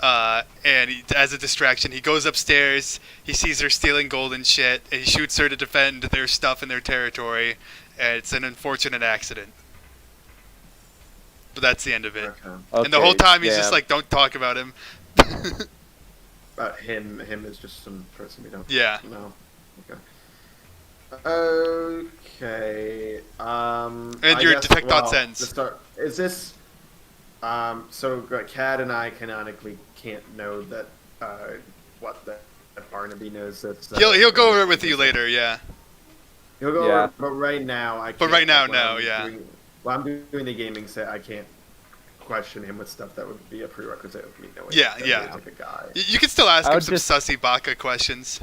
And as a distraction, he goes upstairs. He sees her stealing gold and shit, and he shoots her to defend their stuff in their territory. And it's an unfortunate accident. But that's the end of it. Okay. And the whole time he's yeah. just like, "Don't talk about him." Him is just some person we don't Yeah. know. Okay. Okay. And your detect thoughts ends. To start, is this? So Cad and I canonically can't know that. That Barnaby knows that. He'll go over it with you later. Yeah. He'll go Yeah. over, but right now I. Can't, But right now, when no, I'm yeah. While I'm doing the gaming set, I can't question him with stuff that would be a prerequisite of me knowing. Yeah, that yeah. he's like a guy. You can still ask I him would some just- sussy baka questions.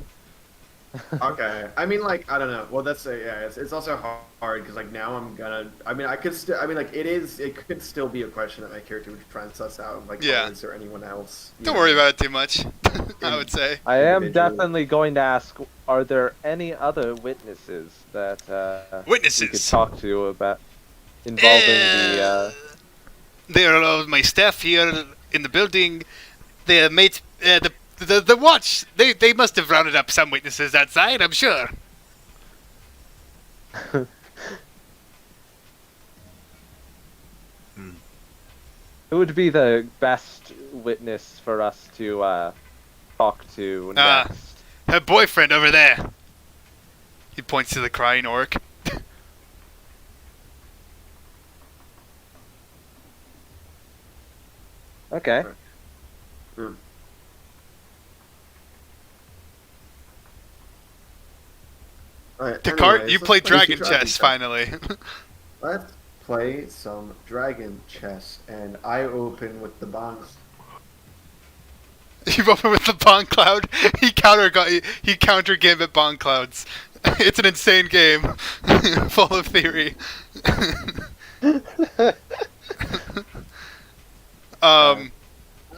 Okay, I mean, like, I don't know. Well, that's it's also hard because like now I'm gonna. I mean, I could still. I mean, like, it could still be a question that my character would try and suss out. Like, Yeah. is there anyone else? Don't worry about it too much. I would say. I am Individually. definitely going to ask: are there any other witnesses that we could Witnesses. talk to about involving the? There are all my staff here in the building. The mate, the watch. They must have rounded up some witnesses outside. I'm sure. Who would be the best witness for us to talk to Ah. next? Her boyfriend over there. He points to the crying orc. Okay. Alright, Descartes, anyways, you let's play play dragon some chess finally. Let's play some dragon chess, and I open with the bond. You open with the Bond Cloud. He counter gambit Bond Clouds. It's an insane game, full of theory. um.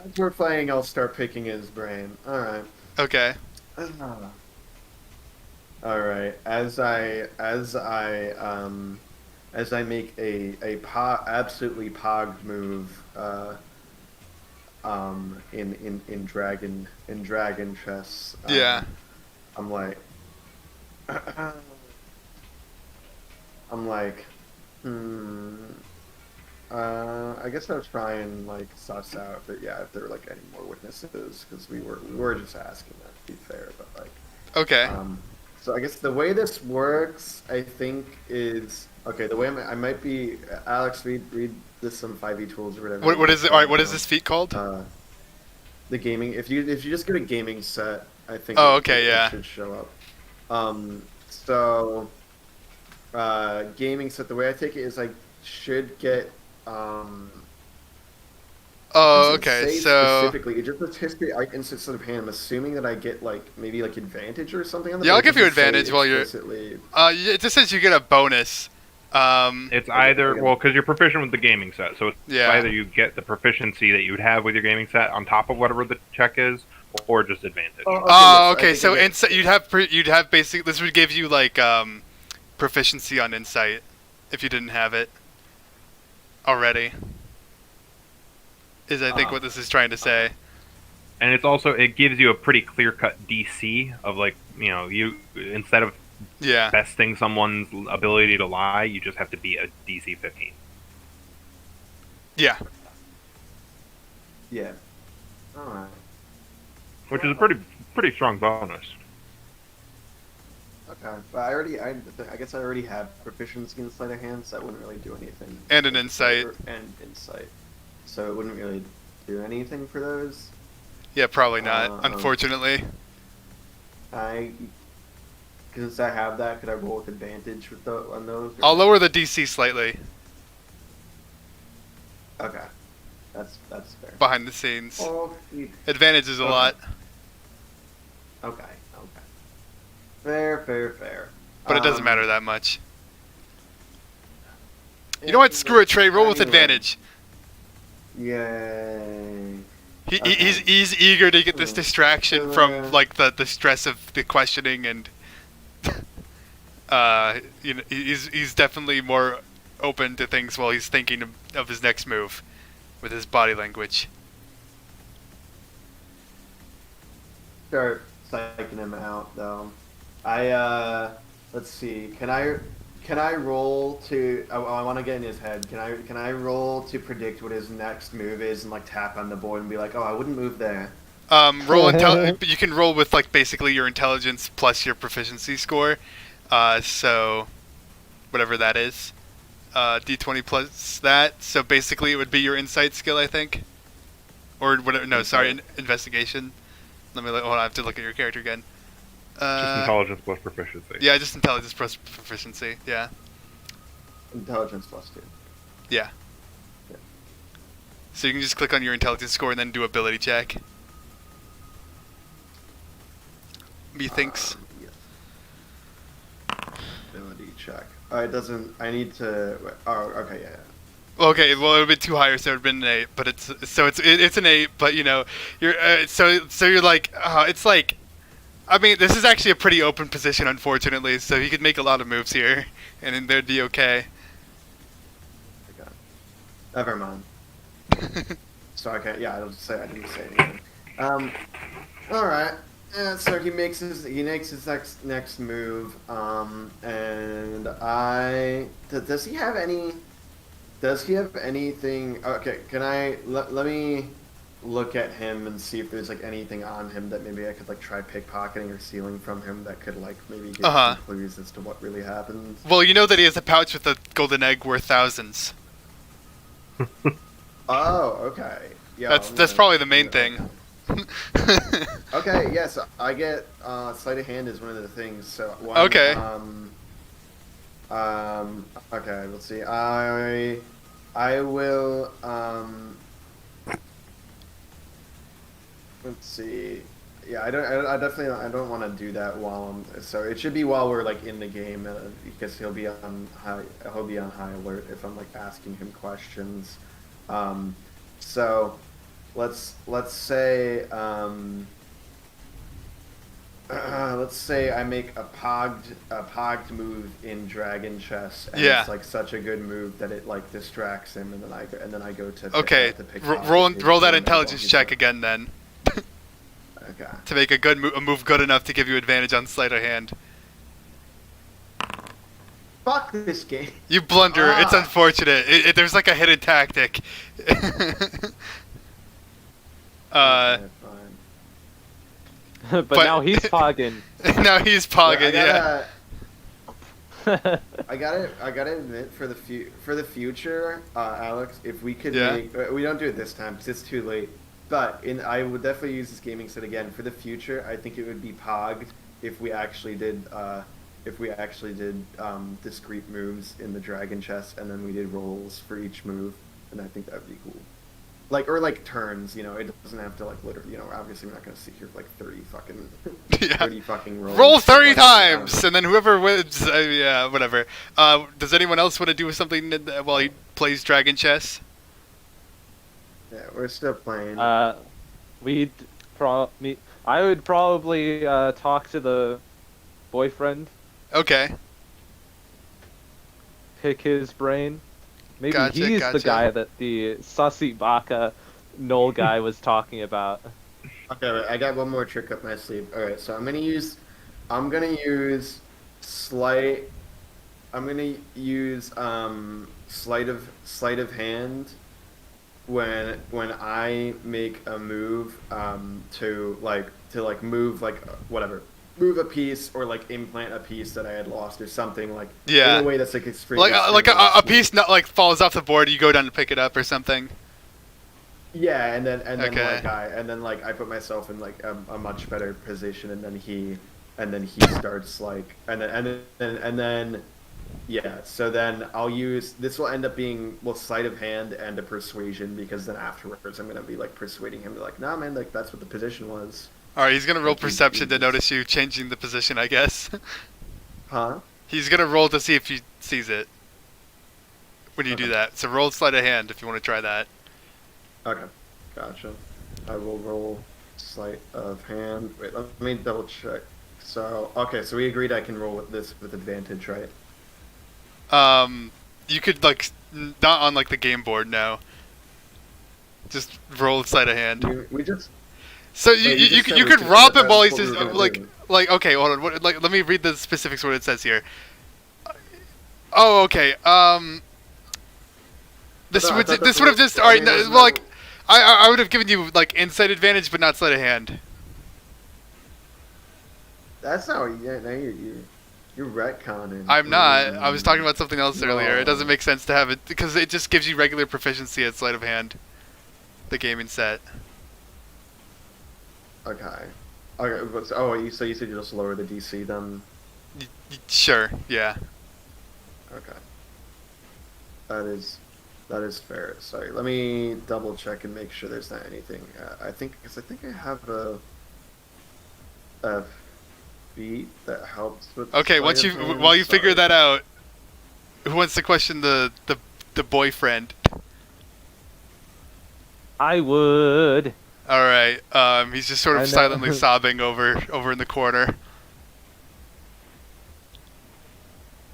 As we're playing, I'll start picking his brain. All right. Okay. All right. As I make absolutely pogged move, in dragon chess. Yeah. I'm like, I guess I'll try and like suss out if there were like any more witnesses, because we were just asking that, to be fair, but like. Okay. So I guess the way this works, I think, is okay. The way I might be, Alex, read this some 5e tools or whatever. What is it? All right. What is this feat called? The gaming. If you just get a gaming set, I think. Oh, okay, yeah. It should show up. Gaming set. The way I take it is I should get. Oh, Doesn't okay. say So specifically, it just says history instance of hand. I'm assuming that I get like maybe like advantage or something on the. yeah, I'll but it give you doesn't say advantage while you're. explicitly. It just says you get a bonus. It's either because you're proficient with the gaming set, so it's Yeah. either you get the proficiency that you would have with your gaming set on top of whatever the check is, or just advantage. Oh, Oh, yes, I okay. think So I get- insight, you'd have basically this would give you like proficiency on insight if you didn't have it already. Is I think what this is trying to say. And it's also it gives you a pretty clear cut DC of like you instead of Yeah. besting someone's ability to lie, you just have to be a DC 15. Yeah. Yeah. All right. Which is a pretty strong bonus. Okay, but I guess I already have proficiency in sleight of hand, so that wouldn't really do anything. And an insight. And insight, so it wouldn't really do anything for those. Yeah. Probably not. Unfortunately. Since I have that, could I roll with advantage on those? I'll lower the DC slightly Okay, that's fair. behind the scenes. Oh, Advantage is a Okay. lot, okay. Fair. but it doesn't matter that much. You know what? Screw it, Trey. Roll with Anyway. advantage. Yay. He's eager to get this distraction from like the stress of the questioning, and he's definitely more open to things while he's thinking of his next move with his body language. Start psyching him out though. Let's see. Can I roll to? I want to get in his head. Can I roll to predict what his next move is and like tap on the board and be like, oh, I wouldn't move there. You can roll with like basically your intelligence plus your proficiency score. So whatever that is, D20 plus that. So basically, it would be your insight skill, I think, or whatever. No, sorry, investigation. Hold on, I have to look at your character again. Just intelligence plus proficiency. Yeah, just intelligence plus proficiency. Yeah. Intelligence plus 2. Yeah. Yeah. So you can just click on your intelligence score and then do ability check. Methinks. Yes. Ability check. It doesn't. I need to. Oh, okay, yeah. Okay, well it would be too higher, so it would have been an 8. But it's an 8. But you're so you're like it's like. I mean, this is actually a pretty open position, unfortunately. So he could make a lot of moves here, and then they'd be okay. Okay. Never mind. So okay, yeah, I didn't say anything. All right. So he makes his next move. And does he have any? Does he have anything? Okay, can I let me look at him and see if there's like anything on him that maybe I could like try pickpocketing or stealing from him that could like maybe give some clues as to what really happened. Well, you know that he has a pouch with a golden egg worth thousands. Oh, okay. Yeah. That's probably the main thing. Okay, yes, I get sleight of hand is one of the things. So one, Okay. Okay, let's see. I will, let's see. Yeah, I definitely, I don't want to do that while so it should be while we're like in the game, because he'll be on high alert if I'm like asking him questions. So let's say, let's say I make a pogged move in Dragon Chess, and Yeah. it's like such a good move that it like distracts him, and then I go to Okay, to pick roll that him, and intelligence he's check like, again then okay. to make a move good enough to give you advantage on sleight of hand. Fuck this game. You blunder. It's Ah. unfortunate. There's like a hidden tactic. Okay, fine. But now he's pogging. Now he's pogging. Yeah. I gotta admit, for the future, Alex, if we could Yeah. make, we don't do it this time because it's too late. But I would definitely use this gaming set again for the future. I think it would be Pog if we actually did, discrete moves in the Dragon Chess, and then we did rolls for each move, and I think that would be cool. Like, or like turns, you know, it doesn't have to like literally, you know, obviously we're not gonna sit here for like 30 fucking Yeah. 30 fucking rolls. Roll 30 Like, times, and then whoever wins, yeah, whatever. Does anyone else want to do something while he plays Dragon Chess? yeah, we're still playing. I would probably talk to the boyfriend, Okay. pick his brain. Maybe Gotcha, he's gotcha. the guy that the Sussy Baka Knoll guy was talking about. Okay, wait, I got one more trick up my sleeve. All right, so I'm gonna use sleight. I'm gonna use sleight of hand when I make a move to move like whatever, move a piece or like implant a piece that I had lost or something, like Yeah. in a way that's like extremely Like a piece not like falls off the board, you go down to pick it up or something. Yeah, and then Okay. I put myself in like a much better position, and then he starts like and then yeah. So then I'll use this will end up being sleight of hand and a persuasion, because then afterwards I'm gonna be like persuading him to like, nah man, like that's what the position was. All right, he's gonna roll Like, perception to notice you changing the position, I guess. Huh? He's gonna roll to see if he sees it when you do Okay. that. So roll sleight of hand if you want to try that. Okay, gotcha. I will roll sleight of hand. Wait, let me double check. So okay, so we agreed I can roll with this with advantage, right? You could like not on like the game board now. Just roll sleight of hand. We just So Wait, you you just said you we could could- rob him that's while he's what we just were gonna like do. okay, hold on. What, like let me read the specifics what it says here. Oh, okay. This No, I would thought this that's would have what- just I all right. mean, No, there's well, like no- I would have given you like insight advantage, but not sleight of hand. That's not what you're retconning. I'm not. I was talking about something else earlier. It No. doesn't make sense to have it because it just gives you regular proficiency at sleight of hand. The gaming set. Okay. Okay. But, you said you just lower the DC then. Sure. Yeah. Okay. That is fair. Sorry. Let me double check and make sure there's not anything. I think I have a feat that helps with. Okay. sleight Once of you hand. while you figure Sorry. that out, who wants to question the boyfriend? I would. All right. He's just sort I of know. silently sobbing over in the corner,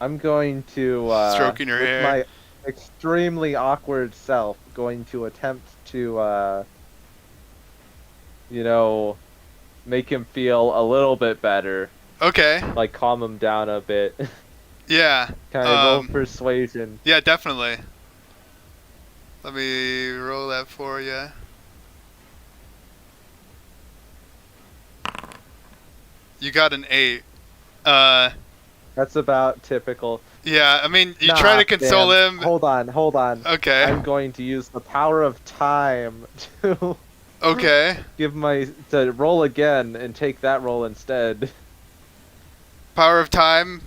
I'm going to Stroking your with hair. my extremely awkward self, going to attempt to make him feel a little bit better, Okay. like calm him down a bit. Yeah. Kind of roll Um, persuasion. Yeah, definitely. Let me roll that for you. You got an 8. That's about typical. Yeah, I mean, you Nah, try to console Dan, him. Hold on. Okay. I'm going to use the power of time to Okay. to roll again and take that roll instead. Power of time.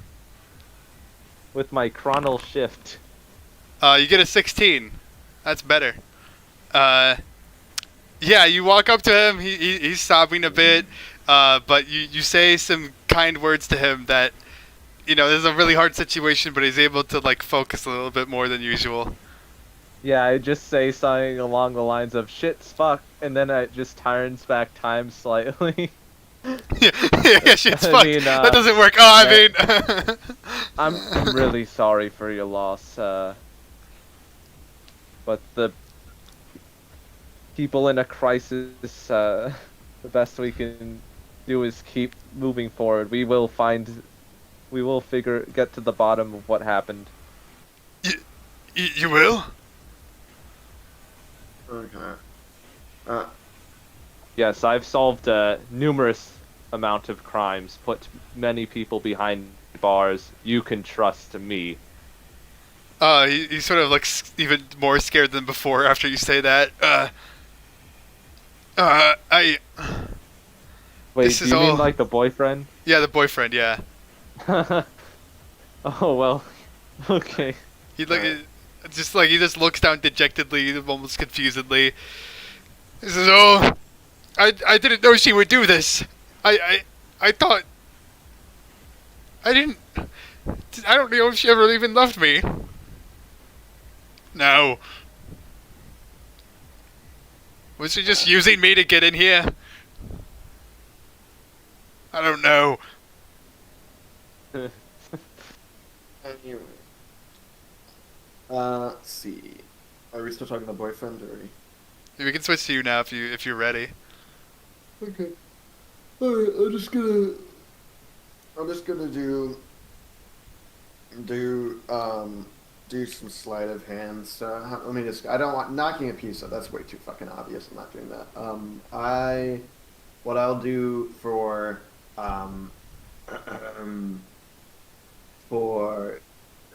with my chronal shift. You get a 16. That's better. Yeah, you walk up to him. He's sobbing a bit, but you say some kind words to him that, this is a really hard situation, but he's able to like focus a little bit more than usual. Yeah, I just say something along the lines of "shit's fuck," and then it just turns back time slightly. Yeah, shit's I fucked. mean, That doesn't work. Oh, I mean. I'm really sorry for your loss, but the people in a crisis, the best we can do is keep moving forward. We will get to the bottom of what happened. You will? Okay. Yes, I've solved numerous amount of crimes, put many people behind bars. You can trust me. He sort of looks even more scared than before after you say that. I. Wait, This do is you mean all- like the boyfriend? Yeah, the boyfriend. Yeah. Oh well. Okay. He look, he just looks down dejectedly, almost confusedly. He says, "Oh, I didn't know she would do this. I thought I didn't. I don't know if she ever even loved me. No. Was she just using me to get in here? I don't know." Anyway. Let's see. Are we still talking to the boyfriend or? We can switch to you now if you're ready. Okay. Alright, I'm just gonna do some sleight of hand stuff. Let me just, I don't want, knocking a piece up, that's way too fucking obvious, I'm not doing that. What I'll do for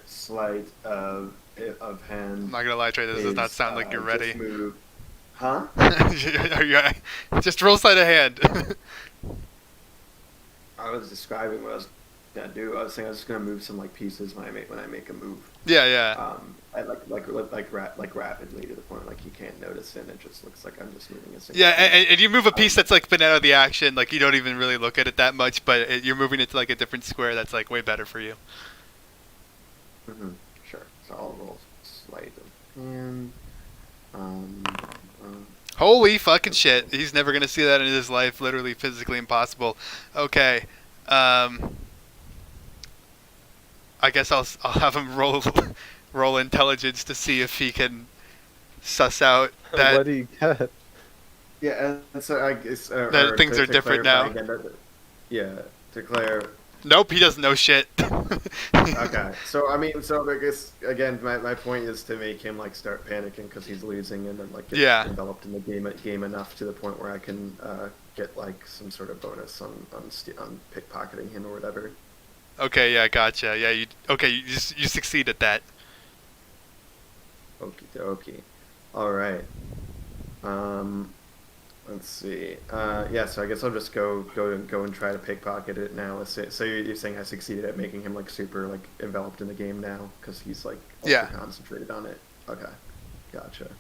sleight of hand I'm not gonna lie, Trey. This does not sound like you're ready. just move, huh? Are you, just roll sleight of hand. I was describing what I was gonna do. I was saying I was just gonna move some like pieces when I make a move. Yeah. I like rapidly to the point like you can't notice it. And it just looks like I'm just moving a single. Yeah, piece. and you move a piece that's like been out of the action. Like you don't even really look at it that much, but you're moving it to like a different square that's like way better for you. Mm-hmm. Sure. So I'll roll sleight of hand. Holy fucking shit! He's never gonna see that in his life. Literally, physically impossible. Okay. I guess I'll have him roll intelligence to see if he can suss out that. What do you get? Yeah, and so I guess That or things to are different clarify now. Again, yeah, to clarify. Nope, he doesn't know shit. Okay, so I mean, so I guess again, my point is to make him like start panicking because he's losing, and then like get Yeah. enveloped in the game enough to the point where I can get like some sort of bonus on pickpocketing him or whatever. Okay, yeah, gotcha. Yeah, you succeed at that. Okie dokie. All right. Let's see. Yeah, so I guess I'll just go and try to pickpocket it now. So you're saying I succeeded at making him like super like enveloped in the game now because he's like ultra concentrated on it. Okay, gotcha.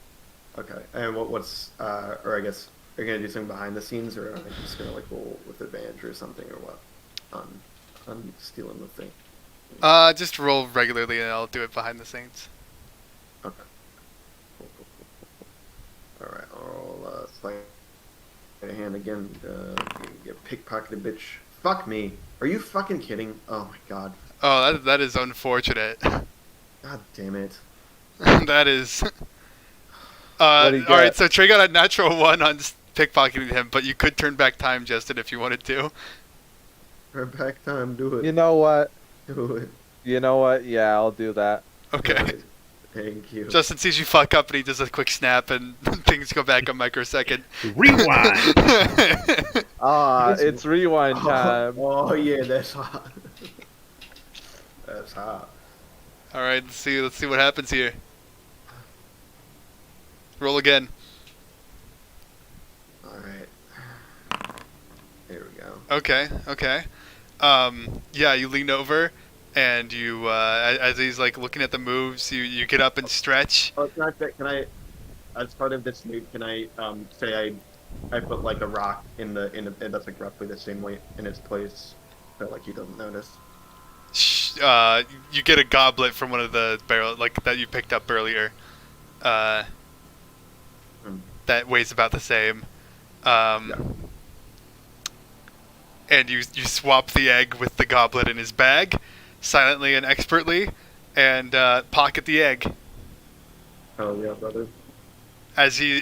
Okay, and what's or I guess are you gonna do something behind the scenes or are you just gonna like roll with advantage or something or what on stealing the thing? Just roll regularly and I'll do it behind the scenes. Okay. Cool. All right, I'll roll sleight of hand again. Get pickpocketed, bitch. Fuck me. Are you fucking kidding? Oh my god. Oh, that is unfortunate. God damn it. That is. What do you Alright, get? so Trey got a natural 1 on pickpocketing him, but you could turn back time, Justin, if you wanted to. Turn back time. Do it. You know what? Do it. Yeah, I'll do that. Okay. Good. Thank you. Justin sees you fuck up and he does a quick snap and things go back a microsecond. Rewind. It's rewind time. Oh yeah, that's hot. That's hot. Alright, let's see what happens here. Roll again. All right. There we go. Okay. Yeah, you lean over and you as he's like looking at the moves, you get up and stretch. Oh, can I, as part of this move, can I say I put like a rock in that's like roughly the same weight in its place, so like he doesn't notice. You get a goblet from one of the barrel like that you picked up earlier. That weighs about the same. Yeah. And you swap the egg with the goblet in his bag, silently and expertly, and pocket the egg. Oh yeah, brother. As you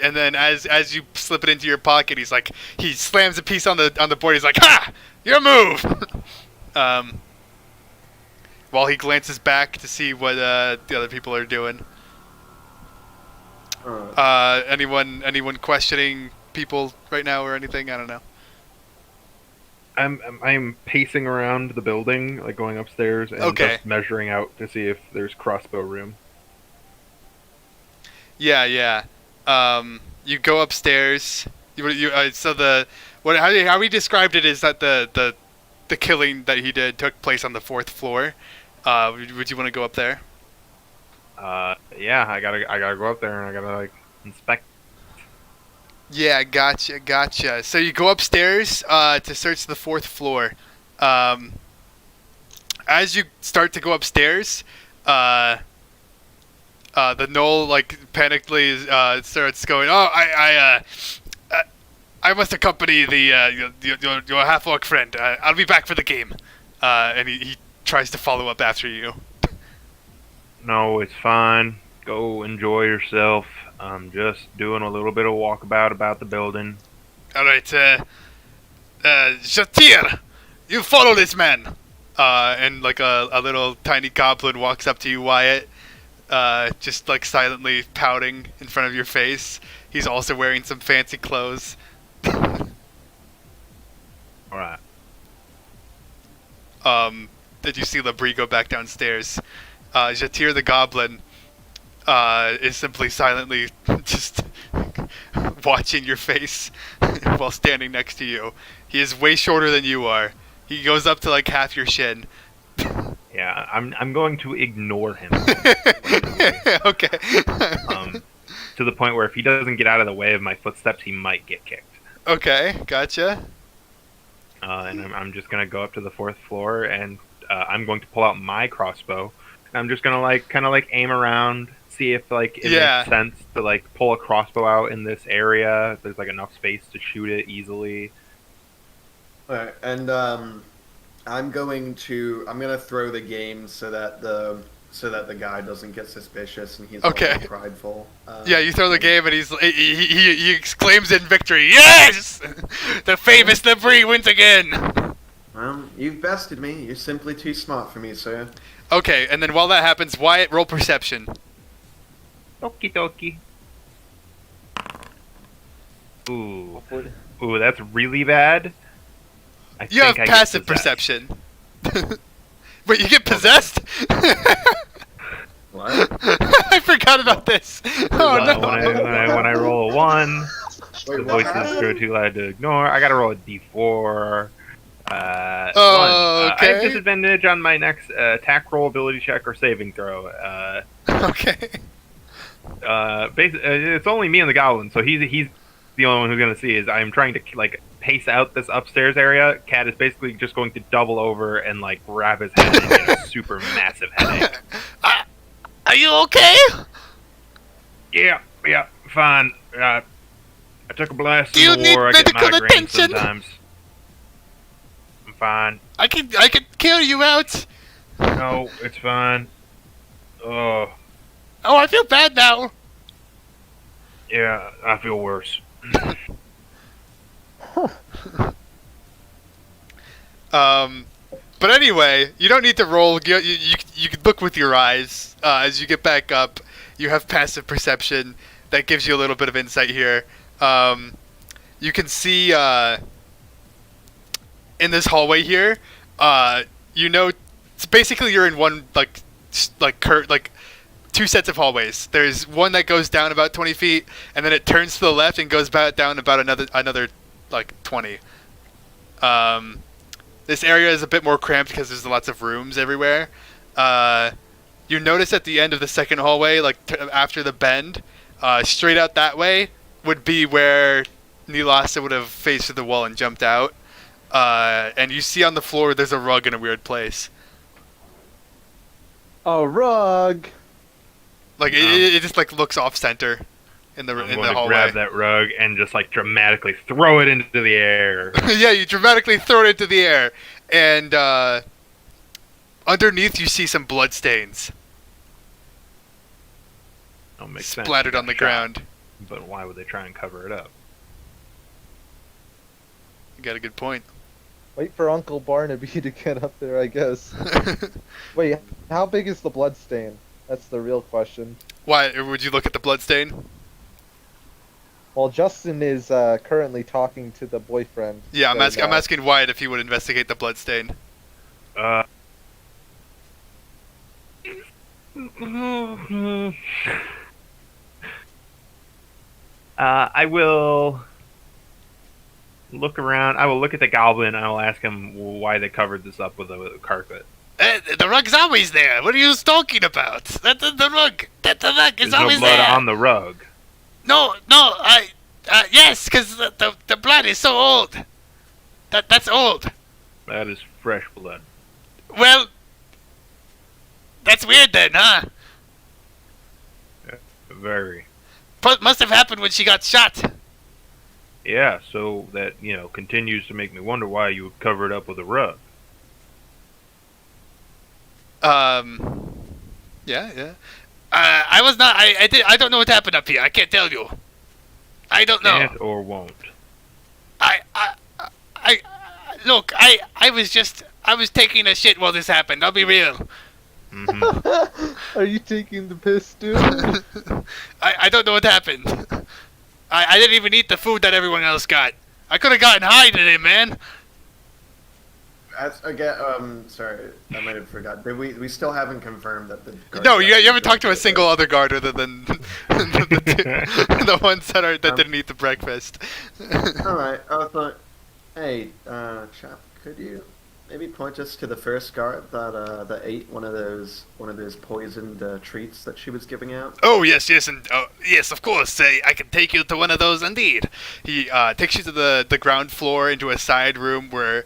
slip it into your pocket, he slams a piece on the board. He's like, "Ha! Your move!" While he glances back to see what the other people are doing. Anyone questioning people right now or anything? I don't know. I'm pacing around the building, like going upstairs and just measuring out to see if there's crossbow room. Yeah. You go upstairs. How we described it is that the killing that he did took place on the 4th floor. Would you want to go up there? Yeah, I gotta go up there and I gotta like inspect. Yeah, gotcha. So you go upstairs to search the 4th floor. As you start to go upstairs, the gnoll like panically starts going, "Oh, I must accompany the your half-orc friend. I'll be back for the game." And he tries to follow up after you. No, it's fine. Go enjoy yourself. I'm just doing a little bit of walkabout about the building. All right, Jatir, you follow this man. And like a little tiny goblin walks up to you, Wyatt, just like silently pouting in front of your face. He's also wearing some fancy clothes. All right. Did you see Labrie go back downstairs? Jatir the goblin is simply silently just watching your face while standing next to you. He is way shorter than you are. He goes up to like half your shin. Yeah, I'm going to ignore him. Okay. To the point where if he doesn't get out of the way of my footsteps, he might get kicked. Okay, gotcha. And I'm just gonna go up to the 4th floor and I'm going to pull out my crossbow. And I'm just gonna kind of aim around, see if it makes sense to pull a crossbow out in this area. If there's enough space to shoot it easily. Alright, and I'm gonna throw the game so that the guy doesn't get suspicious and he's okay. Also prideful. Yeah, you throw the game and he exclaims in victory, "Yes! The famous Labrie wins again!" Well, you've bested me. You're simply too smart for me, sir. Okay, and then while that happens, Wyatt, roll perception. Okie dokie. Ooh, that's really bad. You have passive perception. Wait, you get possessed? What? I forgot about this. Oh no! When I roll a 1, Wait, the voices go too loud to ignore. I gotta roll a d4. 1. Okay. I have disadvantage on my next attack roll, ability check, or saving throw. Okay. It's only me and the goblin, so he's the only one who's gonna see. I'm trying to pace out this upstairs area. Cat is basically just going to double over and grab his head and get a super massive headache. Are you okay? Yeah, fine. I took a blast Do you in the war. I need get medical migraines attention? sometimes. I'm fine. I can carry you out. No, it's fine. Oh, I feel bad now. yeah, I feel worse. But anyway, you don't need to roll. You can look with your eyes as you get back up. You have passive perception that gives you a little bit of insight here. You can see in this hallway here. It's basically you're in one two sets of hallways. There's one that goes down about 20 feet, and then it turns to the left and goes back down about another 20. This area is a bit more cramped because there's lots of rooms everywhere. You notice at the end of the second hallway, like after the bend, straight out that way would be where Nilasa would have faced through the wall and jumped out. And you see on the floor there's a rug in a weird place. A rug. Like it just like looks off center in the I'm in the going to hallway. grab that rug and just like dramatically throw it into the air. Yeah, you dramatically throw it into the air, and underneath you see some blood stains Don't make sense. splattered You on the got shot, ground. But why would they try and cover it up? You got a good point. Wait for Uncle Barnaby to get up there, I guess. Wait, how big is the blood stain? That's the real question. Why would you look at the blood stain? Well, Justin is currently talking to the boyfriend. Yeah, I'm right now. asking Wyatt if he would investigate the blood stain. I will look around. I will look at the goblin. I will ask him why they covered this up with a carpet. The rug's always there. What are you talking about? The rug. The rug There's no blood on the rug. No, yes, because the blood is so old. That's old. That is fresh blood. Well, that's weird then, huh? Very. Must have happened when she got shot. Yeah, so that, continues to make me wonder why you would cover it up with a rug. Yeah. I was not. I don't know what happened up here. I can't tell you. I don't know. Can't or won't. Look. I was taking a shit while this happened. I'll be real. Mm-hmm. Are you taking the piss, dude? I don't know what happened. I didn't even eat the food that everyone else got. I could have gotten high today, man. Again, sorry, I might have forgot. We still haven't confirmed that the. No, you haven't talked to a single other guard other than the ones that didn't eat the breakfast. All right. I thought, hey, chap, could you maybe point us to the first guard that ate one of those poisoned treats that she was giving out? Oh yes, and yes, of course. I can take you to one of those indeed. He takes you to the ground floor into a side room where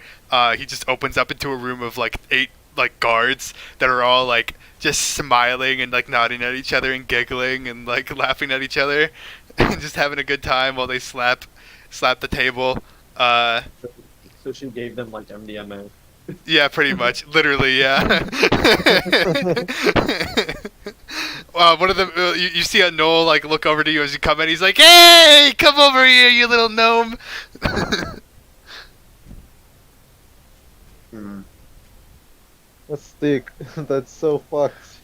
he just opens up into a room of like 8 like guards that are all like just smiling and like nodding at each other and giggling and like laughing at each other and just having a good time while they slap the table. So she gave them like MDMA. Yeah, pretty much. Literally, yeah. One of them, you see a gnoll like look over to you as you come in. He's like, "Hey, come over here, you little gnome." That's so fucked.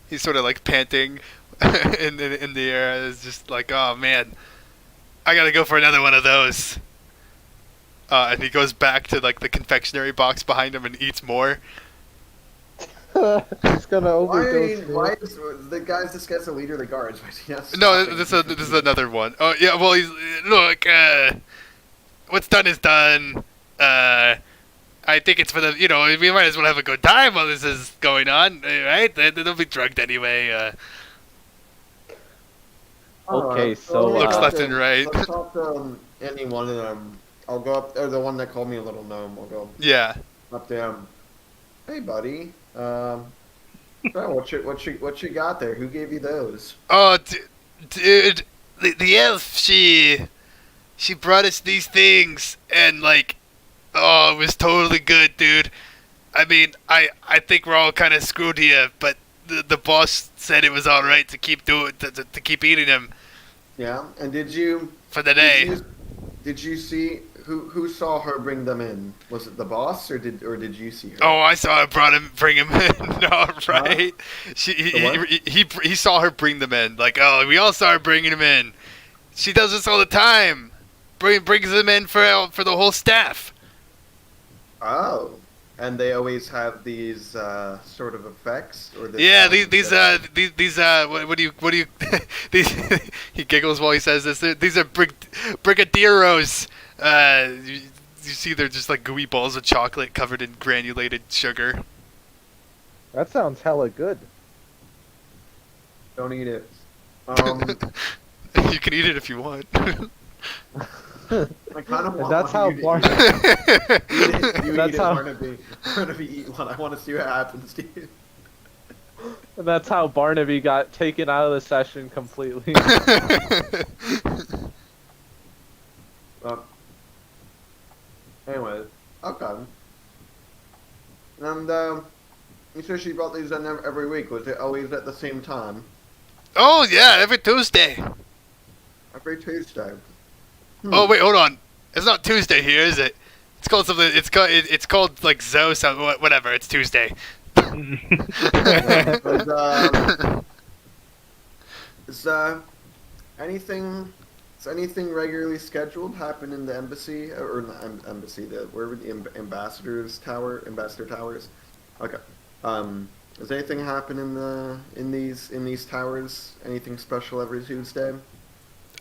He's sort of like panting in the air. It's just like, oh man, I gotta go for another one of those. And he goes back to like the confectionery box behind him and eats more. He's gonna overdose. Why is the guy's this guy's the leader of the guards? Why is he not No, stopping? this is another one. Oh yeah, well look, what's done is done. I think it's for the, we might as well have a good time while this is going on, right? They'll be drugged anyway. Okay, so, Looks left and right. Let's talk to any one of them. I'll go up, or the one that called me a little gnome. I'll go Yeah. up to him. Hey, buddy. Oh, what you got there? Who gave you those? Oh, dude, the elf, she brought us these things, and like, oh, it was totally good, dude. I mean, I think we're all kind of screwed here, but the boss said it was all right to keep to keep eating them Yeah, and did you for the day. Did you see who saw her bring them in? Was it the boss or did you see her? Oh, I saw her bring him in. All right. He saw her bring them in. Like, oh, we all saw her bringing them in. She does this all the time. Brings them in for the whole staff. Oh. and they always have these sort of effects, or this Yeah, sound these what do you these he giggles while he says this. These are brigadeiros. You see, they're just like gooey balls of chocolate covered in granulated sugar. That sounds hella good. Don't eat it. You can eat it if you want. I kind of And want that's one how of you to Barn- eat it. You That's eat how- it, Barnaby eat one. I want to see what happens to you. And that's how Barnaby got taken out of the session completely. Anyway, okay. And you said she brought these in every week. Was it always at the same time? Oh yeah, every Tuesday. Every Tuesday. Oh wait, hold on. It's not Tuesday here, is it? It's called something. It's called like Zoe. So whatever. It's Tuesday. But, is anything? Is anything regularly scheduled happen in the embassy or not embassy? Where would the ambassador towers? Okay. Does anything happen in these towers? Anything special every Tuesday?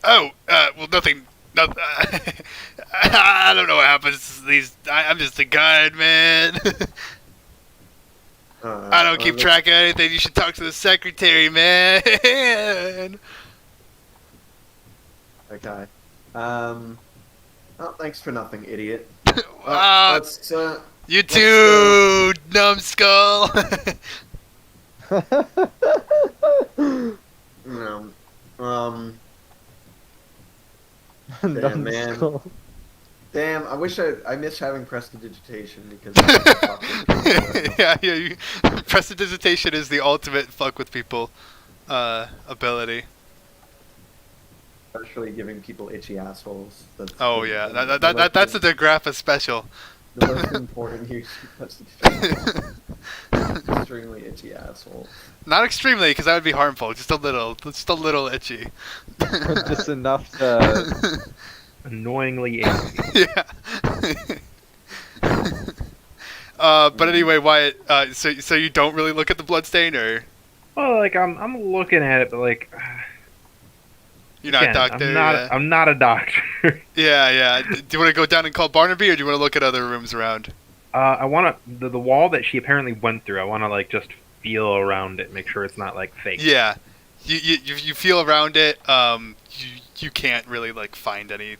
Oh, well, nothing. No, I don't know what happens. I'm just a guard, man. I don't keep track of anything. You should talk to the secretary, man. Okay. Oh, thanks for nothing, idiot. Wow. Let's You too, numbskull. no. Damn, man. Damn, I miss having prestidigitation because yeah. Prestidigitation is the ultimate fuck with people ability. especially giving people itchy assholes. That's Oh yeah, that's a DeGrappa special. the most important use of prestidigitation. Extremely itchy asshole. Not extremely, because that would be harmful. Just a little itchy. Just enough to. Annoyingly itchy. Yeah. But anyway, Wyatt. So you don't really look at the bloodstain, or Well, like I'm looking at it, but like you're not again, a doctor? I'm not a doctor. Yeah. Do you want to go down and call Barnaby, or do you want to look at other rooms around? I want to the wall that she apparently went through. I want to like just feel around it, make sure it's not like fake. Yeah. You feel around it. You can't really like find any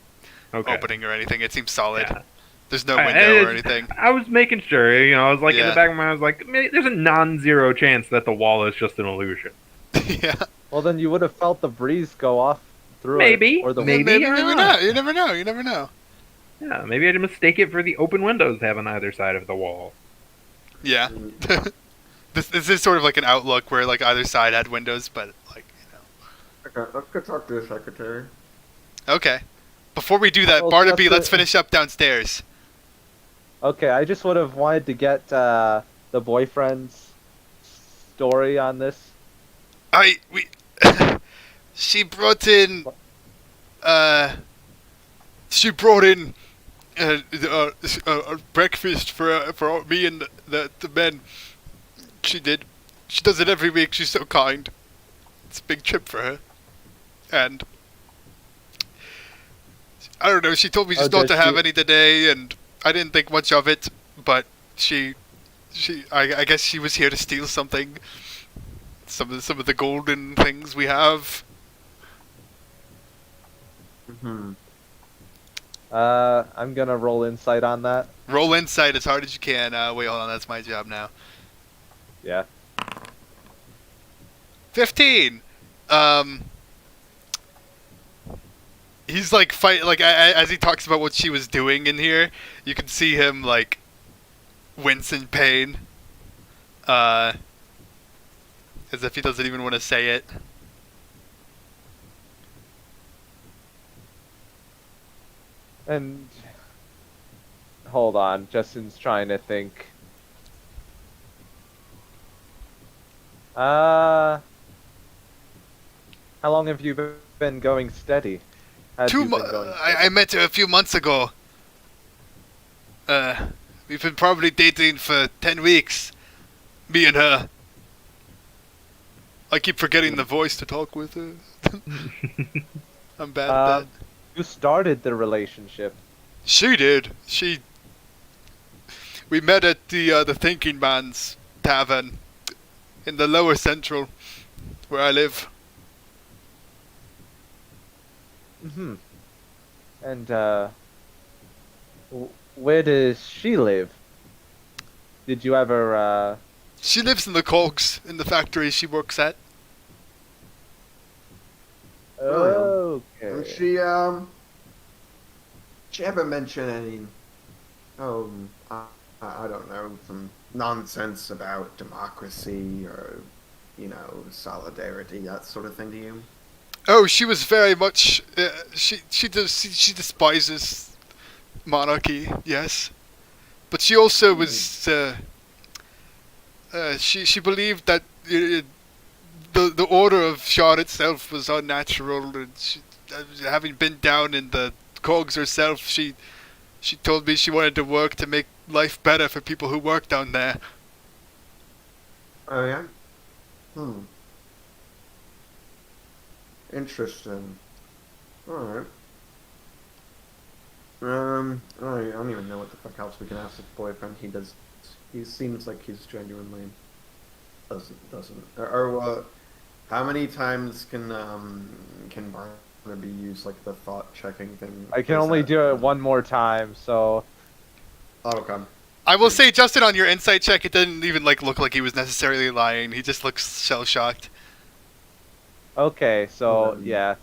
Okay. opening or anything. It seems solid. Yeah. There's no I- window or anything. I was making sure, I was like in Yeah. the back of my mind, I was like, there's a non-zero chance that the wall is just an illusion. Yeah. Well, then you would have felt the breeze go off through Maybe. it. Or the Maybe. Maybe or not. not. You never know. You never know. Yeah, maybe I just mistake it for the open windows they have on either side of the wall. Yeah. Mm, This is sort of like an outlook where like either side had windows, but like Okay, let's go talk to the secretary. Okay. Before we do that, Well, Barnaby, that's let's it. finish up downstairs. Okay, I just would have wanted to get the boyfriend's story on this. We she brought in she brought in breakfast for me and the men. She did. She does it every week. She's so kind. It's a big trip for her. And I don't know, she told me just Oh, not to does have she- any today, and I didn't think much of it, but I guess she was here to steal something. Some of the golden things we have. Mm-hmm. I'm gonna roll insight on that. Roll insight as hard as you can. Wait, hold on, that's my job now. Yeah. 15. He's like as he talks about what she was doing in here, you can see him like wince in pain. As if he doesn't even want to say it. And hold on, Justin's trying to think. How long have you been going steady? Have you been going steady? I met her a few months ago. We've been probably dating for 10 weeks. Me and her. I keep forgetting the voice to talk with her. I'm bad at that. You started the relationship. She did. We met at the Thinking Man's Tavern in the Lower Central, where I live. Hmm. And where does she live? Did you ever She lives in the cogs in the factory she works at. Okay. She ever mention any, I don't know, some nonsense about democracy or, solidarity, that sort of thing to you? Oh, she was very much. She despises monarchy. Yes, but she also was. She believed that the order of Sean itself was unnatural, and having been down in the cogs herself, she told me she wanted to work to make life better for people who work down there. Oh, yeah? Interesting. Alright. I don't even know what the fuck else we can ask his boyfriend. He seems like he's genuinely doesn't. How many times can Barnaby use like the thought checking thing? I can only do it one more time, so Okay. I will say, Justin, on your insight check, it didn't even look like he was necessarily lying. He just looks shell shocked. okay, so yeah.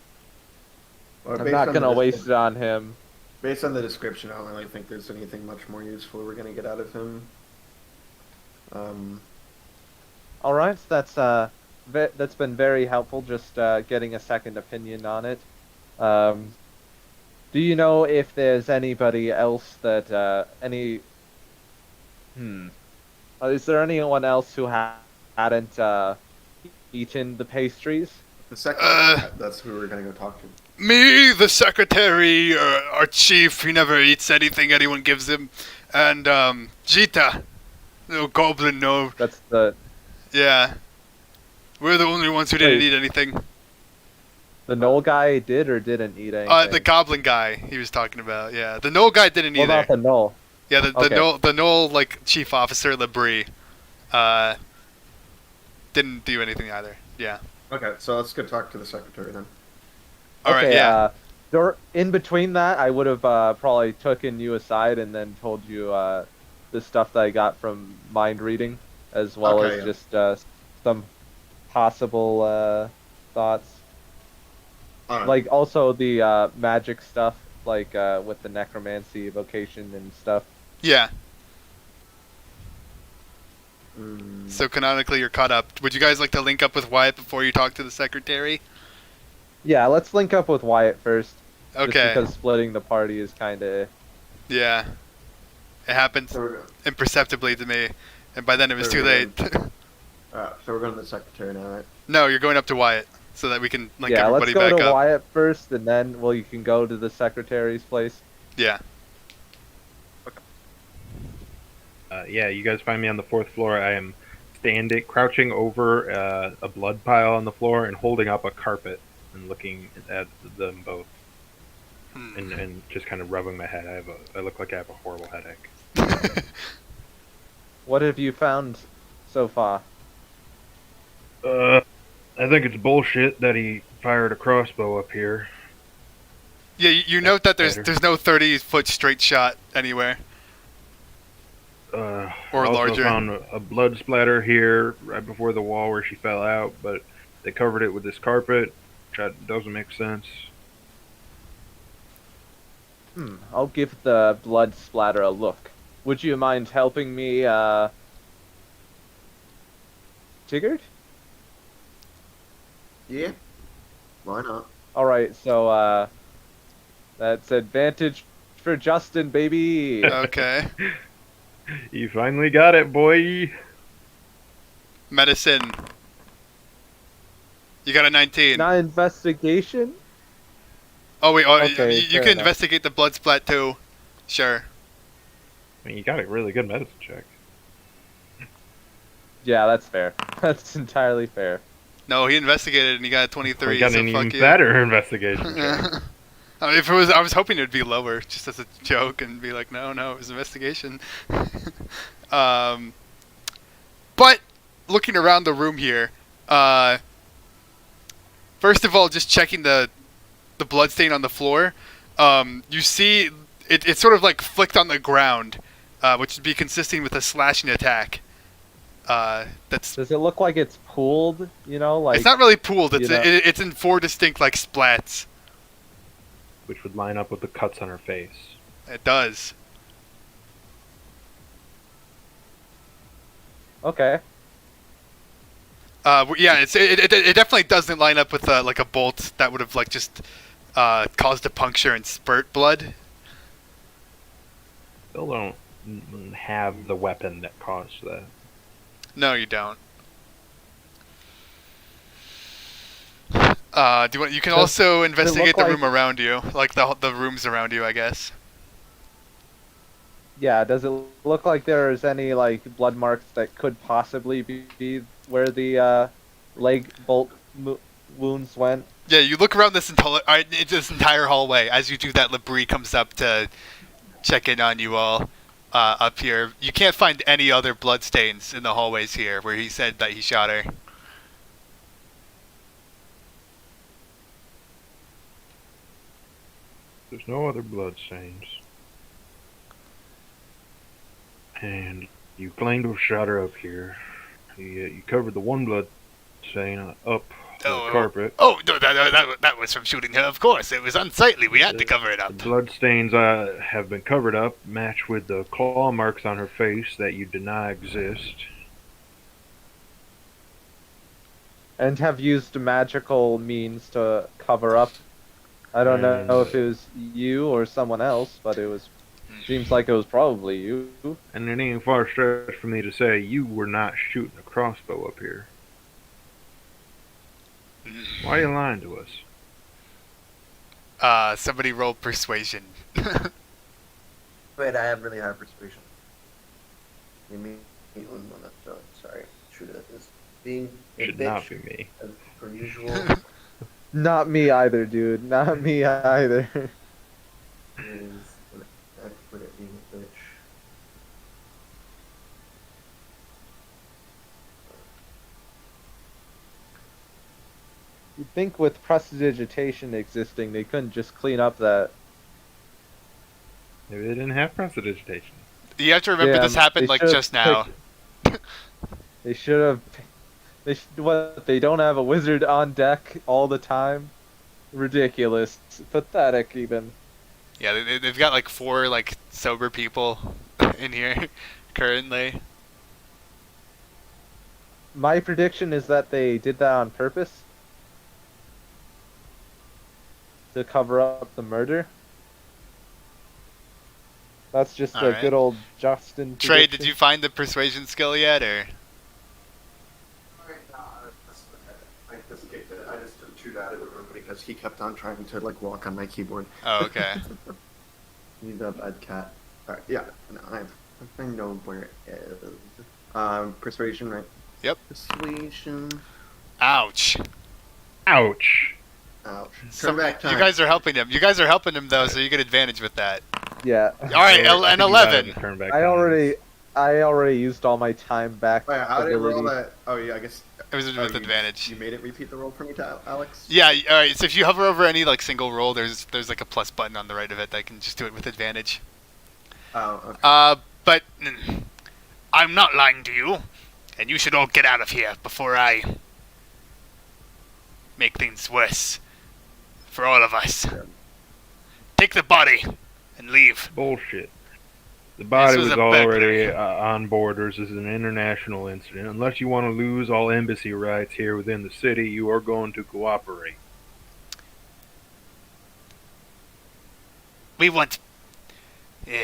Well, I'm based not on gonna the waste it on him. Based on the description, I don't really think there's anything much more useful we're gonna get out of him. All right, that's been very helpful. Just getting a second opinion on it. Do you know if there's anybody else that is there anyone else who hadn't eaten the pastries? The second, that's who we're gonna go talk to. Me, the secretary, our chief, he never eats anything anyone gives him, and Jita, no goblin, no. That's the Yeah. We're the only ones who didn't eat anything. Knoll guy did or didn't eat anything. The goblin guy he was talking about, yeah. The Knoll guy didn't What either. about the Knoll? Yeah, the Knoll chief officer Labrie, didn't do anything either. Yeah. Okay, so let's go talk to the secretary then. All right. Yeah. In between that, I would have probably taken you aside and then told you the stuff that I got from mind reading, as well Okay, as just some possible thoughts. Alright. Like also the magic stuff, like with the necromancy evocation and stuff. Yeah. Mm, So canonically, you're caught up. Would you guys like to link up with Wyatt before you talk to the secretary? Yeah, let's link up with Wyatt first. Okay. Just because splitting the party is kind of. Yeah. It happens so we're imperceptibly to me, and by then it was too late. so we're going to the secretary now, right? No, you're going up to Wyatt so that we can link Yeah, let's everybody go back to up. Wyatt first, and then you can go to the secretary's place. Yeah. Yeah, you guys find me on the 4th floor. I am crouching over a blood pile on the floor and holding up a carpet and looking at them both, and just kind of rubbing my head. I look like I have a horrible headache. What have you found so far? I think it's bullshit that he fired a crossbow up here. Yeah, you note that there's Better. no 30-foot straight shot anywhere. Or also larger. found a blood splatter here right before the wall where she fell out, but they covered it with this carpet, which doesn't make sense. I'll give the blood splatter a look. Would you mind helping me, Tigard? Yeah. Why not? Alright, so, that's advantage for Justin, baby! Okay. You finally got it, boy. Medicine. You got a 19. Not investigation? Oh wait, Okay, you fair can enough. investigate the blood splat too. Sure. I mean, you got a really good medicine check. Yeah, that's fair. That's entirely fair. No, he investigated and he got a Well, 23. you got So an fuck even you. better investigation check. I mean, if it was, I was hoping it'd be lower, just as a joke, and be like, no, it was investigation. But looking around the room here, first of all, just checking the blood stain on the floor, you see it's sort of like flicked on the ground, which would be consistent with a slashing attack. That's Does it look like it's pooled? You know, like it's not really pooled. It's you know- it's in 4 distinct like splats. Which would line up with the cuts on her face. It does. okay. Yeah, it definitely doesn't line up with like a bolt that would have like just caused a puncture and spurt blood. Still don't have the weapon that caused that. No, you don't. Do you want? You can Does- also look investigate the like- room around you, like the rooms around you, I guess. Yeah, does it look like there's any like blood marks that could possibly be where the leg bolt wounds went? Yeah, you look around this entire hallway. As you do that, Labrie comes up to check in on you all up here. You can't find any other blood stains in the hallways here where he said that he shot her. There's no other blood stains. And you claim to have shot her up here. You covered the one blood stain up the carpet. Oh, no, that was from shooting her, of course. It was unsightly. We had to cover it The up. blood stains have been covered up, match with the claw marks on her face that you deny exist. And have used magical means to cover up. I don't know if it was you or someone else, but it was. Seems like it was probably you. And it ain't far stretch for me to say you were not shooting a crossbow up here. Why are you lying to us? Somebody roll persuasion. Wait, I have really high persuasion. You mean sorry. Shoot it is being a Should bitch not be me. as per usual. Not me either, dude. Not me either. Is an expert at being a bitch. You'd think with prestidigitation existing, they couldn't just clean up that. Maybe they didn't have prestidigitation. You have to remember Yeah, this happened they like should've just now. They should have. What? They don't have a wizard on deck all the time. Ridiculous. Pathetic, even. Yeah, they've got like 4 like sober people in here currently. My prediction is that they did that on purpose to cover up the murder. That's just a Alright. good old Justin. Trey, did prediction. you find the persuasion skill yet, or? I just kicked it. I just took 2 out of the room because he kept on trying to like walk on my keyboard. Oh, okay. He's a bad cat. Alright, yeah, no, I know where it is. Persuasion, right? Yep. Persuasion. Ouch. Ouch! Ouch. So, Turn back time. you guys are helping him. You guys are helping him though, so you get advantage with that. Yeah. All right, So, I an think you gotta 11. turn back I time. already used all my time back. Wait, how did you roll ability. that? Oh, yeah, I guess. It was with advantage. You made it repeat the roll for me, Alex? Yeah. All right. So if you hover over any like single roll, there's like a plus button on the right of it that can just do it with advantage. Oh, okay. But I'm not lying to you, and you should all get out of here before I make things worse for all of us. Take the body and leave. Bullshit. The body was was a already burglary. on borders. This is an international incident. Unless you want to lose all embassy rights here within the city, you are going to cooperate. We want.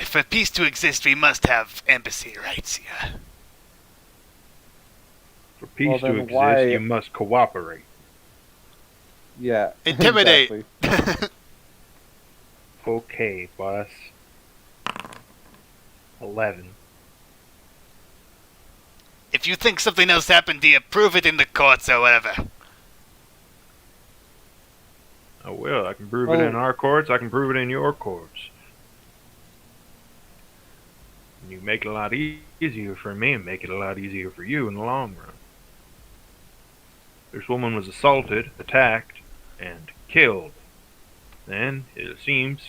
For peace to exist, we must have embassy rights here. For peace Well, to then exist, why- you must cooperate. Yeah. Intimidate. exactly. Okay, boss. 11. If you think something else happened to you, prove it in the courts or whatever. I will. I can prove it in our courts. I can prove it in your courts. And you make it a lot easier for me and make it a lot easier for you in the long run. This woman was assaulted, attacked, and killed. Then, it seems,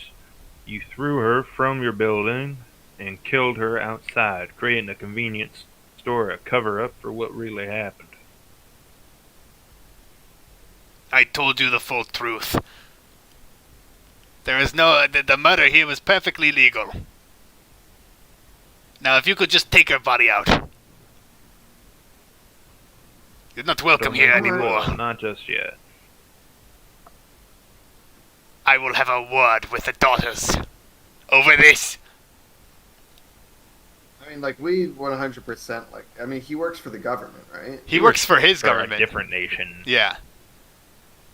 you threw her from your building and killed her outside, creating a convenience store, a cover-up for what really happened. I told you the full truth. There is no... The murder here was perfectly legal. Now, if you could just take her body out. You're not welcome here anymore. Not just yet. I will have a word with the daughters. Over this. I mean, like, we 100%, like, I mean, he works for the government, right? He works for his For a government. different nation. Yeah.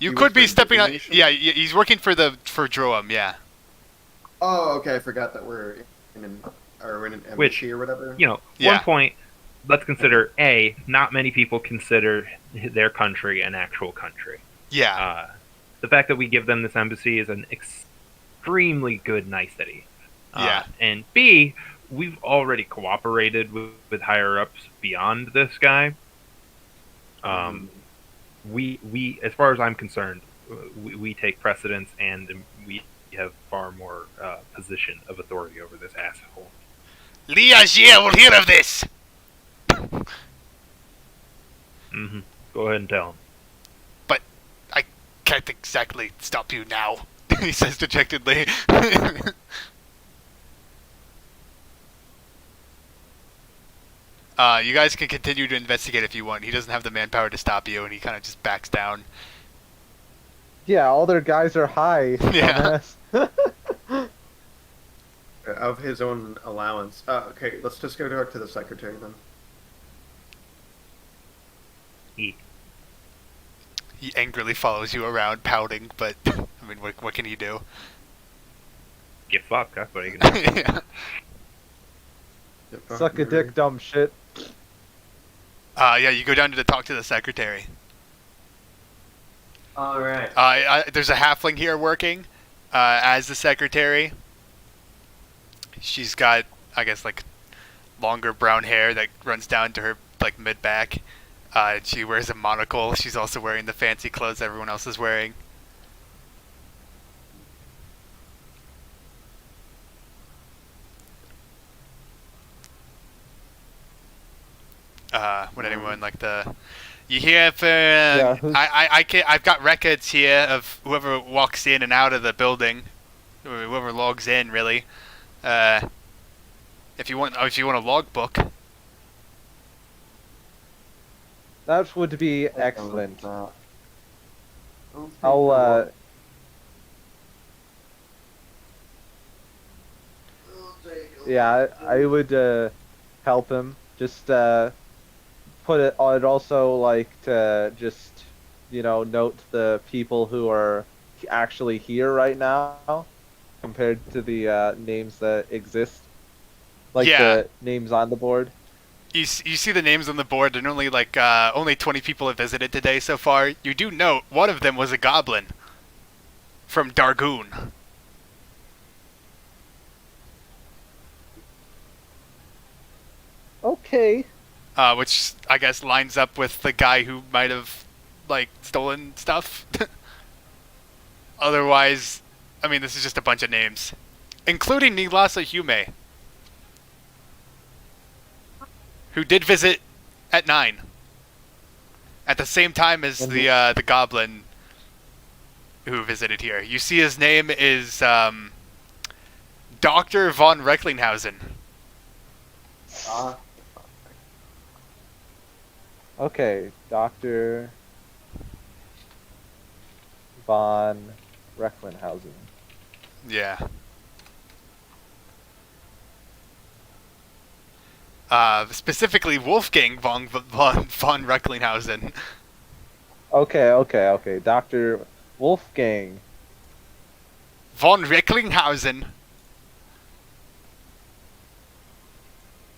You He could works be for a stepping different on... nation? Yeah, he's working for Droam, yeah. Oh, okay, I forgot that we're in an embassy Which, or whatever. You know, Yeah. one point, let's consider, A, not many people consider their country an actual country. Yeah. The fact that we give them this embassy is an extremely good nicety. Yeah. And B, we've already cooperated with higher-ups beyond this guy. We, as far as I'm concerned, we take precedence and we have far more position of authority over this asshole. Liagier will hear of this! Mm-hmm. Go ahead and tell him. Can't exactly stop you now, he says dejectedly. You guys can continue to investigate if you want. He doesn't have the manpower to stop you, and he kind of just backs down. Yeah, all their guys are high. Yeah. dumbass. Of his own allowance. Okay, let's just go talk to the secretary then. He angrily follows you around, pouting, but, I mean, what can he do? Get fucked, that's what he can do. Yeah. Suck a dick, dumb shit. Yeah, you go down to talk to the secretary. Alright. There's a halfling here working as the secretary. She's got, I guess, like, longer brown hair that runs down to her, like, mid-back. She wears a monocle. She's also wearing the fancy clothes everyone else is wearing. Would anyone like the... You hear for... I've got records here of whoever walks in and out of the building. Or whoever logs in, really. If you want a logbook. That would be excellent. I'll Yeah, I would help him. Just put it. I'd also like to just, note the people who are actually here right now, compared to the names that exist. Like the names on the board. You see the names on the board, and only 20 people have visited today so far. You do note one of them was a goblin from Dargoon. Okay. Which I guess lines up with the guy who might have stolen stuff. Otherwise, I mean, this is just a bunch of names, including Nilasa Hume, who did visit at 9, at the same time as the goblin who visited here. You see his name is Dr. von Recklinghausen. Okay, Dr. von Recklinghausen. Yeah. Specifically Wolfgang von Recklinghausen. Okay. Dr. Wolfgang. Von Recklinghausen.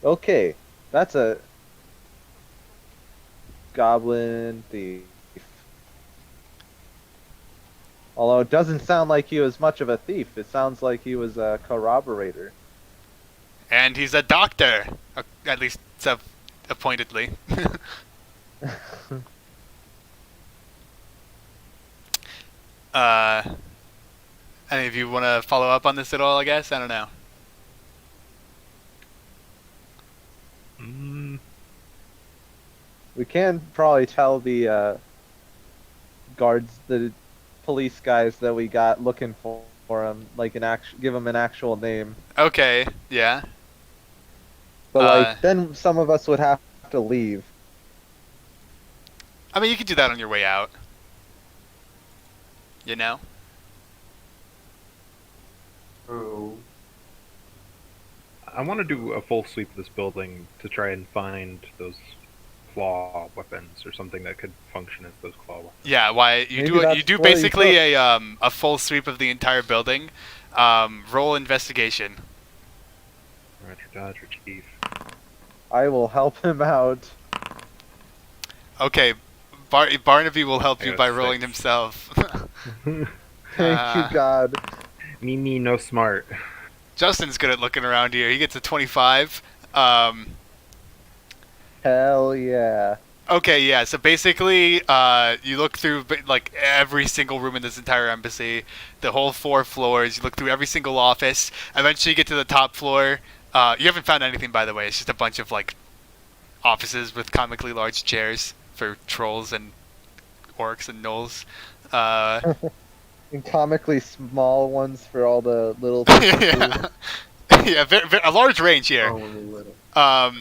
Okay, that's a goblin thief. Although it doesn't sound like he was much of a thief. It sounds like he was a corroborator. And he's a doctor, at least appointedly. uh, any of you want to follow up on this at all? I guess I don't know. Mm, We can probably tell the guards, the police guys that we got looking for him, like give him an actual name. Okay, yeah. But Uh, like, then some of us would have to leave. I mean, you can do that on your way out. You know. Oh. I want to do a full sweep of this building to try and find those claw weapons or something that could function as those claw weapons. Yeah. Why you Maybe do that's you do what he basically took. a full sweep of the entire building. Roll investigation. Roger, Dodger, Chief. I will help him out. Okay, Barnaby will help I you got by rolling 6. himself. Thank you, God. Me, no smart. Justin's good at looking around here. He gets a 25. Hell yeah. Okay, yeah. So basically, you look through like every single room in this entire embassy, the whole 4 floors. You look through every single office. Eventually, you get to the top floor. You haven't found anything, by the way. It's just a bunch of like offices with comically large chairs for trolls and orcs and gnolls. And comically small ones for all the little people. Yeah, yeah, a large range here. Only little. But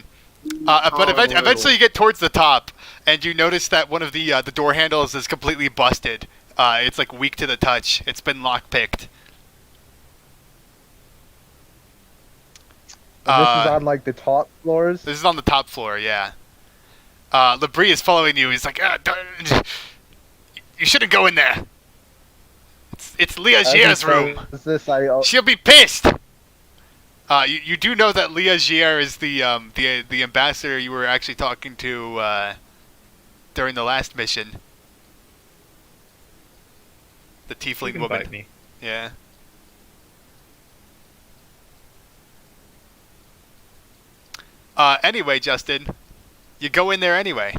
Oh, little. eventually you get towards the top, and you notice that one of the door handles is completely busted. It's like weak to the touch. It's been lockpicked. And this is on like the top floors. This is on the top floor, yeah. Labrie is following you. He's like, you shouldn't go in there. It's Leah As he Gier's room. says this, I She'll be pissed. You do know that Leah Gier is the ambassador you were actually talking to during the last mission. The You tiefling can woman. bite me. Yeah. Anyway, Justin, you go in there anyway.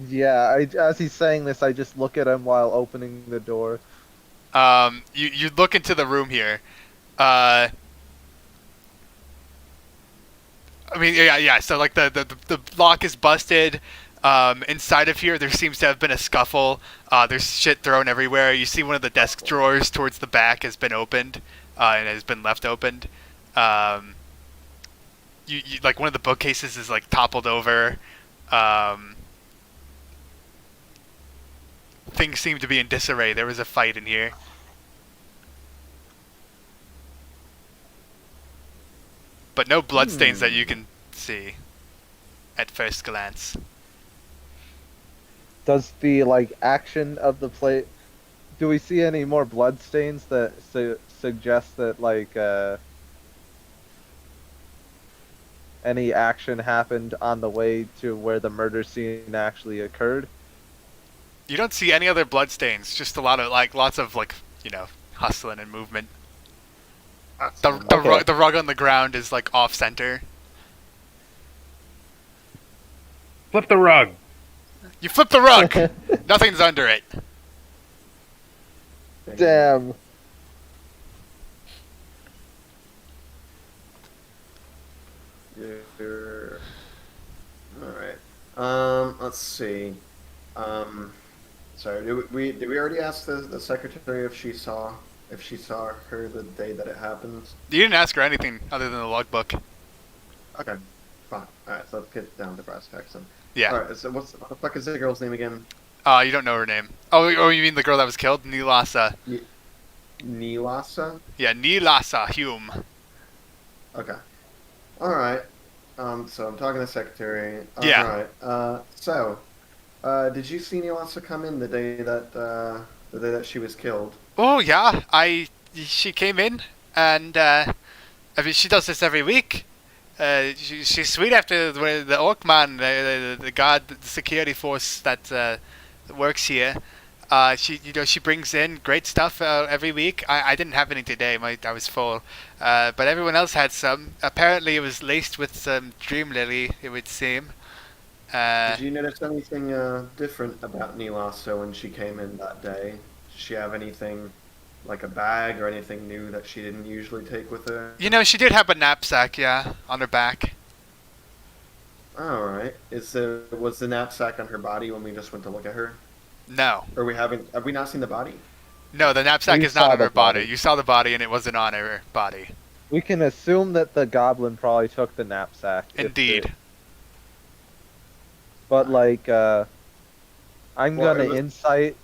yeah. As he's saying this, I just look at him while opening the door. You look into the room here. I mean, yeah. So like the lock is busted. Inside of here, there seems to have been a scuffle. There's shit thrown everywhere. You see one of the desk drawers towards the back has been opened, and has been left opened. You like one of the bookcases is like toppled over. Things seem to be in disarray. There was a fight in here. But no bloodstains that you can see at first glance. Does the like action of the play? Do we see any more bloodstains that suggest that like any action happened on the way to where the murder scene actually occurred? You don't see any other bloodstains. Just a lot of lots of hustling and movement. Okay. The rug on the ground is like off center. Flip the rug. You flip the rug. Nothing's under it. Damn. Alright. Let's see. Sorry, did we already ask the secretary if she saw her the day that it happened? You didn't ask her anything other than the logbook. Okay. Fine. Alright, so let's get down to brass tacks then. Yeah. Alright, so what the fuck is the girl's name again? You don't know her name. Oh, you mean the girl that was killed? Nilasa. Nilasa? Yeah, Nilasa Hume. Okay. Alright. So I'm talking to the secretary. Yeah. Alright. Did you see Nilasa come in the day that she was killed? Oh yeah, she came in, and I mean she does this every week. She's sweet after the orc man, the guard, the security force that works here. She brings in great stuff every week. I didn't have any today. I was full, but everyone else had some. Apparently, it was laced with some dream lily. It would seem. Did you notice anything different about Nilasa when she came in that day? Did she have anything like a bag or anything new that she didn't usually take with her? She did have a knapsack, yeah, on her back. All right. Was the knapsack on her body when we just went to look at her? No, Or have we not seen the body? no, the knapsack We is not saw on her the body. body. You saw the body, and it wasn't on her body. We can assume that the goblin probably took the knapsack. if Indeed. it- But like, I'm Well, gonna it was- insight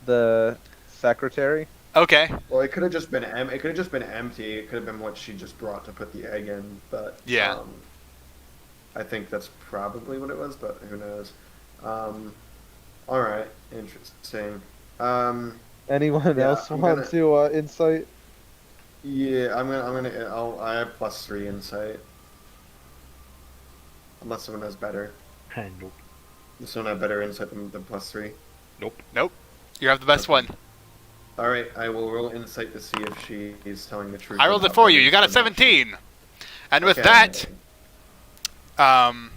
the secretary. Okay. Well, it could have just been empty. It could have been what she just brought to put the egg in, but Yeah. I think that's probably what it was, but who knows? All right, interesting. Anyone Yeah, else I'm want gonna- to insight? Yeah, I have +3 insight. Unless someone has better. Nope. Does someone have better insight than +3? Nope. Nope. You have the best Okay. one. All right, I will roll insight to see if she is telling the truth. I rolled it about for what you. is You got a or not. 17. And with Okay. that, um,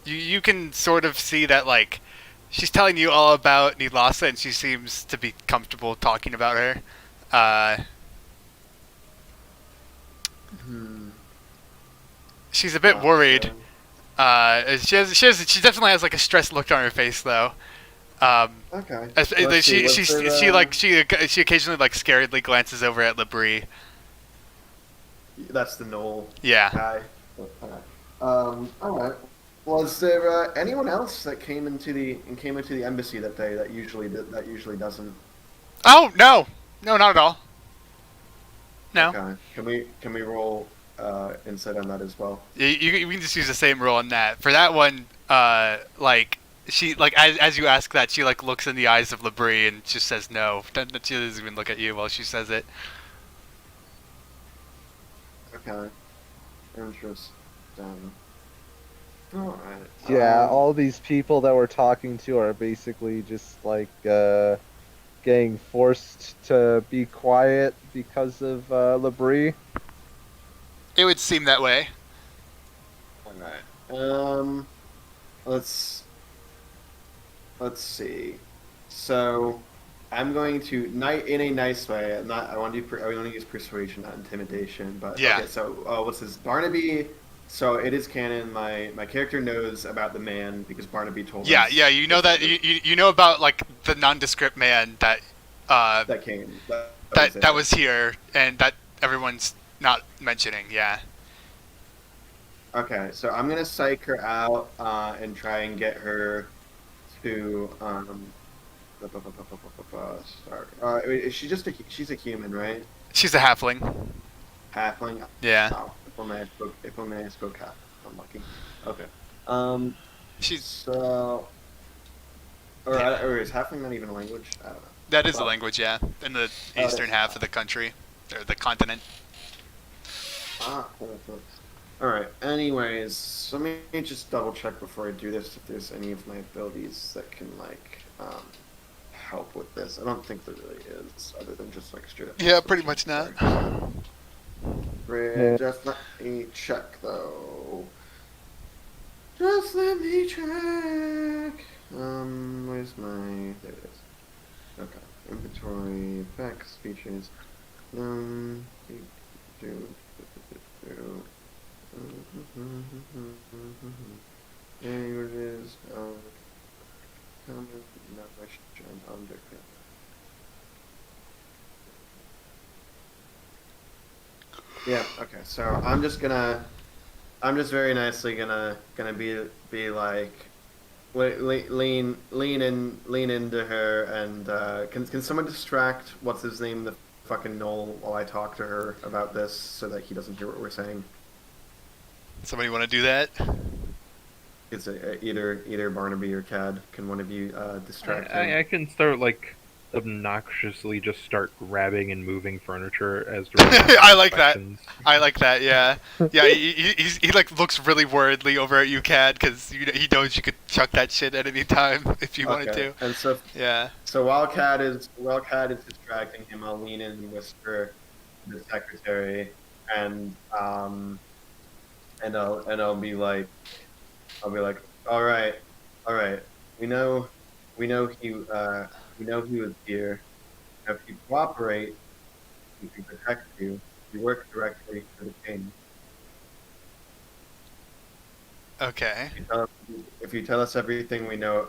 you can sort of see that like she's telling you all about Nilasa, and she seems to be comfortable talking about her. Hmm. She's a bit worried. She definitely has like a stressed look on her face though. Okay. She occasionally like scaredly glances over at Labrie. That's the Knoll Yeah. guy. Okay. All right. Was there anyone else that came into the embassy that day that usually doesn't? Oh no, not at all. No. Okay. Can we roll insight on that as well? You can just use the same roll on that. For that one, like she like as you ask that, she like looks in the eyes of Labrie and just says no. She doesn't even look at you while she says it. Okay. Interesting. All right. Yeah, all these people that we're talking to are basically just like getting forced to be quiet because of Labrie. It would seem that way. Okay. Let's see. So, I'm going to in a nice way. I want to use persuasion, not intimidation. But Yeah. Okay, so, what's this? Barnaby. So it is canon. My character knows about the man because Barnaby told Yeah, us. yeah. You know that you know about like the nondescript man that That came. that was here and that everyone's not mentioning. Yeah. Okay, so I'm gonna psych her out and try and get her to Sorry. Is she just she's a human, right? She's a halfling. Halfling. Yeah. Oh, if only I spoke half. I'm lucky. Okay. She's So. Or is halfling not even a language? I don't know. that is a language, yeah, in the Oh, eastern half of the country or the continent. Cool. All right. Anyways, so let me just double check before I do this if there's any of my abilities that can like help with this. I don't think there really is, other than just like straight up. Yeah, pretty much not. Yeah. Just let me check though. Just let me check. Where's my? There it is. Okay. Inventory, effects, features. Languages. Yeah. Okay. So I'm just very nicely gonna be like, lean into her and can someone distract what's his name, the fucking Knoll, while I talk to her about this so that he doesn't hear what we're saying. Somebody want to do that? It's either Barnaby or Cad. Can one of you distract him? I can start like obnoxiously just start grabbing and moving furniture as I like that. inspections. I like that. Yeah, yeah. He like looks really worriedly over at you, Cad, because he knows you could chuck that shit at any time if you wanted to. And so Yeah. while Cat is distracting him, I'll lean in and whisper to the secretary, and I'll be like, all right, we know he was here. Now, if you cooperate, we can protect you. You work directly for the king. Okay. If you tell us everything we know,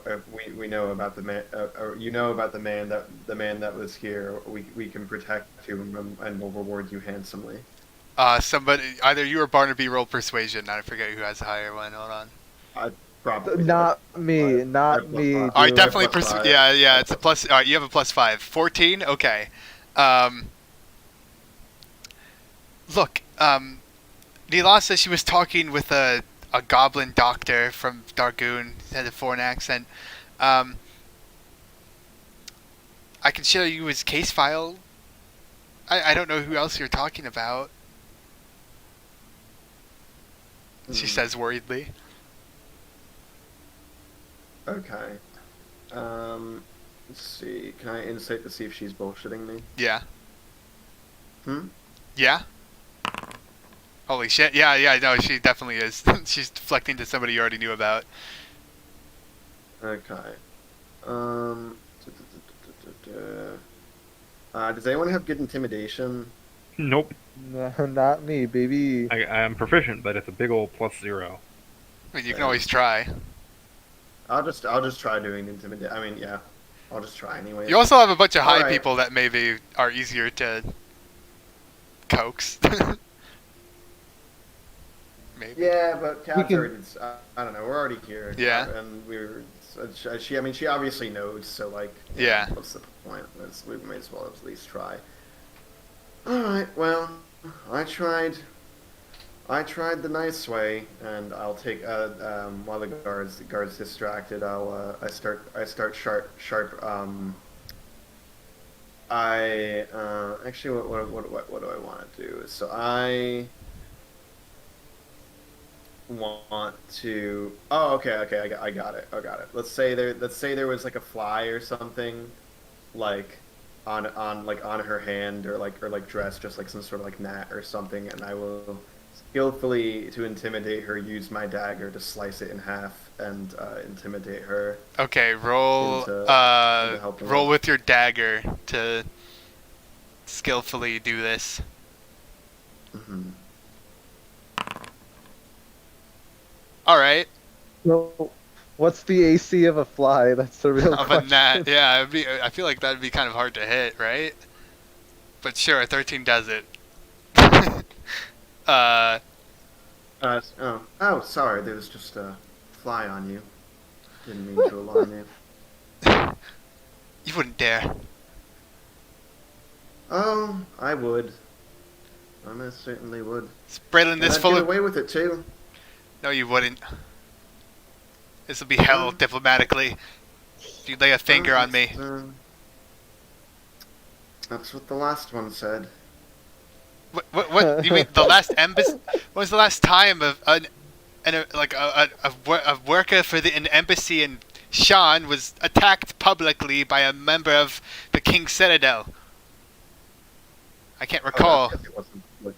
we know about the man, or you know about the man that was here, we can protect you and we'll reward you handsomely. Somebody, either you or Barnaby roll persuasion. I forget who has the higher one. Hold on. Probably Not me, not Five. me. All right, dude. definitely plus five. Yeah. It's a plus. All right, you have a +5. 14. Okay. Look. Nila says she was talking with a goblin doctor from Dargoon. He had a foreign accent. I can show you his case file. I don't know who else you're talking about. She says worriedly. Okay. Let's see. Can I insight to see if she's bullshitting me? Yeah. Hmm? Yeah? Holy shit. Yeah, no, she definitely is. She's deflecting to somebody you already knew about. Okay. Does anyone have good intimidation? Nope. No, not me, baby. I am proficient, but it's a big old +0. I mean, you can always try. I'll just try doing intimidate. I mean, yeah. I'll just try anyway. You also have a bunch of high Alright. people that maybe are easier to coax. Maybe. Yeah, but Cat's can- already. I don't know. We're already here. Yeah. And we're. She. I mean, she obviously knows. So like. Yeah. What's the point? We might as well at least try. All right. Well, I tried the nice way, and I'll take. While the guards distracted, I start sharp. Actually, what do I want to do? So I want to. Oh, okay. I got it. Let's say there was like a fly or something, like on her hand, or like dressed just like some sort of like gnat or something, and I will skillfully, to intimidate her, use my dagger to slice it in half and intimidate her. Okay, roll into helping roll out. with your dagger to skillfully do this. Hmm. All right. So, what's the AC of a fly? That's the real Of a question. gnat, yeah. I feel like that'd be kind of hard to hit, right? But sure, 13 does it. Oh, sorry. There was just a fly on you. Didn't mean to alarm you. You wouldn't dare. Oh, I would. I most certainly would. Braylon, And this I'd full get of... away with it too. No, you wouldn't. This will be hell diplomatically. If you lay a finger on me. That's what the last one said. What you mean the last embassy? When was the last time a worker for an embassy in Shan was attacked publicly by a member of the King's Citadel? I can't recall. It wasn't public.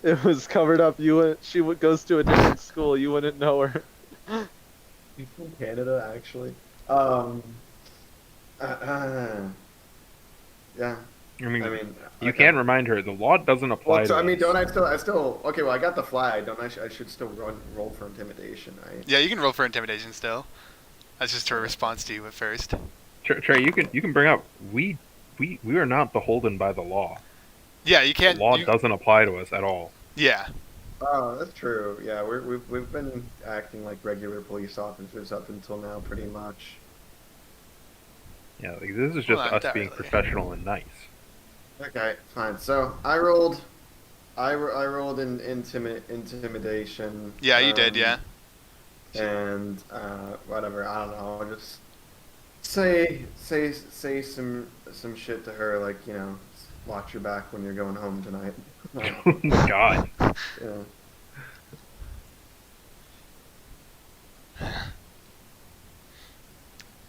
It was covered up. She goes to a different school. You wouldn't know her. She's from Canada, actually. Yeah. I mean, you okay. can remind her the law doesn't apply Well, so, to I mean, us. don't I still? Okay, well, I got the flag. Don't I? I should still roll for intimidation, right? Yeah, you can roll for intimidation still. That's just her response to you at first. Trey, you can bring up we are not beholden by the law. Yeah, you can't. The law doesn't apply to us at all. Yeah. Oh, that's true. Yeah, we've been acting like regular police officers up until now, pretty much. Yeah, like, this is just Well, not us being entirely. professional and nice. Okay, fine. So I rolled in intimidation. Yeah, you did. Yeah. and whatever. I don't know. Just say some shit to her, like, you know, watch your back when you're going home tonight. Oh my god. Yeah.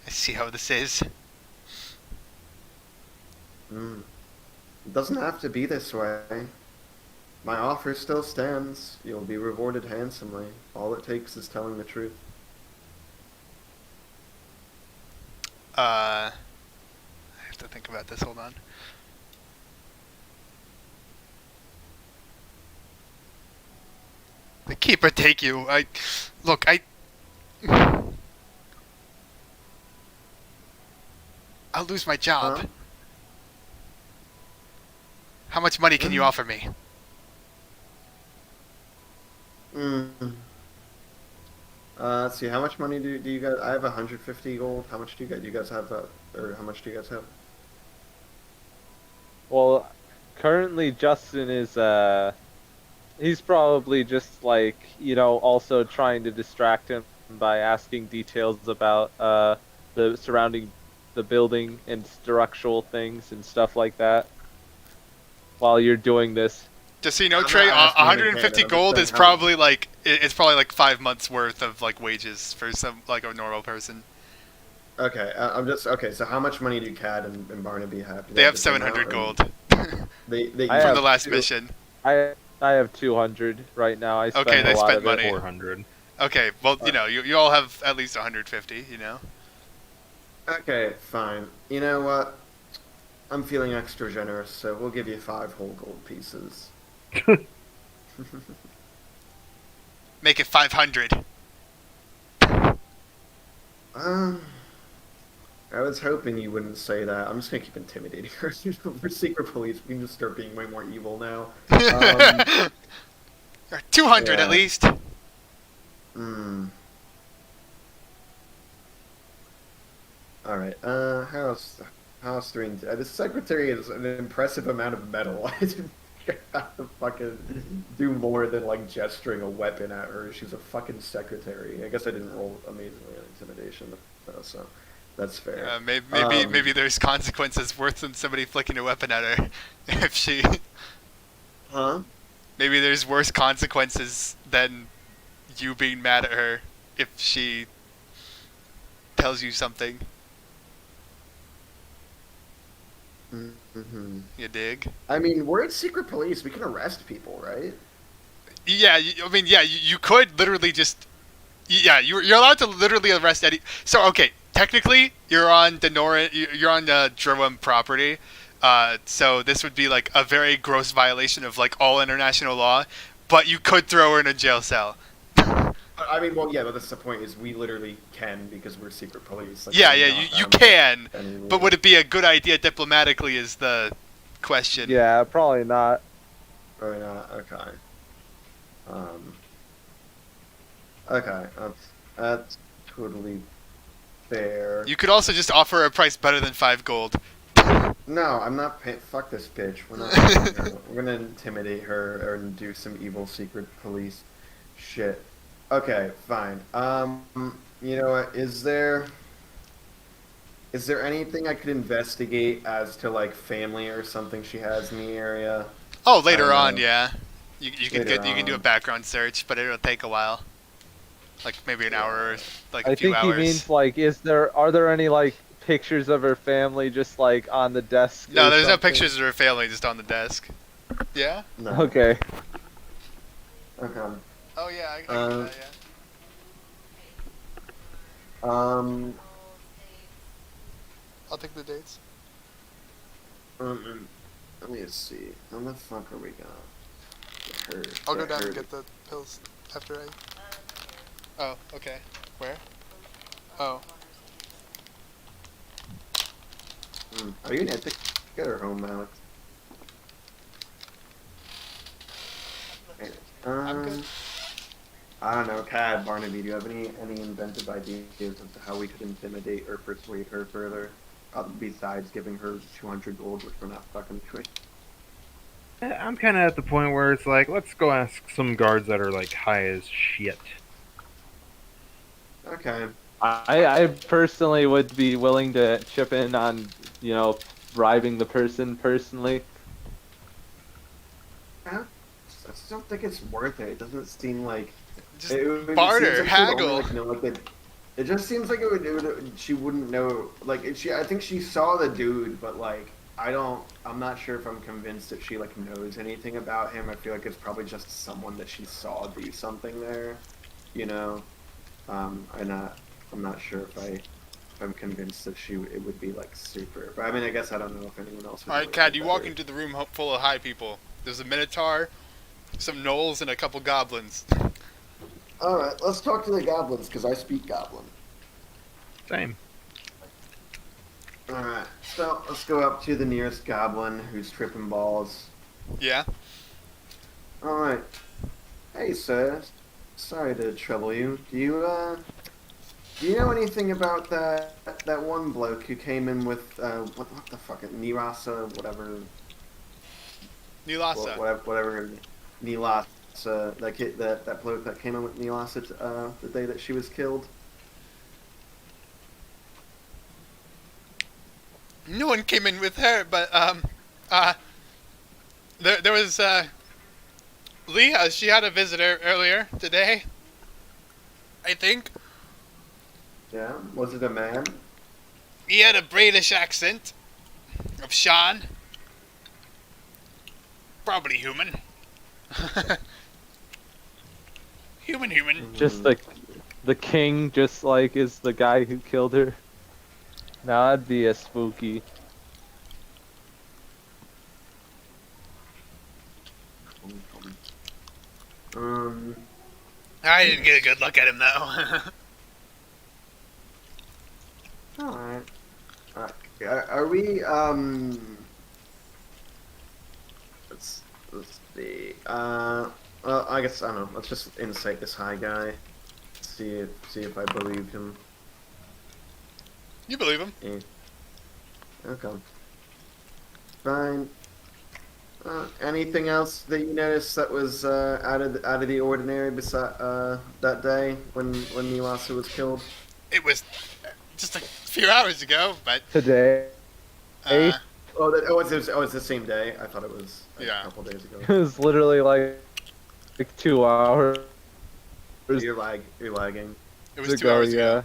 I see how this is. Mm. It doesn't have to be this way. My offer still stands. You'll be rewarded handsomely. All it takes is telling the truth. I have to think about this. Hold on. The keeper take you. Look. I'll lose my job. Huh? How much money can you offer me? Mm. Let's see. How much money do you guys? I have 150 gold. How much do you guys? Do you guys have or how much do you guys have? Well, currently Justin is he's probably just like, you know, also trying to distract him by asking details about the surrounding the building and structural things and stuff like that while you're doing this. Just so you know, I'm not Trey, asking him to 150 pay, but I'm gold saying is how probably like it's probably like 5 months worth of like wages for some like a normal person. Okay, I'm just okay. So how much money do Cad and Barnaby have? Do They have the same 700 amount, or gold They I from have the last two. mission. I have 200 right now. I spent Okay, they a lot spent of money. it. 400. Okay, well, you know, you all have at least 150, you know? Okay, fine. You know what? I'm feeling extra generous, so we'll give you 5 whole gold pieces. Make it 500. Um, I was hoping you wouldn't say that. I'm just gonna keep intimidating her. We're secret police. We can just start being way more evil now. Or 200 at yeah. least. Hmm. All right. House 3. The secretary is an impressive amount of metal. I didn't have to fucking do more than like gesturing a weapon at her. She's a fucking secretary. I guess I didn't roll amazingly on intimidation, though, so that's fair. Maybe there's consequences worse than somebody flicking a weapon at her. If she, Huh? maybe there's worse consequences than you being mad at her if she tells you something. Mm-hmm. You dig? I mean, we're at secret police. We can arrest people, right? Yeah, you could literally just, yeah, you're allowed to literally arrest any. So okay, technically you're on you're on Droem property, so this would be like a very gross violation of like all international law, but you could throw her in a jail cell. I mean, well, yeah, but that's the point. Is we literally can because we're secret police. Like, Yeah, we're yeah, not you bound by can, any but rule. would it be a good idea diplomatically is the question. Yeah, probably not. Probably not. Okay. Okay. That's totally fair. You could also just offer a price better than 5 gold. No, I'm not paying. Fuck this bitch. We're not paying her. We're gonna intimidate her and do some evil secret police shit. Okay, fine. You know what? Is there anything I could investigate as to like family or something she has in the area? Oh, I later don't on, know. yeah. You can Later you can do a on. background search, but it'll take a while. Like maybe an hour or like a I few think hours. he means like, are there any like pictures of her family just like on the desk? No, or there's no something? pictures of her family just on the desk. Yeah? No. Okay. Okay. Oh yeah, I Uh, get that, yeah. I'll take the dates. Let me see. How the fuck are we gonna get her? I'll go get down her and get the pills after I. Oh, okay. Where? Oh. Are you gonna get her home, Alex? I'm good. I don't know, Cad, Barnaby, do you have any inventive ideas as to how we could intimidate or persuade her further? Besides giving her 200 gold, which we're not fucking doing. I'm kind of at the point where it's like, let's go ask some guards that are like high as shit. Okay. I personally would be willing to chip in on, bribing the person personally. I just don't think it's worth it. It doesn't seem like Just it seems barter, like she would only haggle. like know like the. It just seems like she wouldn't know like she. I think she saw the dude, but like I'm not sure if I'm convinced that she like knows anything about him. I feel like it's probably just someone that she saw do something there, you know. I'm not sure if I'm convinced that it would be like super. But I mean, I guess I don't know if anyone else would All know right, Cat, anything you walk better. into the room full of high people. There's a minotaur, some gnolls, and a couple goblins. All right, let's talk to the goblins because I speak goblin. Same. All right, so let's go up to the nearest goblin who's tripping balls. Yeah. All right, hey sir, sorry to trouble you. Do you know anything about that one bloke who came in with what the fuck Nirasa Nilasa. whatever Nilasa that bloke that came in with Nilasa the day that she was killed? No one came in with her, but there was Leah. She had a visitor earlier today. I think Yeah, was it a man? he had a British accent of Sean. Probably human. Human. Just the king, just like is the guy who killed her. Now that'd be a spooky. Um, I didn't get a good look at him though. all right. Are we let's see. Well, I guess I don't know. Let's just insight this high guy. See if I believe him. You believe him? Eh. Okay. Fine. Anything else that you noticed that was out of the ordinary beside that day when Niwasa was killed? It was just a few hours ago, but Today, uh, It's the same day. I thought it was Yeah. a couple days ago. it was literally like 2 hours You're lagging. it was 2 ago. hours Yeah. ago.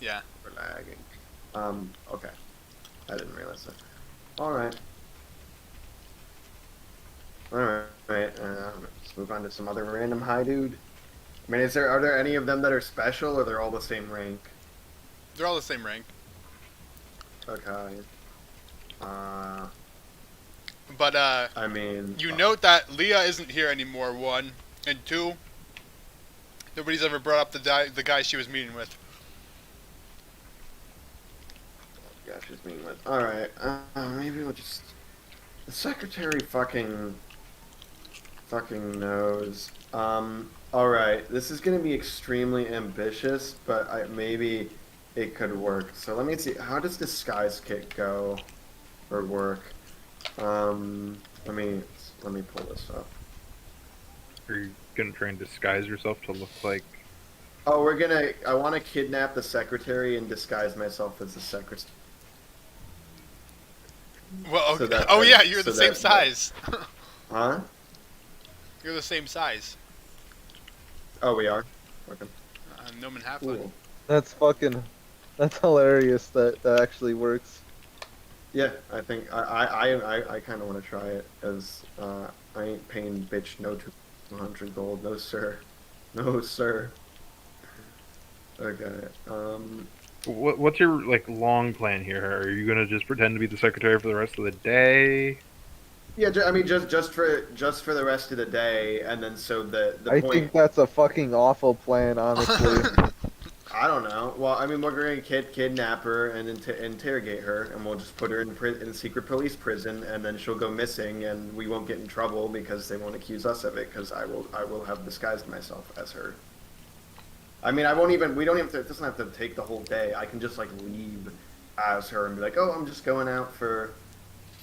Yeah. We're lagging. Okay. I didn't realize that. All right. All right. Let's move on to some other random high dude. I mean, are there any of them that are special, or they're all the same rank? They're all the same rank. Okay. But I mean, you note that Leah isn't here anymore. 1 and 2. Nobody's ever brought up the guy she was meeting with. yeah, she's meeting with. All right. Maybe we'll just. The secretary fucking knows. All right. This is gonna be extremely ambitious, but maybe it could work. So let me see. How does disguise kit go, or work? Let me pull this up. Are you gonna try and disguise yourself to look like? Oh, I want to kidnap the secretary and disguise myself as the secretary. Well, So that- oh yeah, you're so the same that- size. Huh? You're the same size. Oh, we are. Okay. Gnome and halfling. Cool. That's hilarious. That actually works. Yeah, I think I kind of want to try it as I ain't paying bitch no 200 gold, no sir, no sir. Okay. What's your like long plan here? Are you gonna just pretend to be the secretary for the rest of the day? Yeah, I mean just for the rest of the day, and then so the I point. think that's a fucking awful plan, honestly. I don't know. Well, I mean, we're going to kidnap her and interrogate her, and we'll just put her in secret police prison, and then she'll go missing, and we won't get in trouble because they won't accuse us of it, because I will have disguised myself as her. I mean, we don't even, it doesn't have to take the whole day. I can just, like, leave as her and be like, oh, I'm just going out for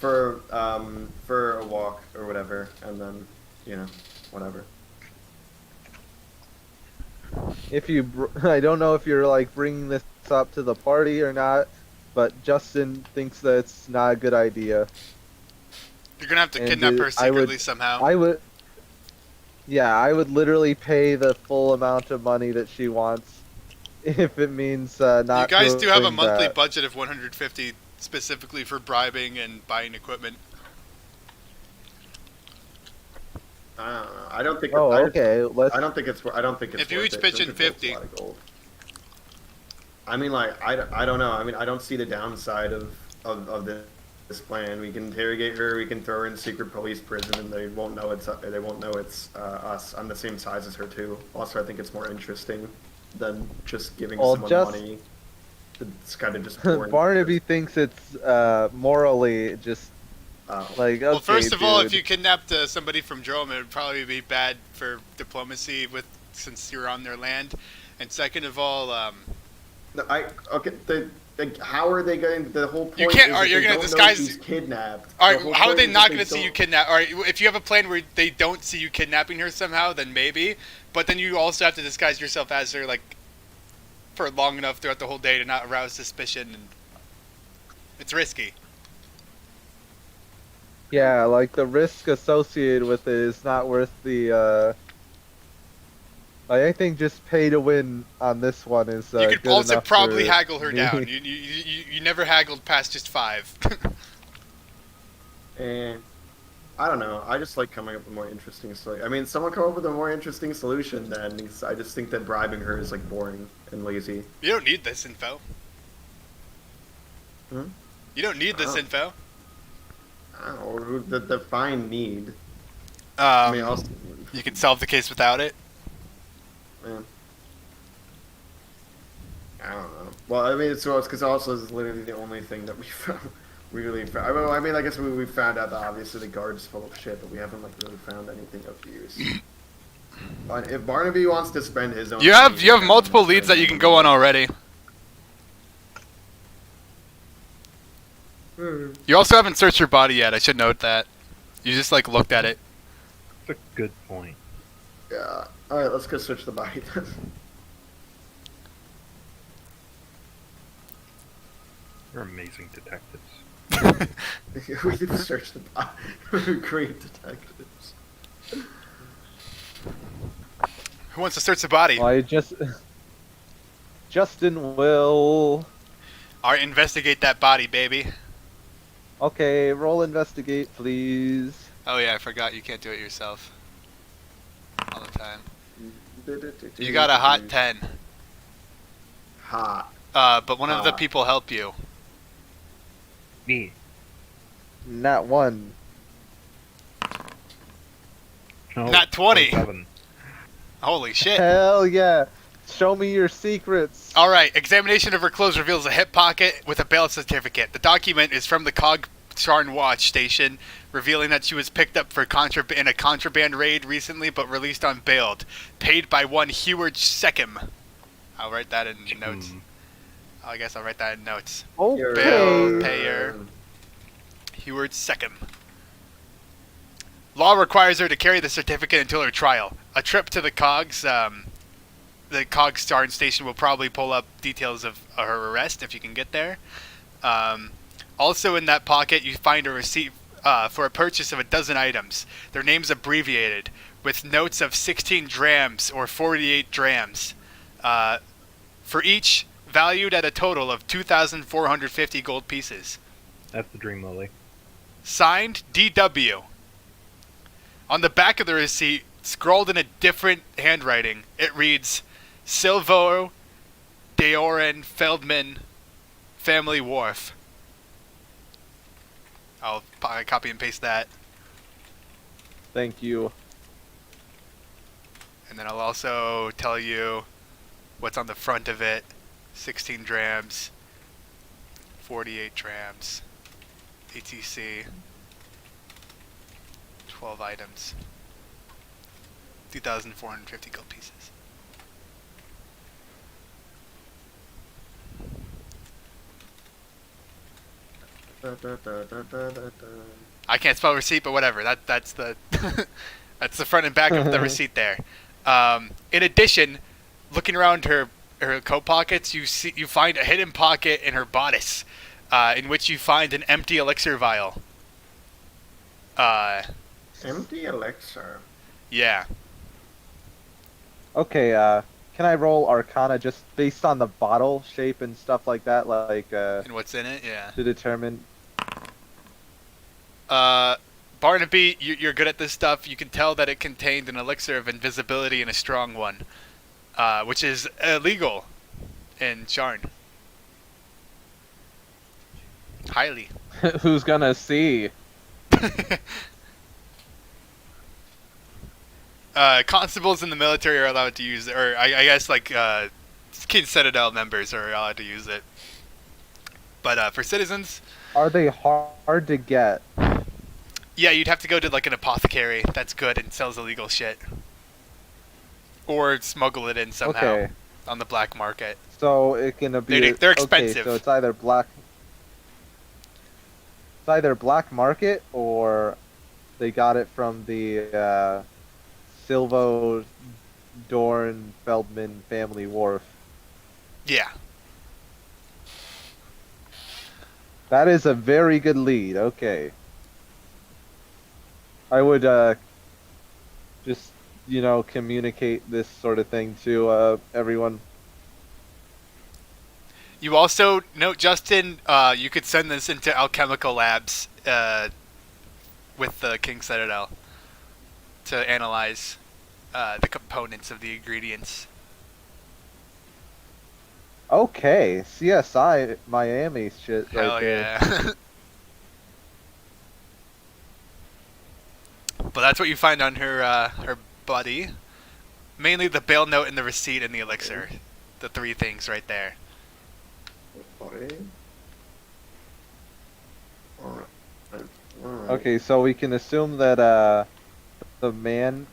a walk or whatever, and then, whatever. I don't know if you're like bringing this up to the party or not, but Justin thinks that it's not a good idea. You're gonna have to And kidnap her I would, secretly somehow. I would, yeah, I would literally pay the full amount of money that she wants if it means not. You guys do have a doing monthly that. budget of 150 specifically for bribing and buying equipment. I don't know. I don't think. Oh, I, okay. Let's. I don't think it's. I don't think it's. If you worth each it. pitch Don't in get both a 50. lot of gold. I mean, like, I don't know. I mean, I don't see the downside of this plan. We can interrogate her. We can throw her in secret police prison, and they won't know it's us. I'm the same size as her too. Also, I think it's more interesting than just giving Well, someone just- money. It's kind of just boring. Barnaby thinks it's morally just like okay. Well, first of all, if dude. you kidnapped somebody from Drome, it would probably be bad for diplomacy since you're on their land. And second of all, No, okay. How are they going? The whole point You can't- is are that you they gonna don't disguise- know she's kidnapped. all The right, whole how are point they is not that going to see you don't- kidnap? All right, if you have a plan where they don't see you kidnapping her somehow, then maybe. But then you also have to disguise yourself as her, like, for long enough throughout the whole day to not arouse suspicion, and it's risky. Yeah, like the risk associated with it is not worth the. I think just pay to win on this one is. You could good also enough probably for haggle her me. down. You never haggled past just 5. I don't know. I just like coming up with more interesting solution. I mean, someone come up with a more interesting solution then, because I just think that bribing her is like boring and lazy. You don't need this info. Hmm? You don't need this Oh. info. I don't know. The fine need. I mean, also, You can solve the case without it. man. I don't know. Well, I mean, it's because also this is literally the only thing that we found. Really found. I mean, I guess we found out that obviously the guard's full of shit, but we haven't like really found anything of use. But if Barnaby wants to spend his own, You have money, then multiple spend leads that you his can own go on money. already. Hmm. You also haven't searched her body yet. I should note that. You just like looked at it. That's a good point. Yeah. All right, let's go search the body then. You're amazing detectives. We can search the body. We're great detectives. Who wants to search the body? I just. Justin will. Alright, investigate that body, baby. Okay, roll investigate, please. Oh yeah, I forgot you can't do it yourself. All the time. You got a hot 10. Hot. But one of the Hot. people help you. Me. Not one. No, Not 20. 27. Holy shit. Hell yeah! Show me your secrets. Alright, examination of her clothes reveals a hip pocket with a bail certificate. The document is from the Cogsharn Watch Station, revealing that she was picked up for in a contraband raid recently, but released on bail, paid by one Heward Seckham. I'll write that in notes. I guess I'll write that in notes. Okay. Bill payer. Heward Seckham. Law requires her to carry the certificate until her trial. A trip to the Cogstarn station will probably pull up details of her arrest if you can get there. Also in that pocket, you find a receipt for a purchase of a dozen items. Their names abbreviated, with notes of 16 drams or 48 drams. For each, valued at a total of 2,450 gold pieces. That's the dream, Lily. Signed, DW. On the back of the receipt, scrawled in a different handwriting, it reads, Silvo Deoren Feldman Family Wharf. I'll copy and paste that. Thank you. And then I'll also tell you what's on the front of it. 16 drams, 48 drams, ATC, 12 items, 2,450 gold pieces. I can't spell receipt, but whatever. That's the that's the front and back of the receipt there. In addition, looking around her coat pockets, you find a hidden pocket in her bodice, in which you find an empty elixir vial. Empty elixir. Yeah. Okay, can I roll Arcana just based on the bottle shape and stuff like that, like And what's in it? Yeah. to determine? Barnaby, you're good at this stuff. You can tell that it contained an elixir of invisibility and a strong one, which is illegal in Sharn. Highly. Who's gonna see? Constables in the military are allowed to use it, or I guess like Kid Citadel members are allowed to use it. But for citizens, Are they hard to get? yeah, you'd have to go to like an apothecary that's good and sells illegal shit, or smuggle it in somehow Okay, on the black market. so it can be. They're expensive. Okay, so it's either black. It's either black market or they got it from the Silvo Dorn Feldman family wharf. Yeah. That is a very good lead. Okay. I would just communicate this sort of thing to everyone. You also note, Justin, you could send this into alchemical labs with the King Citadel to analyze the components of the ingredients. Okay, CSI Miami shit right Hell there. yeah. But that's what you find on her body. Mainly the bail note and the receipt and the elixir. The three things right there. Body. Alright. Alright. Okay, so we can assume that the man.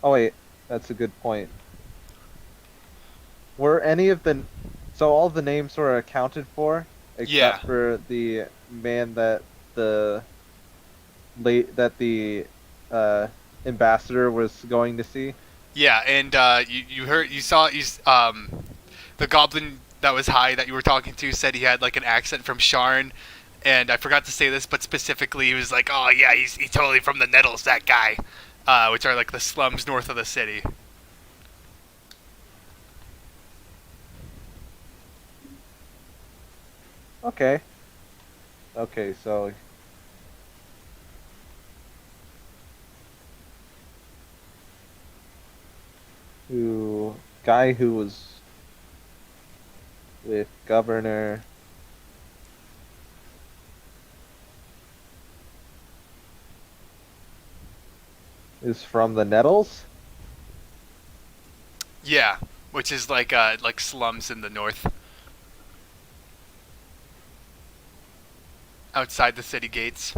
Oh wait, that's a good point. Were any of the so all the names were accounted for except Yeah. for the man that the ambassador was going to see? Yeah, and you saw the goblin that was high that you were talking to said he had like an accent from Sharn, and I forgot to say this, but specifically he was like, oh yeah, he's totally from the Nettles, that guy, which are like the slums north of the city. Okay. Okay, so guy who was with Governor is from the Nettles? Yeah, which is like slums in the north, outside the city gates.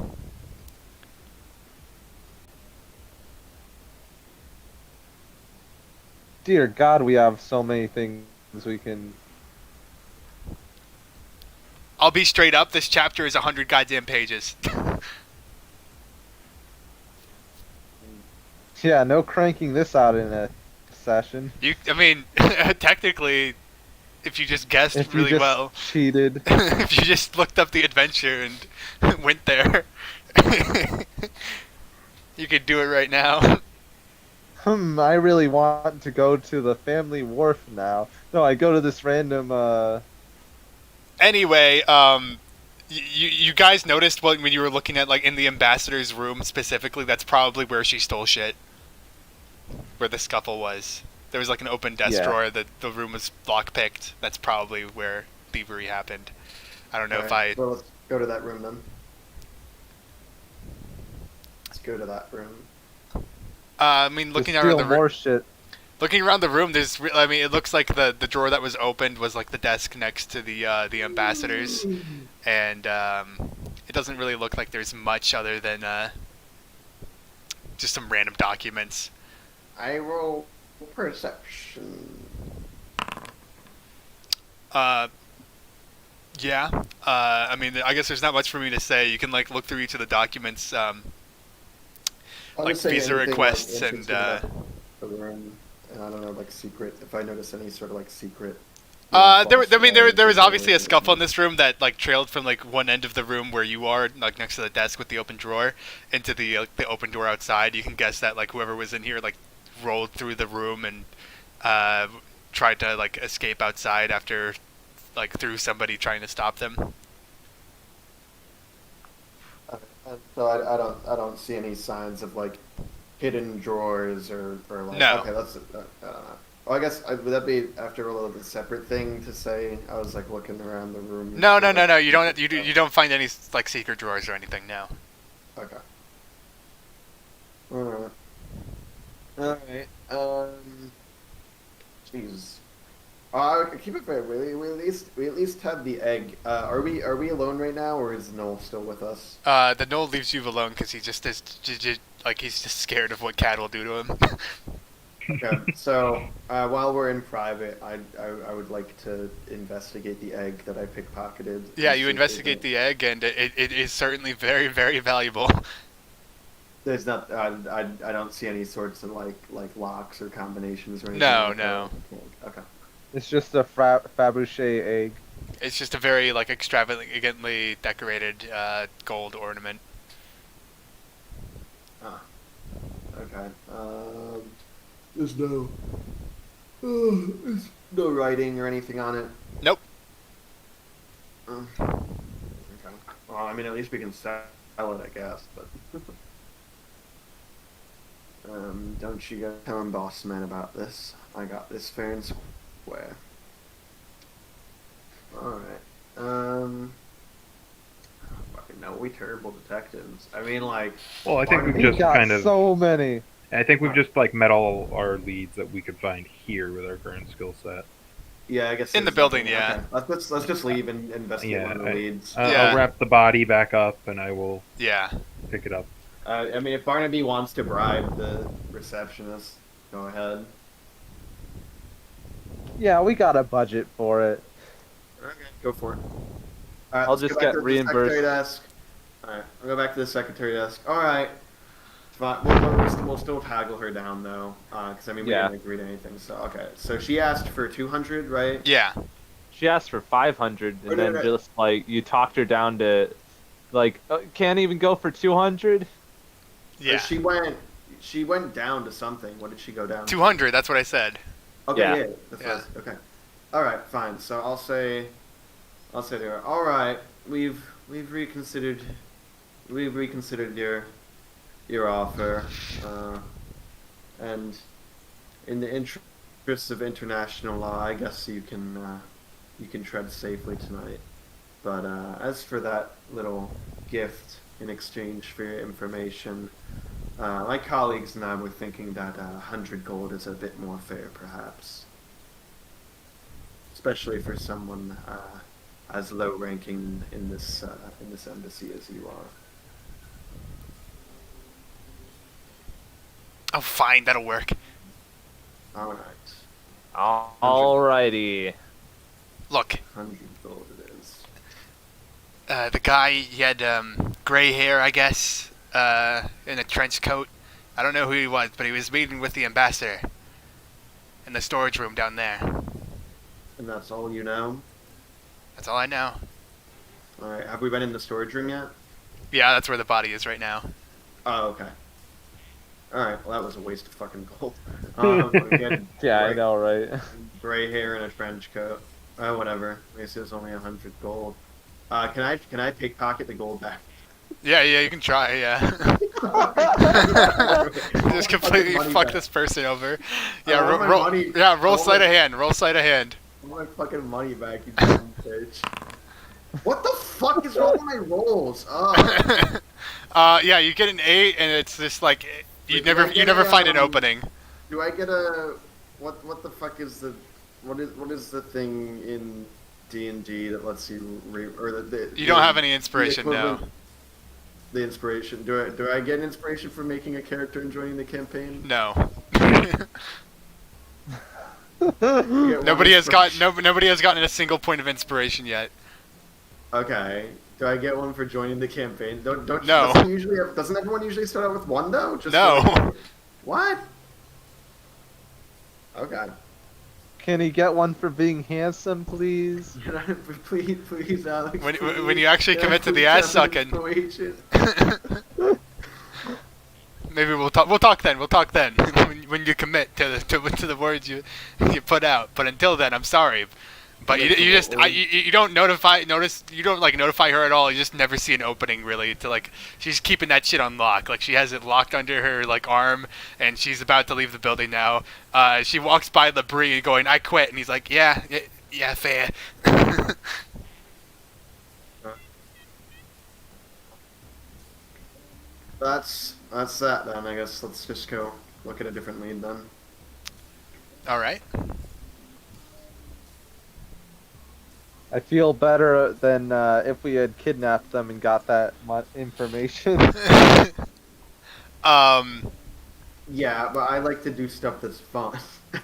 Dear God, we have so many things we can. I'll be straight up. This chapter is 100 goddamn pages. Yeah, no cranking this out in a session. I mean, technically, if you just guessed If really you just well, cheated. if you just looked up the adventure and went there, you could do it right now. I really want to go to the family wharf now. No, I go to this random. Anyway, you guys noticed when you were looking at like in the ambassador's room specifically, that's probably where she stole shit. Where the scuffle was. There was like an open desk Yeah. drawer that the room was lockpicked. That's probably where thievery happened. I don't know if I. Alright, well, let's go to that room then. Let's go to that room. I mean, looking Just around steal the more shit. looking around the room, I mean, it looks like the drawer that was opened was like the desk next to the ambassadors, and it doesn't really look like there's much other than just some random documents. I roll perception. Yeah. I mean, I guess there's not much for me to say. You can like look through each of the documents, I'll like just say visa anything, requests like, and interesting about the room, I don't know, like secret. If I notice any sort of like secret. There was obviously a scuffle in this room that like trailed from like one end of the room where you are, like next to the desk with the open drawer, into the open door outside. You can guess that like whoever was in here like rolled through the room and tried to like escape outside after like through somebody trying to stop them. So I don't see any signs of like hidden drawers or like. No. Okay, that's I don't know. Well, I guess would that be after a little bit separate thing to say? I was like looking around the room. No. You don't find any like secret drawers or anything. No. Okay. Alright. Alright. Jeez. Keep it fair. We at least have the egg. Are we alone right now, or is Noel still with us? The Noel leaves you alone because he just is like he's just scared of what Cat will do to him. Okay. So while we're in private, I would like to investigate the egg that I pickpocketed. Yeah, you investigate the egg, and it is certainly very, very valuable. There's not. I don't see any sorts of like locks or combinations or anything. No, like no. that. Okay. It's just a Fabergé egg. It's just a very like extravagantly decorated gold ornament. Ah. Okay. There's no writing or anything on it. Nope. Okay. Well, I mean, at least we can sell it, I guess. But don't you go telling boss man about this. I got this fair and square. All right. Fucking no, we terrible detectives. I mean, like. Well, I think we've We just got kind of. so many. I think we've just like met all our leads that we could find here with our current skill set. Yeah, I guess In the there's building, nothing. yeah. Okay. Let's just leave and investigate Yeah, one of the leads. Yeah. I'll wrap the body back up and I will Yeah. pick it up. I mean, if Barnaby wants to bribe the receptionist, go ahead. Yeah, we got a budget for it. Okay, go for it. Alright, I'll let's just go back get to the reimbursed. secretary desk. Alright, I'll go back to the secretary desk. Alright. Fine. We'll still taggle her down, though. Because, I mean, we Yeah. didn't agree to anything. So, okay. So, she asked for 200, right? Yeah. She asked for 500, and Right, then right. just like you talked her down to, like, can't even go for 200. Yeah. She went down to something. What did she go down to? 200. That's what I said. Okay, Yeah. yeah. That's what I was- okay. Alright, fine. So, I'll say to her, alright, we've reconsidered your offer, and in the interests of international law, I guess you can tread safely tonight. But as for that little gift in exchange for your information, my colleagues and I were thinking that 100 gold is a bit more fair, perhaps, especially for someone as low ranking in this embassy as you are. Oh, fine. That'll work. All right. Alrighty. Look, 100 gold it is. the guy, he had gray hair, I guess, in a trench coat. I don't know who he was, but he was meeting with the ambassador in the storage room down there. And that's all you know? That's all I know. Alright, have we been in the storage room yet? Yeah, that's where the body is right now. Oh, okay. Alright, well that was a waste of fucking gold. Again, Yeah, I gray- know, right? Gray hair and a trench coat. Whatever. I guess it was only 100 gold. Can I pickpocket the gold back? Yeah, you can try, yeah. Just completely Money fuck back. this person over. I Yeah, want my roll, money. yeah, roll I sleight want of hand. Roll sleight of hand. I want my fucking money back, you dumb bitch. What the fuck is wrong with my rolls? Yeah, you get an 8, and it's just like you Wait, do I never get never a, find an opening. Do I get a what the fuck is the what is the thing in D&D that lets you You don't have any inspiration, the no. equivalent- The inspiration. Do I get inspiration for making a character and joining the campaign? No. You get one Nobody has inspiration. nobody has gotten a single point of inspiration yet. Okay. Do I get one for joining the campaign? Don't No. Doesn't everyone usually start out with one though? No. What? Oh God. Can he get one for being handsome, please? Please, Alex. When you actually Can I commit to the please ass have an sucking. inspiration? Maybe we'll talk. We'll talk then. We'll talk then. when you commit to the words you put out. But until then, I'm sorry. But you don't notify her at all. You just never see an opening really to like. She's keeping that shit on lock. Like she has it locked under her like arm, and she's about to leave the building now. She walks by Labrie going, "I quit," and he's like, "Yeah, yeah, fair." That's that then. I guess let's just go look at a different lead then. All right. I feel better than if we had kidnapped them and got that information. Yeah, but I like to do stuff that's fun,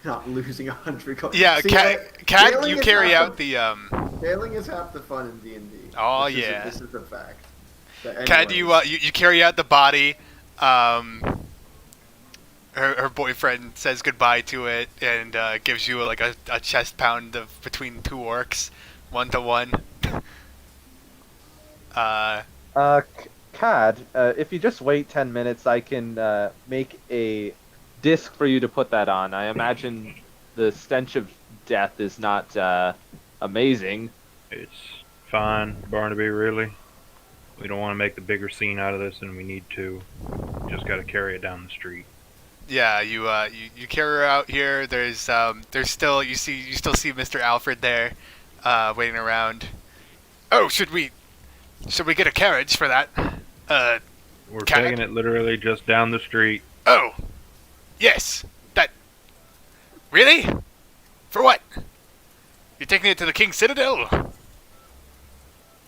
not losing 100 coins. Yeah, See, Cat, failing you is carry half out the Failing is half the fun in D&D. Oh, This is yeah. this is a fact. But Cat, anyways, you carry out the body. Her boyfriend says goodbye to it and gives you like a chest pound of between two orcs, 1-to-1. Cad, if you just wait 10 minutes, I can make a disc for you to put that on. I imagine the stench of death is not amazing. It's fine, Barnaby, really. We don't want to make the bigger scene out of this than we need to. Just got to carry it down the street. Yeah, you carry her out here. There's still you still see Mr. Alfred there, waiting around. Oh, should we get a carriage for that? We're Cat? taking it literally just down the street. Oh, yes. That really? For what? You're taking it to the King's Citadel?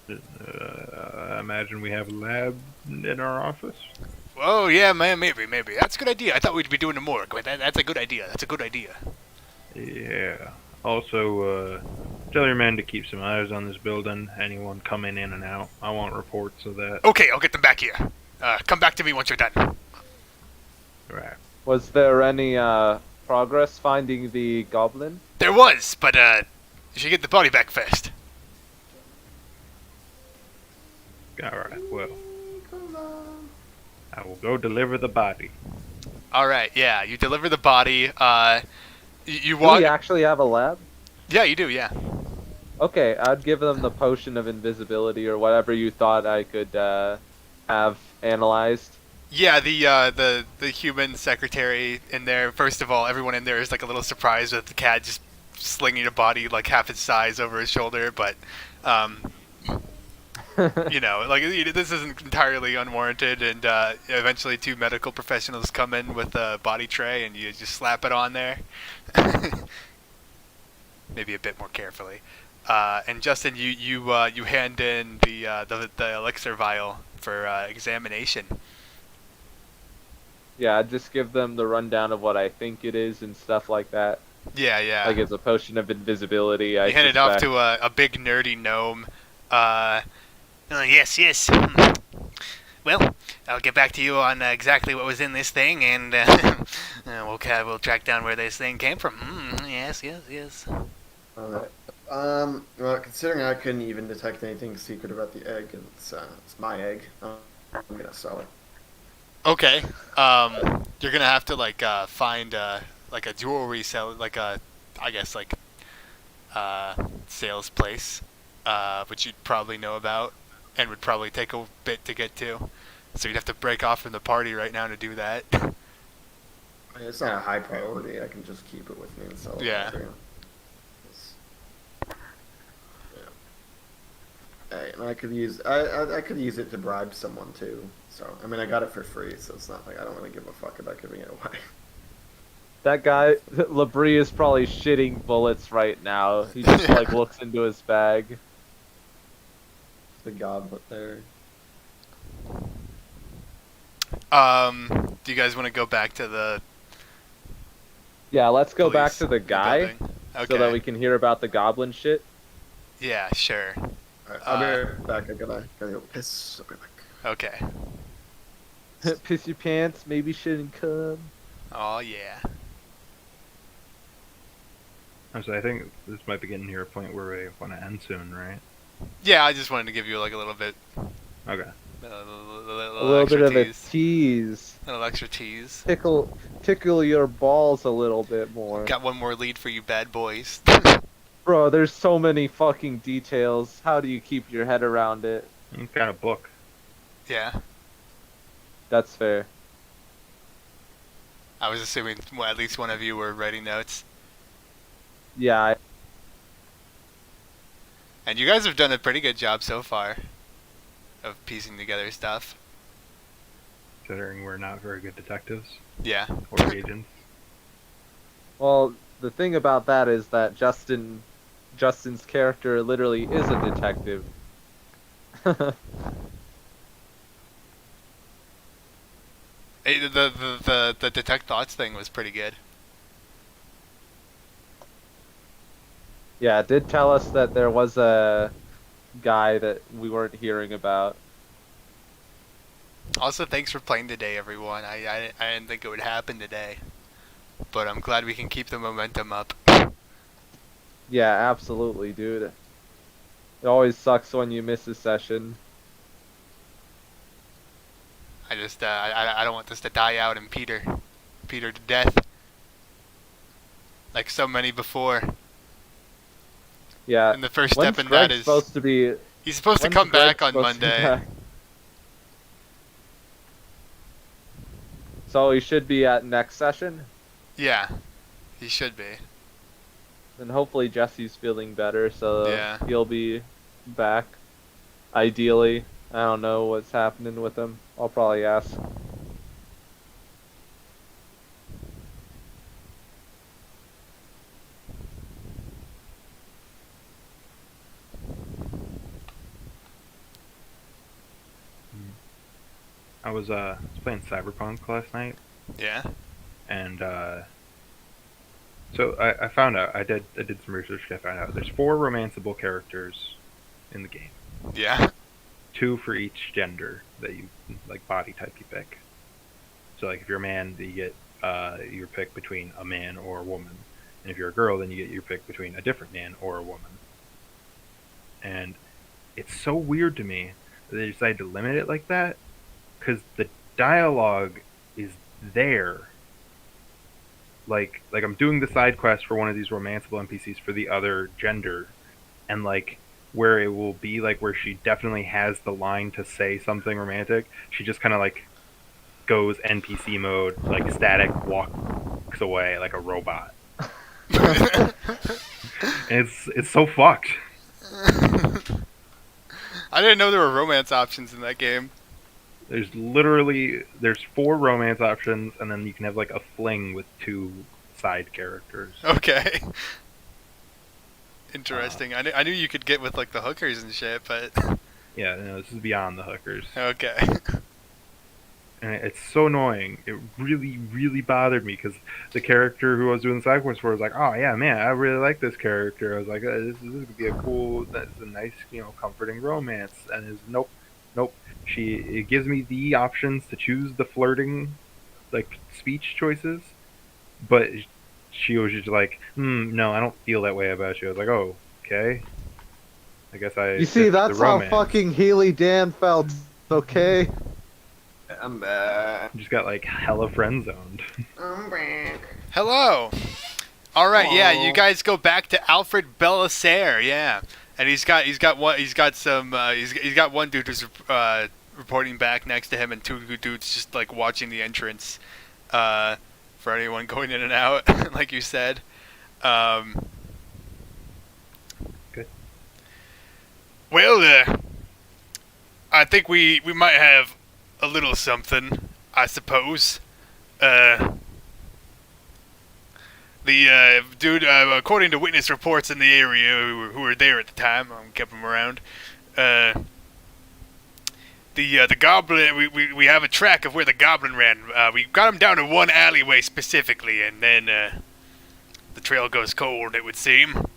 I imagine we have a lab in our office. Oh yeah, man, maybe. That's a good idea. I thought we'd be doing the morgue, but that's a good idea. That's a good idea. Yeah. Also, tell your men to keep some eyes on this building. Anyone coming in and out. I want reports of that. Okay, I'll get them back here. Come back to me once you're done. Right. Was there any progress finding the goblin? There was, but you should get the body back first. Alright, well. I will go deliver the body. All right, yeah, you deliver the body. You Do walk. we actually have a lab? Yeah, you do. Yeah. Okay, I'd give them the potion of invisibility or whatever you thought I could have analyzed. Yeah, the human secretary in there. First of all, everyone in there is like a little surprised with the cat just slinging a body like half its size over his shoulder, but you know, like this isn't entirely unwarranted. And eventually, two medical professionals come in with a body tray, and you just slap it on there. Maybe a bit more carefully. And Justin, you hand in the elixir vial for examination. Yeah, I'd just give them the rundown of what I think it is and stuff like that. Yeah. Like it's a potion of invisibility. You I hand it off suspect. to a big nerdy gnome. Yes. Well, I'll get back to you on exactly what was in this thing, and we'll track down where this thing came from. Yes. Alright. Well, considering I couldn't even detect anything secret about the egg, and it's my egg, I'm gonna sell it. Okay. You're gonna have to like find like a jewelry sell, like a, I guess like sales place, which you'd probably know about, and would probably take a bit to get to. So you'd have to break off from the party right now to do that. I mean, it's not a high priority. I can just keep it with me and sell it. Yeah. later. Hey, and I could use it to bribe someone too. So I mean, I got it for free, so it's not like I don't really give a fuck about giving it away. That guy, Labrie, is probably shitting bullets right now. He just like looks into his bag. The goblet there. Do you guys want to go back to the Yeah, let's go back police- to the guy building? Okay. so that we can hear about the goblin shit. Yeah, sure. Alright, I'll be right back. I gotta go piss. I'll be back. Okay. Piss your pants, maybe shouldn't come. Oh yeah. So I think this might be getting near a point where we want to end soon, right? Yeah, I just wanted to give you like a little bit, Okay. A little bit extra of a tease, tease. a little extra tease. Tickle your balls a little bit more. Got one more lead for you, bad boys. Bro, there's so many fucking details. How do you keep your head around it? You've got a book. Yeah, That's fair. I was assuming at least one of you were writing notes, Yeah, and you guys have done a pretty good job so far of piecing together stuff. Considering we're not very good detectives Yeah. or agents. well, the thing about that is that Justin's character literally is a detective. The detect thoughts thing was pretty good. Yeah, it did tell us that there was a guy that we weren't hearing about. Also, thanks for playing today, everyone. I didn't think it would happen today, but I'm glad we can keep the momentum up. Yeah, absolutely, dude. It always sucks when you miss a session. I just I don't want this to die out and Peter to death, like so many before. Yeah. And the first When's step in Greg that is supposed to be? he's supposed to when's come Greg back on supposed to be Monday. back? So he should be at next session, Yeah, he should be. and hopefully Jesse's feeling better, so Yeah. he'll be back. Ideally, I don't know what's happening with him. I'll probably ask. I was playing Cyberpunk last night, Yeah. and so I found out I did some research. I found out there's 4 romanceable characters in the game, Yeah. 2 for each gender that you like body type you pick. So like if you're a man, you get your pick between a man or a woman, and if you're a girl, then you get your pick between a different man or a woman. And it's so weird to me that they decided to limit it like that, because the dialogue is there. Like I'm doing the side quest for one of these romanceable NPCs for the other gender, and like where it will be like where she definitely has the line to say something romantic, she just kind of like goes NPC mode, like static, walks away like a robot. And it's so fucked. I didn't know there were romance options in that game. There's 4 romance options, and then you can have like a fling with 2 side characters. Okay. Interesting. I knew you could get with like the hookers and shit, but Yeah, no, this is beyond the hookers. okay. And it's so annoying. It really, really bothered me because the character who I was doing the side quest for was like, "Oh yeah, man, I really like this character." I was like, "This could be a cool, that's a nice, comforting romance." And it's nope. It gives me the options to choose the flirting, like speech choices, but she was just like, no, I don't feel that way about you." I was like, "Oh, okay. I guess I." You see, dissed the that's how romance." fucking Healy Dan felt. Okay. I'm back. Just got like hella friend zoned. I'm back. Hello. All right, yeah, Aw. you guys go back to Alfred Bellassare, yeah, and he's got one dude who's reporting back next to him, and 2 dudes just like watching the entrance, for anyone going in and out, like you said. Good. Well, I think we might have a little something, I suppose. The dude, according to witness reports in the area who were there at the time, kept them around. The goblin, we have a track of where the goblin ran. We got him down to one alleyway specifically, and then the trail goes cold, it would seem.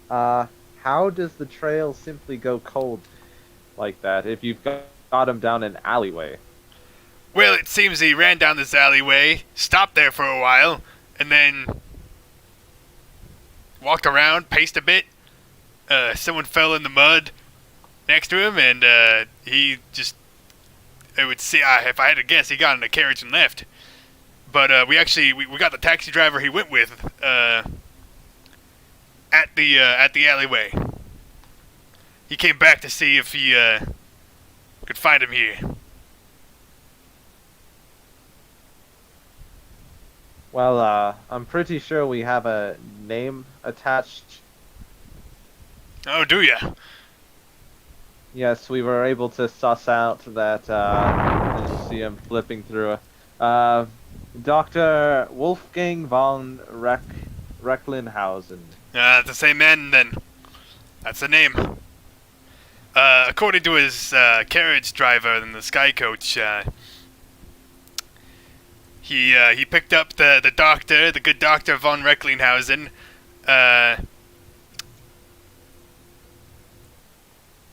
How does the trail simply go cold like that if you've got him down an alleyway? Well, it seems he ran down this alleyway, stopped there for a while, and then walked around, paced a bit. Someone fell in the mud next to him, and he just, I would see, if I had to guess, he got in a carriage and left. But we got the taxi driver he went with at the alleyway. He came back to see if he could find him here. Well, I'm pretty sure we have a name attached. Oh, do ya? Yes, we were able to suss out that, and see him flipping through. Dr. Wolfgang von Recklinghausen. The same man, then. That's the name. According to his carriage driver in the sky coach, he picked up the doctor, the good Dr. von Recklinghausen,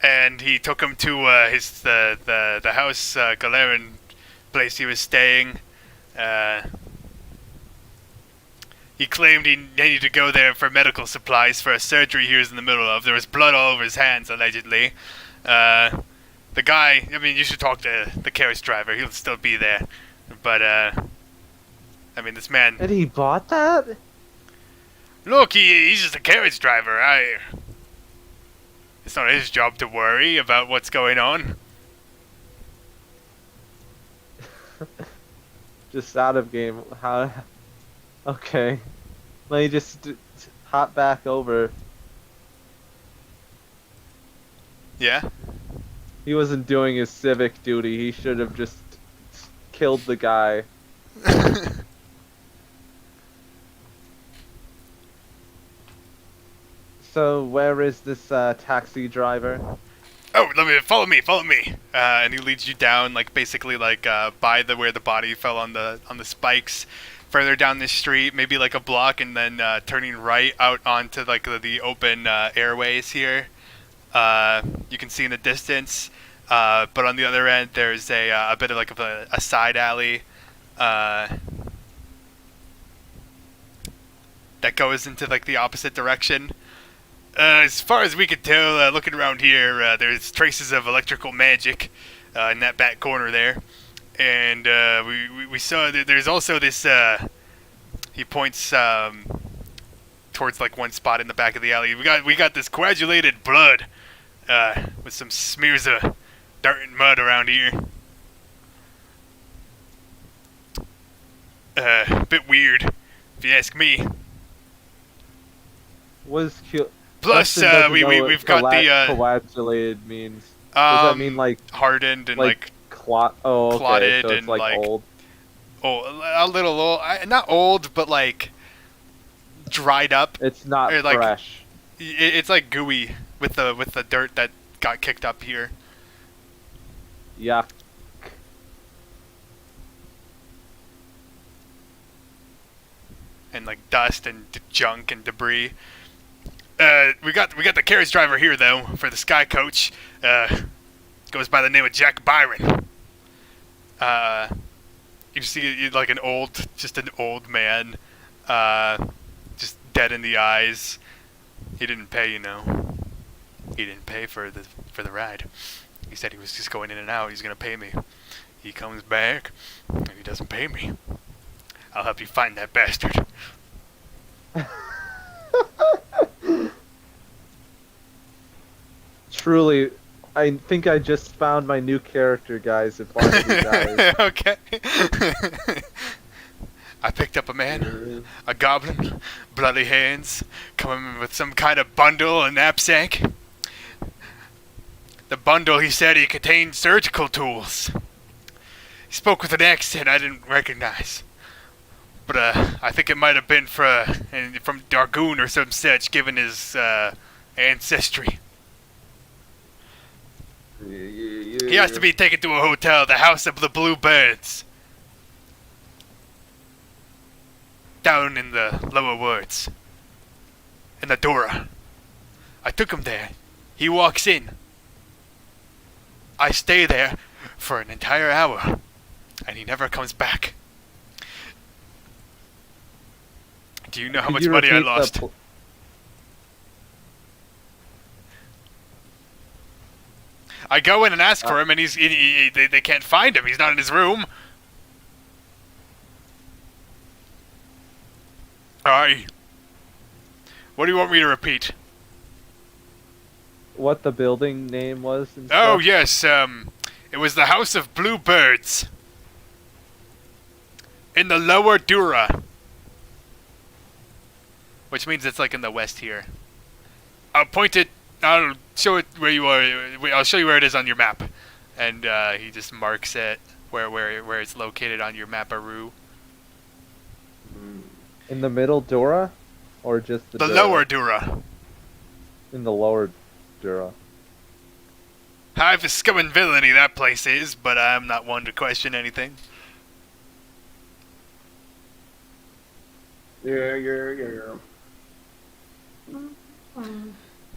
and he took him to the house, Galeran place he was staying. He claimed he needed to go there for medical supplies for a surgery he was in the middle of. There was blood all over his hands, allegedly. The guy, I mean, you should talk to the carriage driver. He'll still be there. But, I mean, this man... And he bought that? Look, he's just a carriage driver. It's not his job to worry about what's going on. Just out of game. How? Okay. Let me just hop back over. Yeah? He wasn't doing his civic duty. He should have just killed the guy. So where is this taxi driver? Oh, follow me. And he leads you down, like basically like by where the body fell on the spikes, further down the street, maybe like a block, and then turning right out onto like the open airways here. You can see in the distance, but on the other end there's a bit of like a side alley that goes into like the opposite direction. As far as we could tell, looking around here, there's traces of electrical magic in that back corner there. And we saw that there's also this, he points towards like one spot in the back of the alley. We got this coagulated blood with some smears of dirt and mud around here. A bit weird, if you ask me. Was cute. Plus, we've got the coagulated means. Does that mean like hardened and like Oh, okay. clotted So it's and like old. Oh, a little old. Not old, but like dried up. It's not or, like, fresh. It's like gooey with the dirt that got kicked up here. Yuck. And like dust and junk and debris. We got the carriage driver here though for the sky coach. Goes by the name of Jack Byron. You see like an old man, just dead in the eyes. He didn't pay, you know. He didn't pay for the ride. He said he was just going in and out. He's gonna pay me. He comes back and he doesn't pay me. I'll help you find that bastard. Truly, I think I just found my new character, guys. If one of you guys. Okay. I picked up a man, a goblin, bloody hands, coming with some kind of bundle, a knapsack. The bundle, he said, he contained surgical tools. He spoke with an accent I didn't recognize. But I think it might have been from Dargoon or some such, given his ancestry. He has to be taken to a hotel, the House of the Bluebirds. Down in the lower wards. In the Dora. I took him there. He walks in. I stay there for an entire hour. And he never comes back. Do you know how Could much you money I repeat the lost? I go in and ask for him, and they can't find him. He's not in his room. Aye. What do you want me to repeat? what the building name was and Oh, stuff? yes, it was the House of Blue Birds. In the Lower Dura. Which means it's like in the west here. I'll show it where you are. I'll show you where it is on your map. And, he just marks it where it's located on your map-aroo. In the middle Dora? Or just the The Dura? Lower Dura. In the lower Dura. High for scum and villainy that place is, but I'm not one to question anything. Yeah.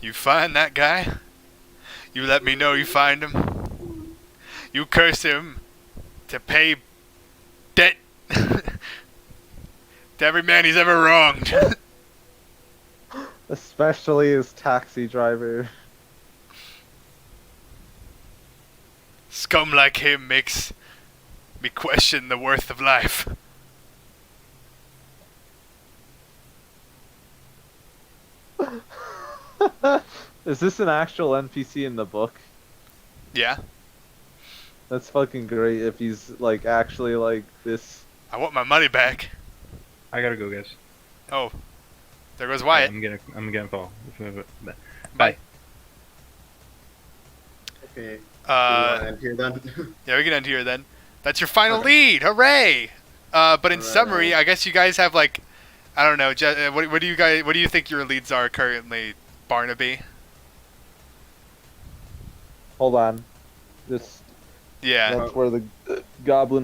You find that guy? You let me know you find him. You curse him to pay debt to every man he's ever wronged. Especially his taxi driver. Scum like him makes me question the worth of life. Is this an actual NPC in the book? Yeah? That's fucking great if he's like actually like this. I want my money back. I gotta go, guys. Oh. There goes Wyatt. I'm getting fall. Bye. Okay. And here then. Yeah, we can end here then. That's your final lead. Hooray! But in Alright. summary, I guess you guys have like, I don't know. What do you think your leads are currently, Barnaby? Hold on. This Yeah. that's where the goblin